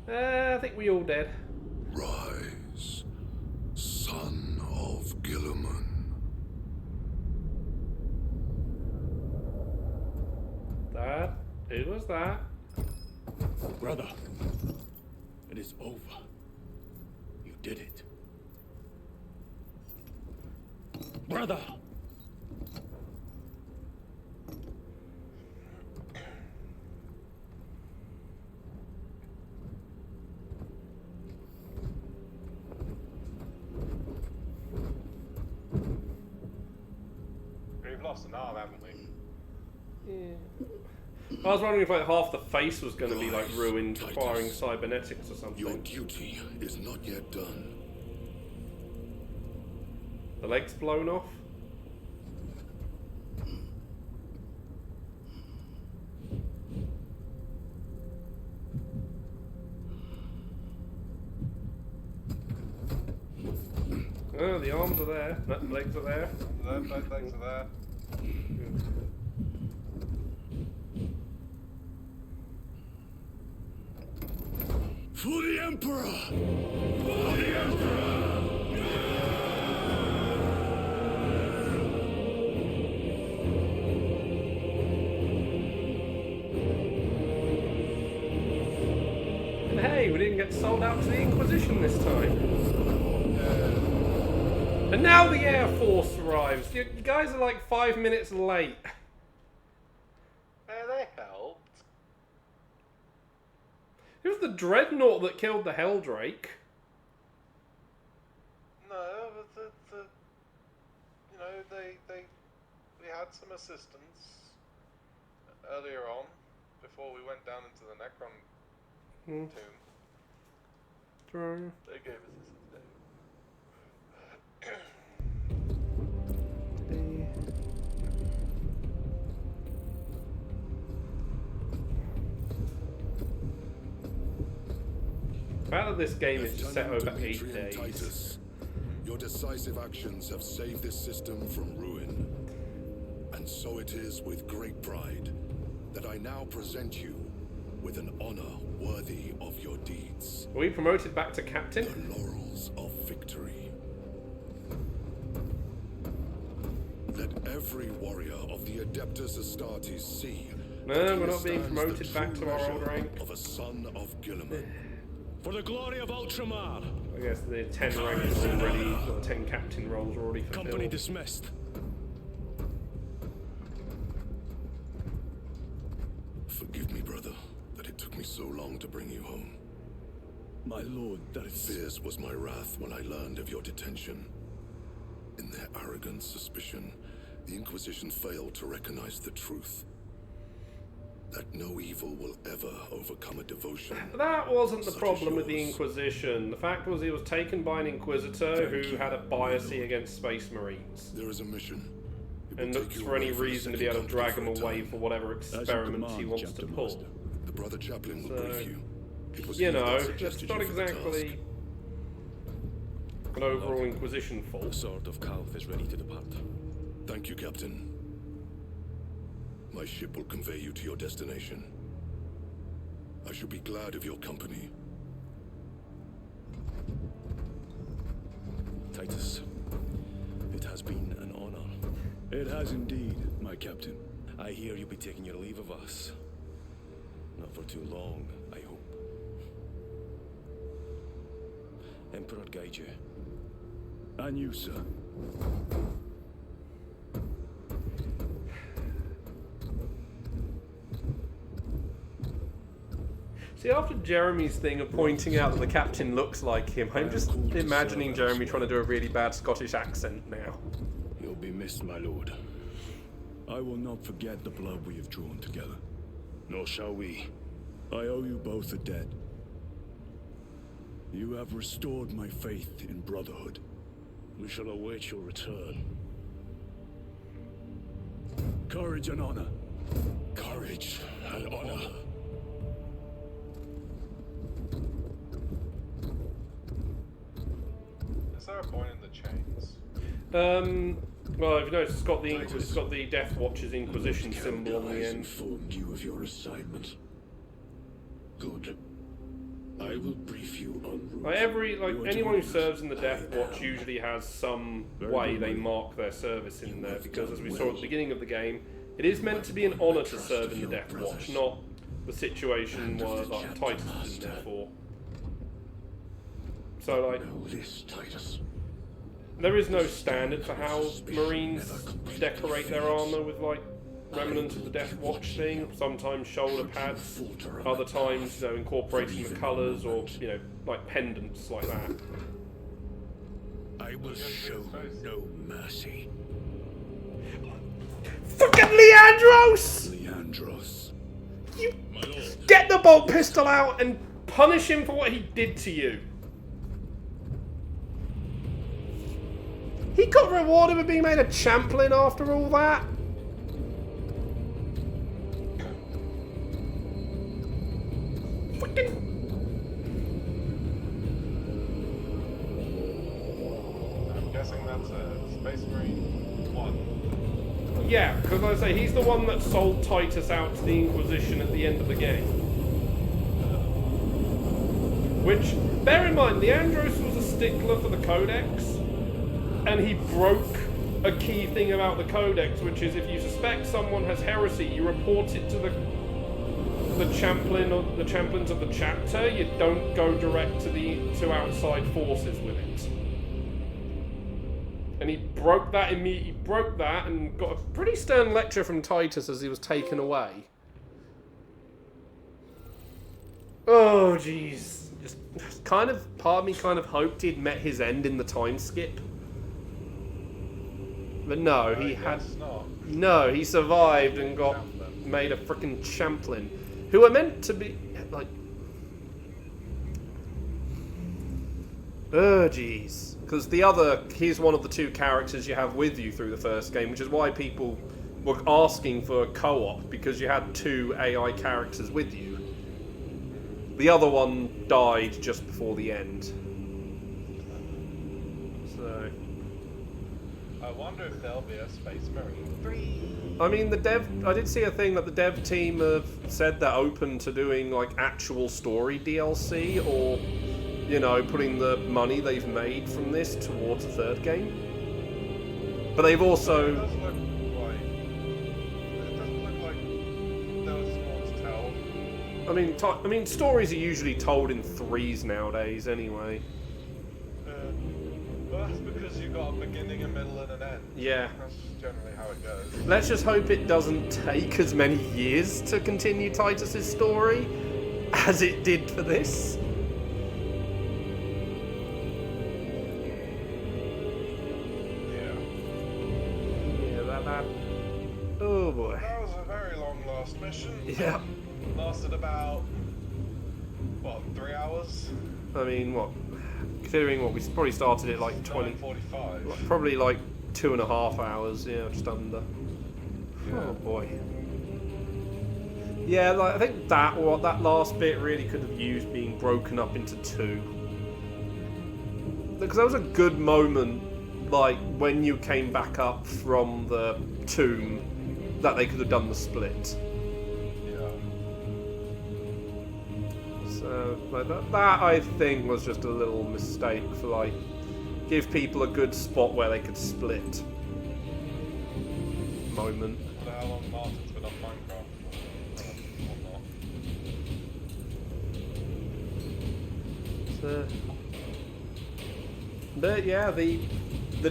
I think we all dead. Rise, son of Gilliman. That? Who was that? Brother, it is over. You did it. Brother! We've lost an arm, haven't we? Yeah. I was wondering if like half the face was going to be like ruined, requiring cybernetics or something. Your duty is not yet done. The leg's blown off. Oh, the arms are there. The legs are there. Both legs are there. For the Emperor! For the Emperor! And hey, we didn't get sold out to the Inquisition this time. And now the Air Force arrives. You guys are like 5 minutes late. They helped. It was the Dreadnought that killed the Helldrake. No, but you know, we had some assistance earlier on before we went down into the Necron tomb. True. They gave us assistance. The fact that this game is set over 8 Demetrian days. Titus, your decisive actions have saved this system from ruin. And so it is with great pride that I now present you with an honor worthy of your deeds. Were we promoted back to captain? The laurels of victory. Let every warrior of the Adeptus Astartes see. No, we're not being promoted back to our old rank. Of a son of Gilliman. For the glory of Ultramar! I guess the 10 ranks already, or 10 captain roles are already fulfilled. Company dismissed. Forgive me, brother, that it took me so long to bring you home. My lord, that is... Fierce was my wrath when I learned of your detention. In their arrogant suspicion, the Inquisition failed to recognize the truth. That no evil will ever overcome a devotion. That wasn't the problem with the Inquisition. The fact was he was taken by an Inquisitor who had a bias against Space Marines. There is a mission. And looks for any reason to be able to drag him away for whatever experiments he wants to pull. The brother chaplain will brief you. It was you he that know, suggested that's not you for the exactly an overall Inquisition fault. The sword of Calth is ready to depart. Thank you, Captain. My ship will convey you to your destination. I shall be glad of your company. Titus, it has been an honor. It has indeed, my captain. I hear you'll be taking your leave of us. Not for too long, I hope. Emperor guide you. And you, sir. See, after Jeremy's thing of pointing out that the captain looks like him, I'm just imagining Jeremy trying to do a really bad Scottish accent now. You'll be missed, my lord. I will not forget the blood we have drawn together. Nor shall we. I owe you both a debt. You have restored my faith in brotherhood. We shall await your return. Courage and honor. Courage and honor. Is there a point in the chains? Well, if you notice, it's got the Death Watch's Inquisition symbol on the end. Informed you of your assignment. Good. I will brief you on route. Anyone who serves in the Death Watch usually has some way they mark their service in there, because as we saw at the beginning of the game, it is meant to be an honour to serve in the Death Watch, not the situation where like Titus is in there for. So like, there is no standard for how Marines decorate their armour with like remnants of the Death Watch thing. Sometimes shoulder pads, other times incorporating the colours or like pendants like that. I will show no mercy. Fucking Leandros! Leandros. You get the bolt pistol out and punish him for what he did to you. He got rewarded with being made a champion after all that. I'm guessing that's a Space Marine 1. Yeah, because I say he's the one that sold Titus out to the Inquisition at the end of the game. Which, bear in mind, Leandros was a stickler for the Codex, and he broke a key thing about the Codex, which is if you suspect someone has heresy, you report it to the chaplain or the chaplains of the chapter. You don't go direct to outside forces with it. And he broke that immediately. He broke that and got a pretty stern lecture from Titus as he was taken away. Oh jeez. Just part of me kind of hoped he'd met his end in the time skip. But no, he survived and got made a frickin' champion. Who are meant to be, like... Oh, jeez. Because he's one of the two characters you have with you through the first game, which is why people were asking for a co-op, because you had two AI characters with you. The other one died just before the end. So... I wonder if there'll be a Space Marine 3. I mean, I did see a thing that the dev team have said they're open to doing like actual story DLC or, putting the money they've made from this towards a third game. But they've also... It doesn't look like there was more to tell. I mean, stories are usually told in threes nowadays anyway. Well, that's because you've got a beginning, a middle, and an end. Yeah. That's generally how it goes. Let's just hope it doesn't take as many years to continue Titus's story as it did for this. Yeah, that. Oh boy. That was a very long last mission. Yeah. Lasted about, 3 hours? I mean, considering we probably started at like 9:45. Probably like 2.5 hours, just under. Yeah. Oh boy. Yeah, I think that last bit really could have used being broken up into two. Because that was a good moment, like when you came back up from the tomb that they could have done the split. Yeah. So like that I think was just a little mistake for like give people a good spot where they could split moment. I wonder how long Martin's been on Minecraft or not. But yeah, the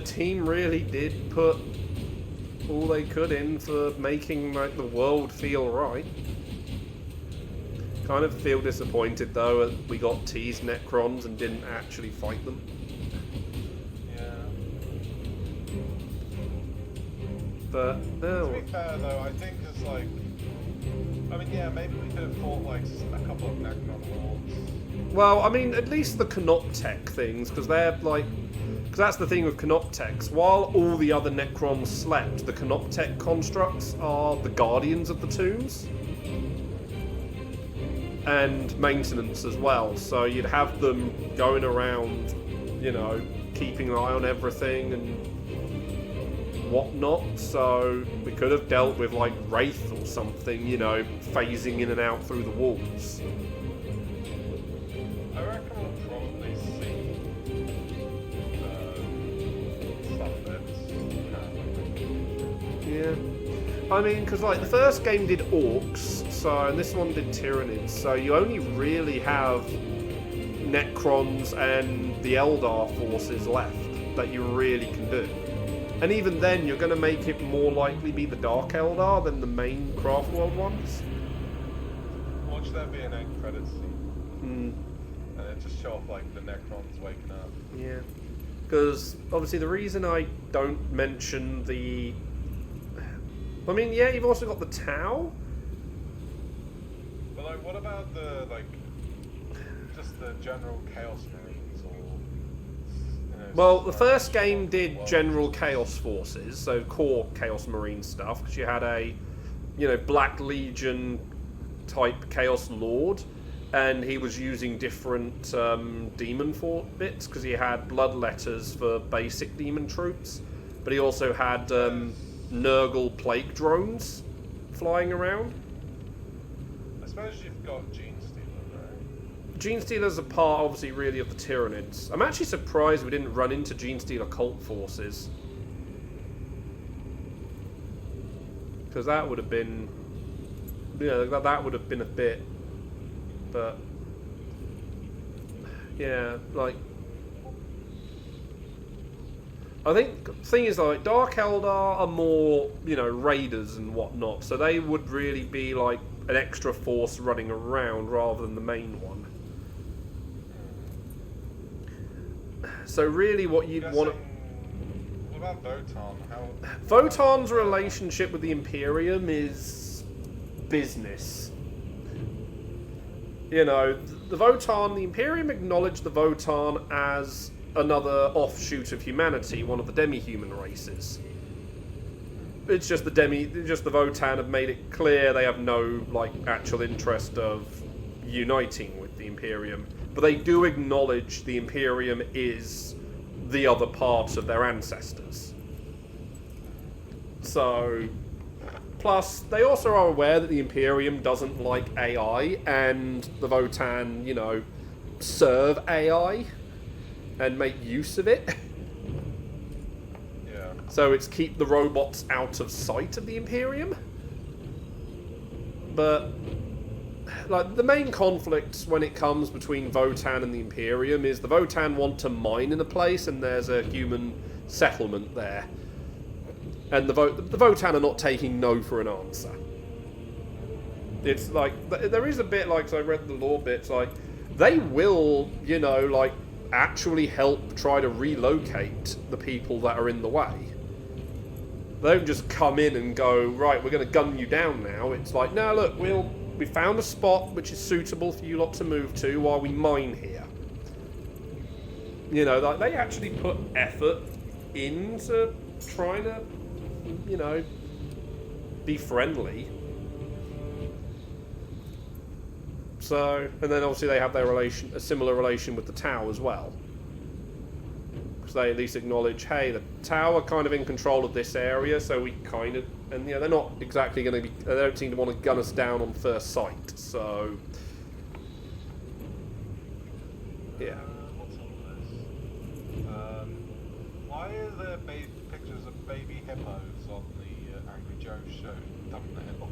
team really did put all they could in for making like the world feel right. Kind of feel disappointed though that we got teased Necrons and didn't actually fight them. But no. To be fair though, I think it's like, I mean, yeah, maybe we could have fought like a couple of Necron lords. Well, I mean, at least the Canoptech things, because they're like, because that's the thing with Canoptechs. While all the other Necrons slept, the Canoptech constructs are the guardians of the tombs and maintenance as well. So you'd have them going around, you know, keeping an eye on everything and whatnot, so we could have dealt with like Wraith or something, you know, phasing in and out through the walls. I reckon we'll probably see stuff that's Yeah. I mean, because like the first game did Orcs, so and this one did Tyranids, so you only really have Necrons and the Eldar forces left that you really can do. And even then, you're going to make it more likely be the Dark Eldar than the main Craftworld ones. Watch there be an end credits scene. And it just show off like the Necrons waking up. Yeah. Because obviously the reason I don't mention the... I mean, yeah, you've also got the Tau. But like, what about the, like, just the general Chaos Marines or... Well, the first game did general Chaos Forces, so core Chaos Marine stuff, because you had a, you know, Black Legion type Chaos Lord, and he was using different demon fort bits, because he had blood letters for basic demon troops, but he also had Nurgle plague drones flying around. I suppose you've got Gene Stealer, right? Gene Stealer's a part, obviously, really of the Tyranids. I'm actually surprised we didn't run into Gene Stealer cult forces. Because that would have been... You know, that would have been a bit... But... Yeah, like... I think the thing is, like, Dark Eldar are more, you know, raiders and whatnot, so they would really be, like, an extra force running around rather than the main one. So really what you'd want to... What about Votan? Votan's relationship with the Imperium is business. You know, the Votan, the Imperium acknowledged the Votan as another offshoot of humanity, one of the demi-human races. It's just the Votan have made it clear they have no, like, actual interest of uniting with the Imperium. But they do acknowledge the Imperium is the other part of their ancestors. So, plus, they also are aware that the Imperium doesn't like AI, and the Votan, you know, serve AI and make use of it. Yeah. So it's keep the robots out of sight of the Imperium. But... like, the main conflict when it comes between Votan and the Imperium is the Votan want to mine in a place and there's a human settlement there. And the Votan are not taking no for an answer. It's like, there is a bit like, so I read the lore bits, like, they will, you know, like, actually help try to relocate the people that are in the way. They don't just come in and go, right, we're going to gun you down now. It's like, no, look, we found a spot which is suitable for you lot to move to while we mine here. You know, like, they actually put effort into trying to, you know, be friendly. So, and then obviously they have their a similar relation with the Tau as well. they at least acknowledge, hey, the tower kind of in control of this area, so we kind of, and they're not exactly going to be, they don't seem to want to gun us down on first sight, so yeah. What's on this? Why are there pictures of baby hippos on the Angry Joe show thumbnail?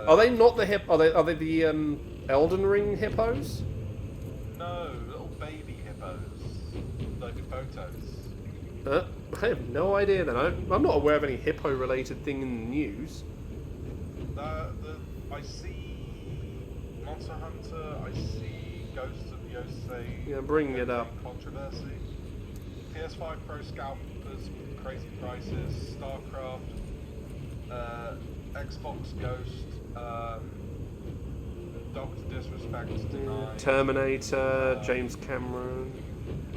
Are they not the hip? Are they the Elden Ring hippos? No, little baby hippos, like photos. I have no idea. Then I'm not aware of any hippo-related thing in the news. I see Monster Hunter. I see Ghosts of Yosei. Yeah, bring it up. Controversy. PS5 Pro scalpers, crazy prices. StarCraft. Xbox Ghost, Doctor Disrespect denied. Terminator, James Cameron.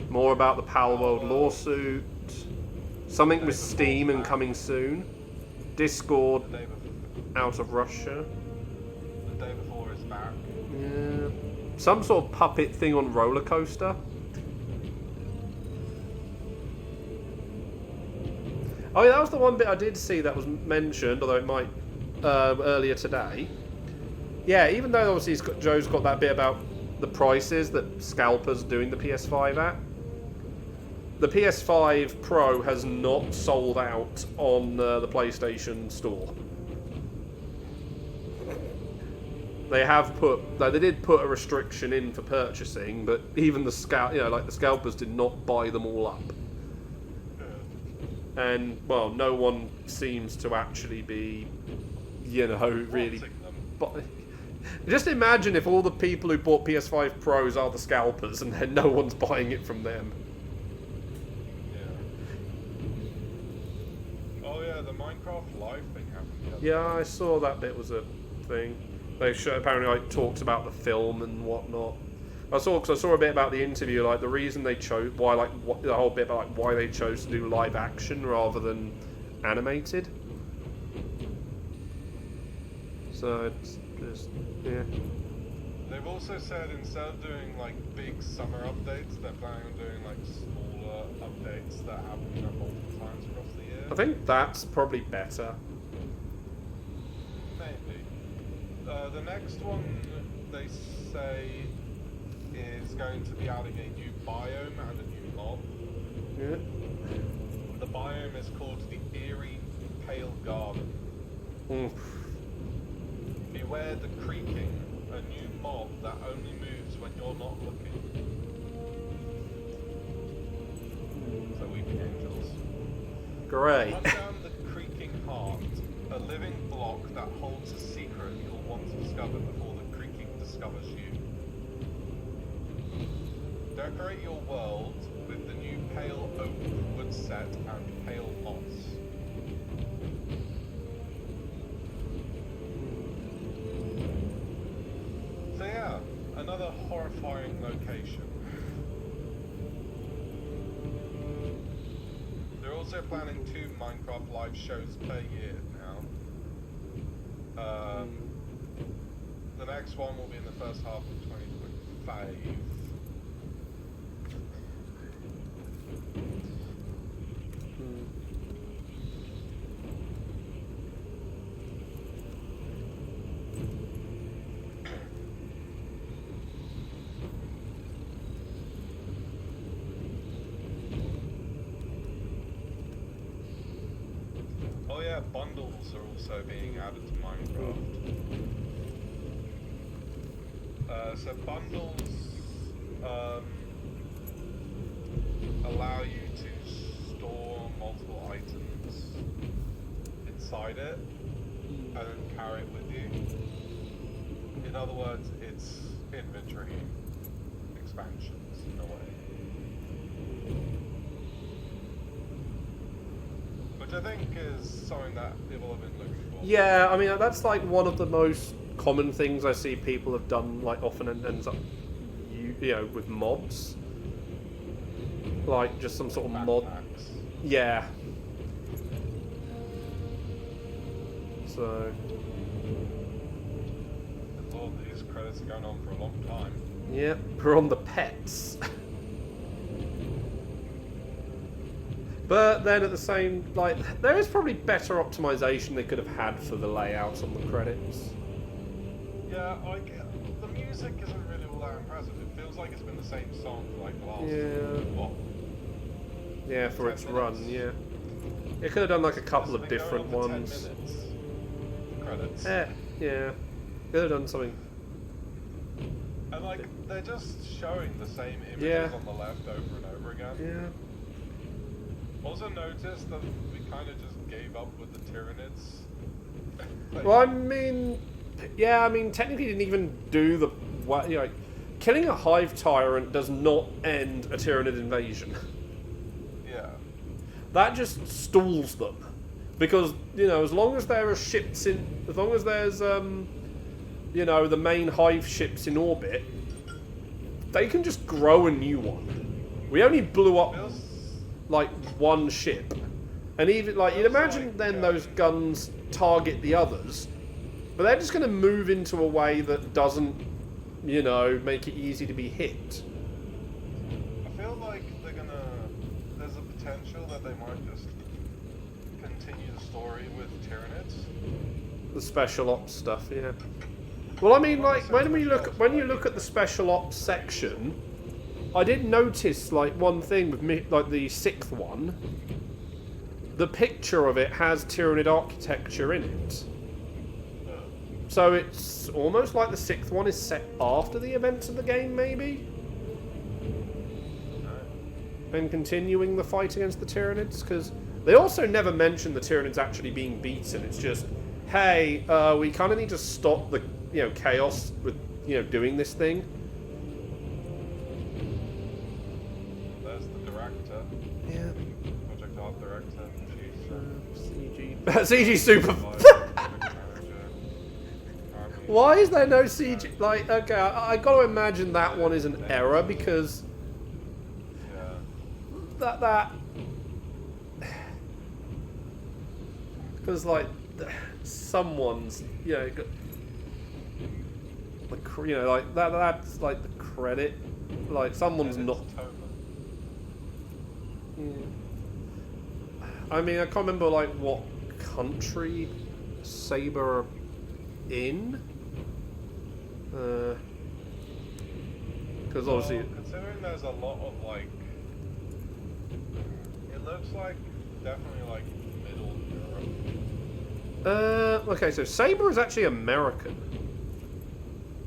More about the Palworld lawsuit. Something with Steam and coming soon. Discord out of Russia. The day before is back. Yeah. Some sort of puppet thing on roller coaster. Oh yeah, that was the one bit I did see that was mentioned, although it might earlier today. Yeah, even though obviously Joe's got that bit about the prices that scalpers doing the PS5 at, the PS5 Pro has not sold out on the PlayStation Store. They have they did put a restriction in for purchasing, but even the scalpers did not buy them all up. And well, no one seems to actually be, really. But just imagine if all the people who bought PS5 Pros are the scalpers, and then no one's buying it from them. Yeah. Oh yeah, the Minecraft Live thing happened. Yeah, I saw that bit was a thing. They apparently talked about the film and whatnot. I saw a bit about the interview, like the reason they chose the whole bit about why they chose to do live action rather than animated. So it's just They've also said instead of doing like big summer updates, they're planning on doing like smaller updates that happen multiple times across the year. I think that's probably better. Maybe. The next one they say is going to be adding a new biome and a new mob. Yeah. The biome is called the Eerie Pale Garden. Beware the creaking, a new mob that only moves when you're not looking. So weeping angels. Great. Hunt down the creaking heart, a living block that holds a secret you'll want to discover before the creaking discovers you. Decorate your world with the new pale oak wood set and pale moss. So yeah, another horrifying location. They're also planning 2 Minecraft live shows per year now. The next one will be in the first half of 2025. Oh yeah, bundles are also being added to Minecraft. So bundles allow you to store multiple items inside it and then carry it with you. In other words, it's inventory expansions in a way. Which I think is something that people have been looking for. Yeah, I mean that's like one of the most common things I see people have done, like often ends up, with mods. Like just some sort of mod. Yeah. So. Lord, these credits are going on for a long time. Yep, we're on the pets. But then at the same, like, there is probably better optimization they could have had for the layouts on the credits. Yeah, like, the music isn't really all that impressive. It feels like it's been the same song for like the last, what? Yeah, for its run, yeah. It could have done like a couple of different ones. 10 minutes. Credits. Yeah. Could have done something. And like, they're just showing the same images on the left over and over again. Yeah. Also noticed that we kind of just gave up with the Tyranids. Well, I mean, technically didn't even do the, killing a Hive Tyrant does not end a Tyranid invasion. Yeah. That just stalls them. Because, as long as there are ships in, as long as there's, the main Hive ships in orbit, they can just grow a new one. We only blew up, like, one ship. And even, like, you'd imagine then those guns target the others, but they're just going to move into a way that doesn't, make it easy to be hit. I feel like there's a potential that they might just continue the story with Tyranids. The special ops stuff, yeah. Well, I mean, like, when you look at the special ops section, I did notice, like, one thing with like the 6th one. The picture of it has Tyranid architecture in it. So it's almost like the 6th one is set after the events of the game, maybe? And continuing the fight against the Tyranids, because they also never mention the Tyranids actually being beaten. It's just, hey, we kind of need to stop the, chaos with, doing this thing. There's the director. Yeah. Project art director. CG Super. Why is there no CG? Like, okay, I got to imagine that one is an error because that because like someone's like that's like the credit, like someone's not. Yeah. I mean, I can't remember like what country Saber in. Because obviously, considering there's a lot of like, it looks like definitely like middle Europe. Okay, so Saber is actually American.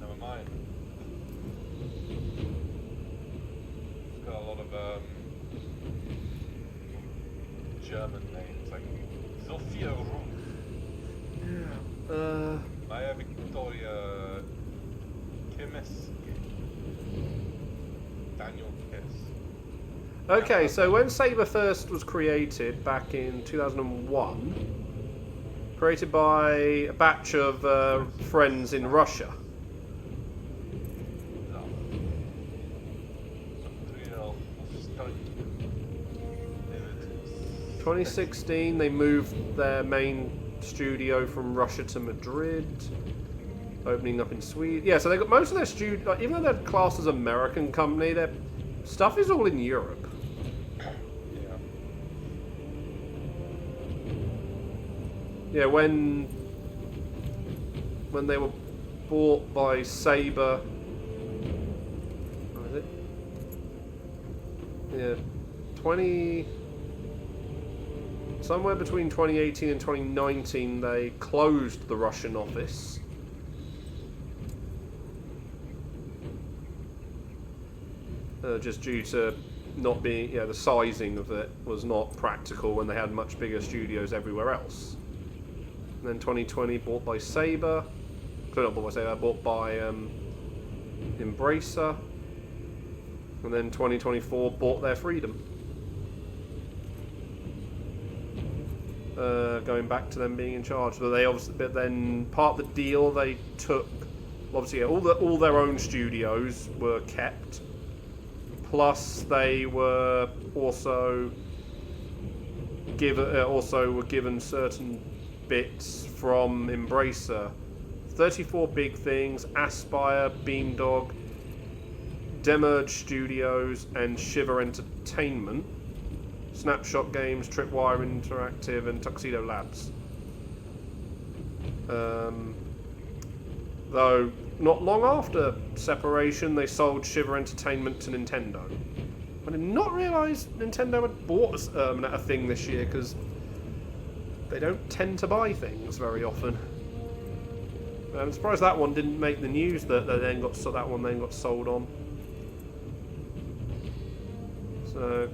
Never mind. It's got a lot of German names like Sophia Ruth. Yeah. Maya Victoria Kimis. Daniel Kiss. Okay, so when Saber first was created back in 2001, created by a batch of friends in Russia. 2016, they moved their main studio from Russia to Madrid, opening up in Sweden. Yeah, so they got most of their studio, like, even though they're classed as an American company, their stuff is all in Europe. Yeah, when they were bought by Saber, what was it? Yeah, somewhere between 2018 and 2019, they closed the Russian office. Just due to not being, the sizing of it was not practical when they had much bigger studios everywhere else. And then 2020, bought by Saber. Not bought by Saber, bought by Embracer. And then 2024, bought their freedom. Going back to them being in charge, but they obviously, but then part of the deal they took, obviously all their own studios were kept, plus they were also given certain bits from Embracer, 34 Big Things, Aspire, Beamdog, Demerge Studios, and Shiver Entertainment. Snapshot Games, Tripwire Interactive, and Tuxedo Labs. Though, not long after separation, they sold Shiver Entertainment to Nintendo. I did not realise Nintendo had bought a thing this year, because they don't tend to buy things very often. I'm surprised that one didn't make the news that that one then got sold on. So,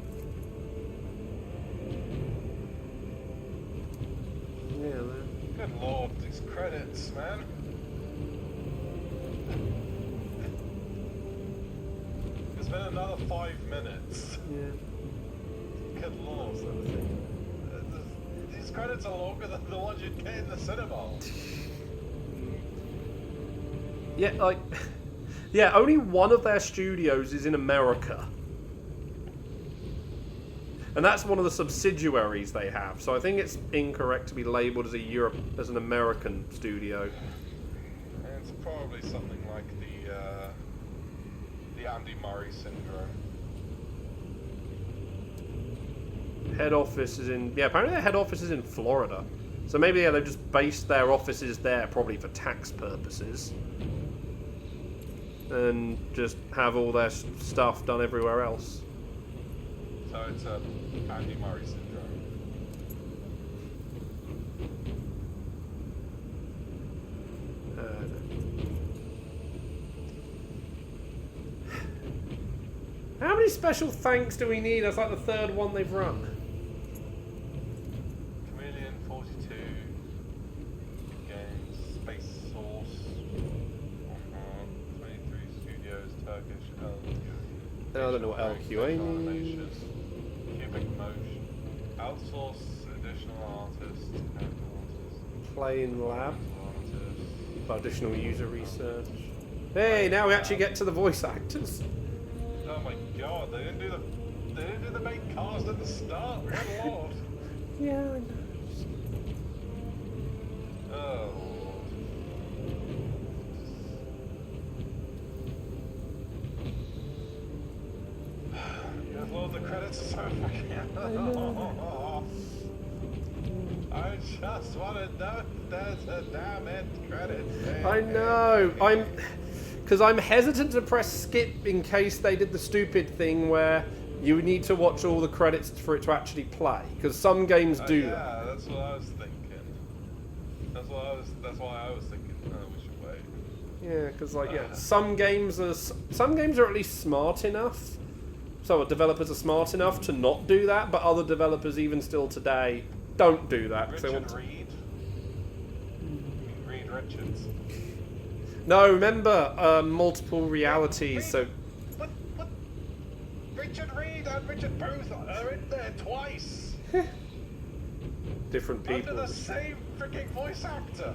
yeah. Good lord, these credits, man. It's been another 5 minutes. Yeah. Good lord. These credits are longer than the ones you'd get in the cinema. Yeah, like, yeah, only one of their studios is in America. And that's one of the subsidiaries they have. So I think it's incorrect to be labelled as an American studio. And it's probably something like the Andy Murray syndrome. Head office is in... Yeah, apparently their head office is in Florida. So maybe, yeah, they've just based their offices there, probably for tax purposes. And just have all their stuff done everywhere else. So it's a Andy Murray syndrome. How many special thanks do we need? That's like the third one they've run. Chameleon 42 Games, Space Source, 23 Studios, Turkish LQA. I don't know what LQA means. Cubic Motion, outsource additional artists, Playing Lab. Additional user research. Hey, now we actually get to the voice actors. Oh my god, they didn't do the main cast at the start. Good lord. Yeah, I know. Oh lord. Good lord, the credits are so fucking. I just want to know if there's a damn end credit. I know. Because I'm hesitant to press skip in case they did the stupid thing where you need to watch all the credits for it to actually play. Because some games do that. Yeah, that's what I was thinking. That's why I was thinking. We should wait. Yeah, because some games are at least smart enough. So developers are smart enough to not do that, but other developers, even still today, don't do that. Richard Reed. Reed Richards. No, remember multiple realities. So. What? Richard Reed and Richard Booth are in there twice. Different people. Under the same freaking voice actor.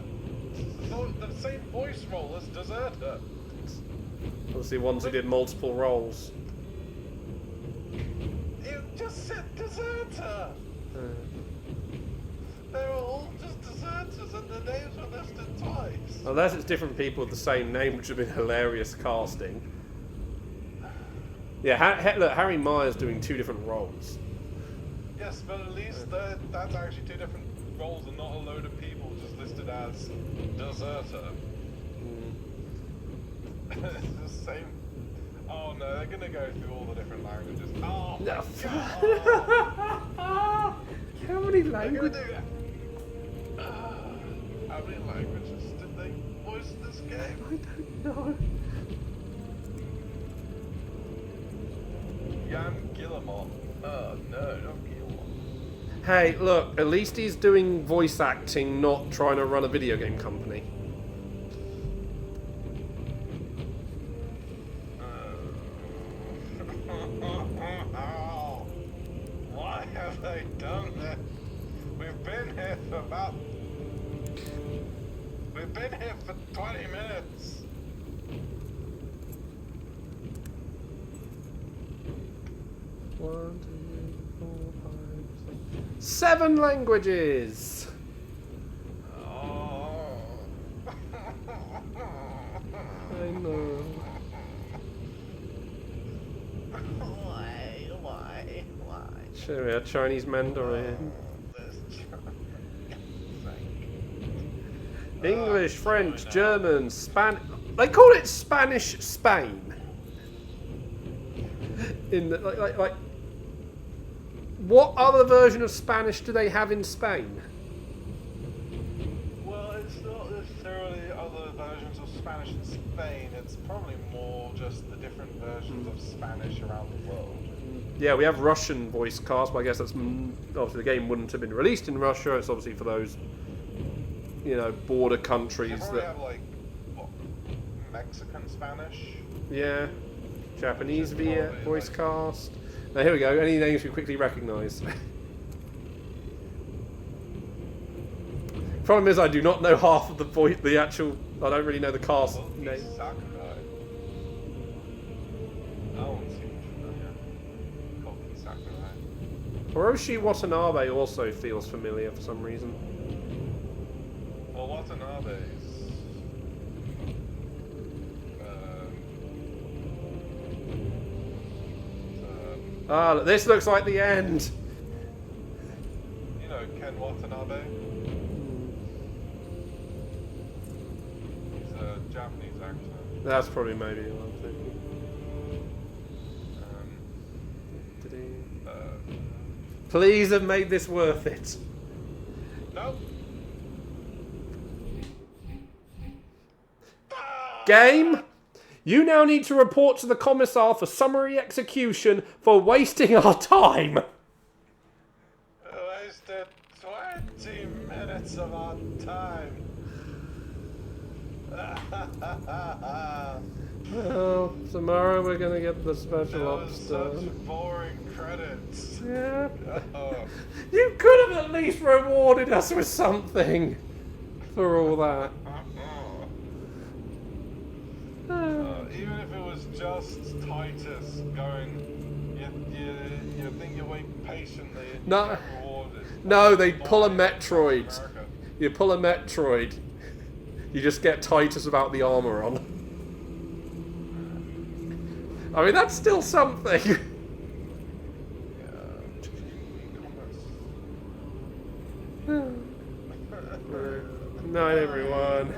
The same voice role as Deserter. Obviously, ones who did multiple roles. You just said Deserter. They were all just deserters and their names were listed twice. Unless it's different people with the same name, which would have been hilarious casting. Yeah, look, Harry Myers doing 2 different roles. Yes, but at least that's actually 2 different roles and not a load of people just listed as Deserter. It's the same. Oh no, they're gonna go through all the different languages. Oh my god! How many languages? How many languages did they voice this game? I don't know. Jan Guillemot. Oh no, not Guillemot. Hey, look, at least he's doing voice acting, not trying to run a video game company. Why have they done this? We've been here for 20 minutes. One, 2, 3, 4, 5, 6. 7 languages! Oh. I know. Sure, yeah, Chinese Mandarin. English, French, German, Spanish. They call it Spanish Spain. In the, like, what other version of Spanish do they have in Spain? Well, it's not necessarily other versions of Spanish in Spain. It's probably more just the different versions of Spanish around the world. Yeah, we have Russian voice cast, but I guess that's obviously the game wouldn't have been released in Russia. It's obviously for those, you know, border countries They probably that. have like what, Mexican Spanish. Yeah, Japanese voice cast. Now here we go. Any names we quickly recognise? Problem is, I do not know half of the actual. I don't really know the cast name. Hiroshi Watanabe also feels familiar for some reason. Well, Watanabe is... This looks like the end. You know Ken Watanabe? He's a Japanese actor. That's probably maybe what I'm thinking. Please have made this worth it. No. Game, you now need to report to the commissar for summary execution for wasting our time. Wasted 20 minutes of our time. Well, tomorrow we're gonna get the special ops Such done. boring credits. Yeah. Oh. You could have at least rewarded us with something for all that. Even if it was just Titus going, you think you wait patiently and No. you get rewarded. No, they pull a Metroid. You pull a Metroid. You just get Titus without the armor on. I mean, that's still something. Night, everyone.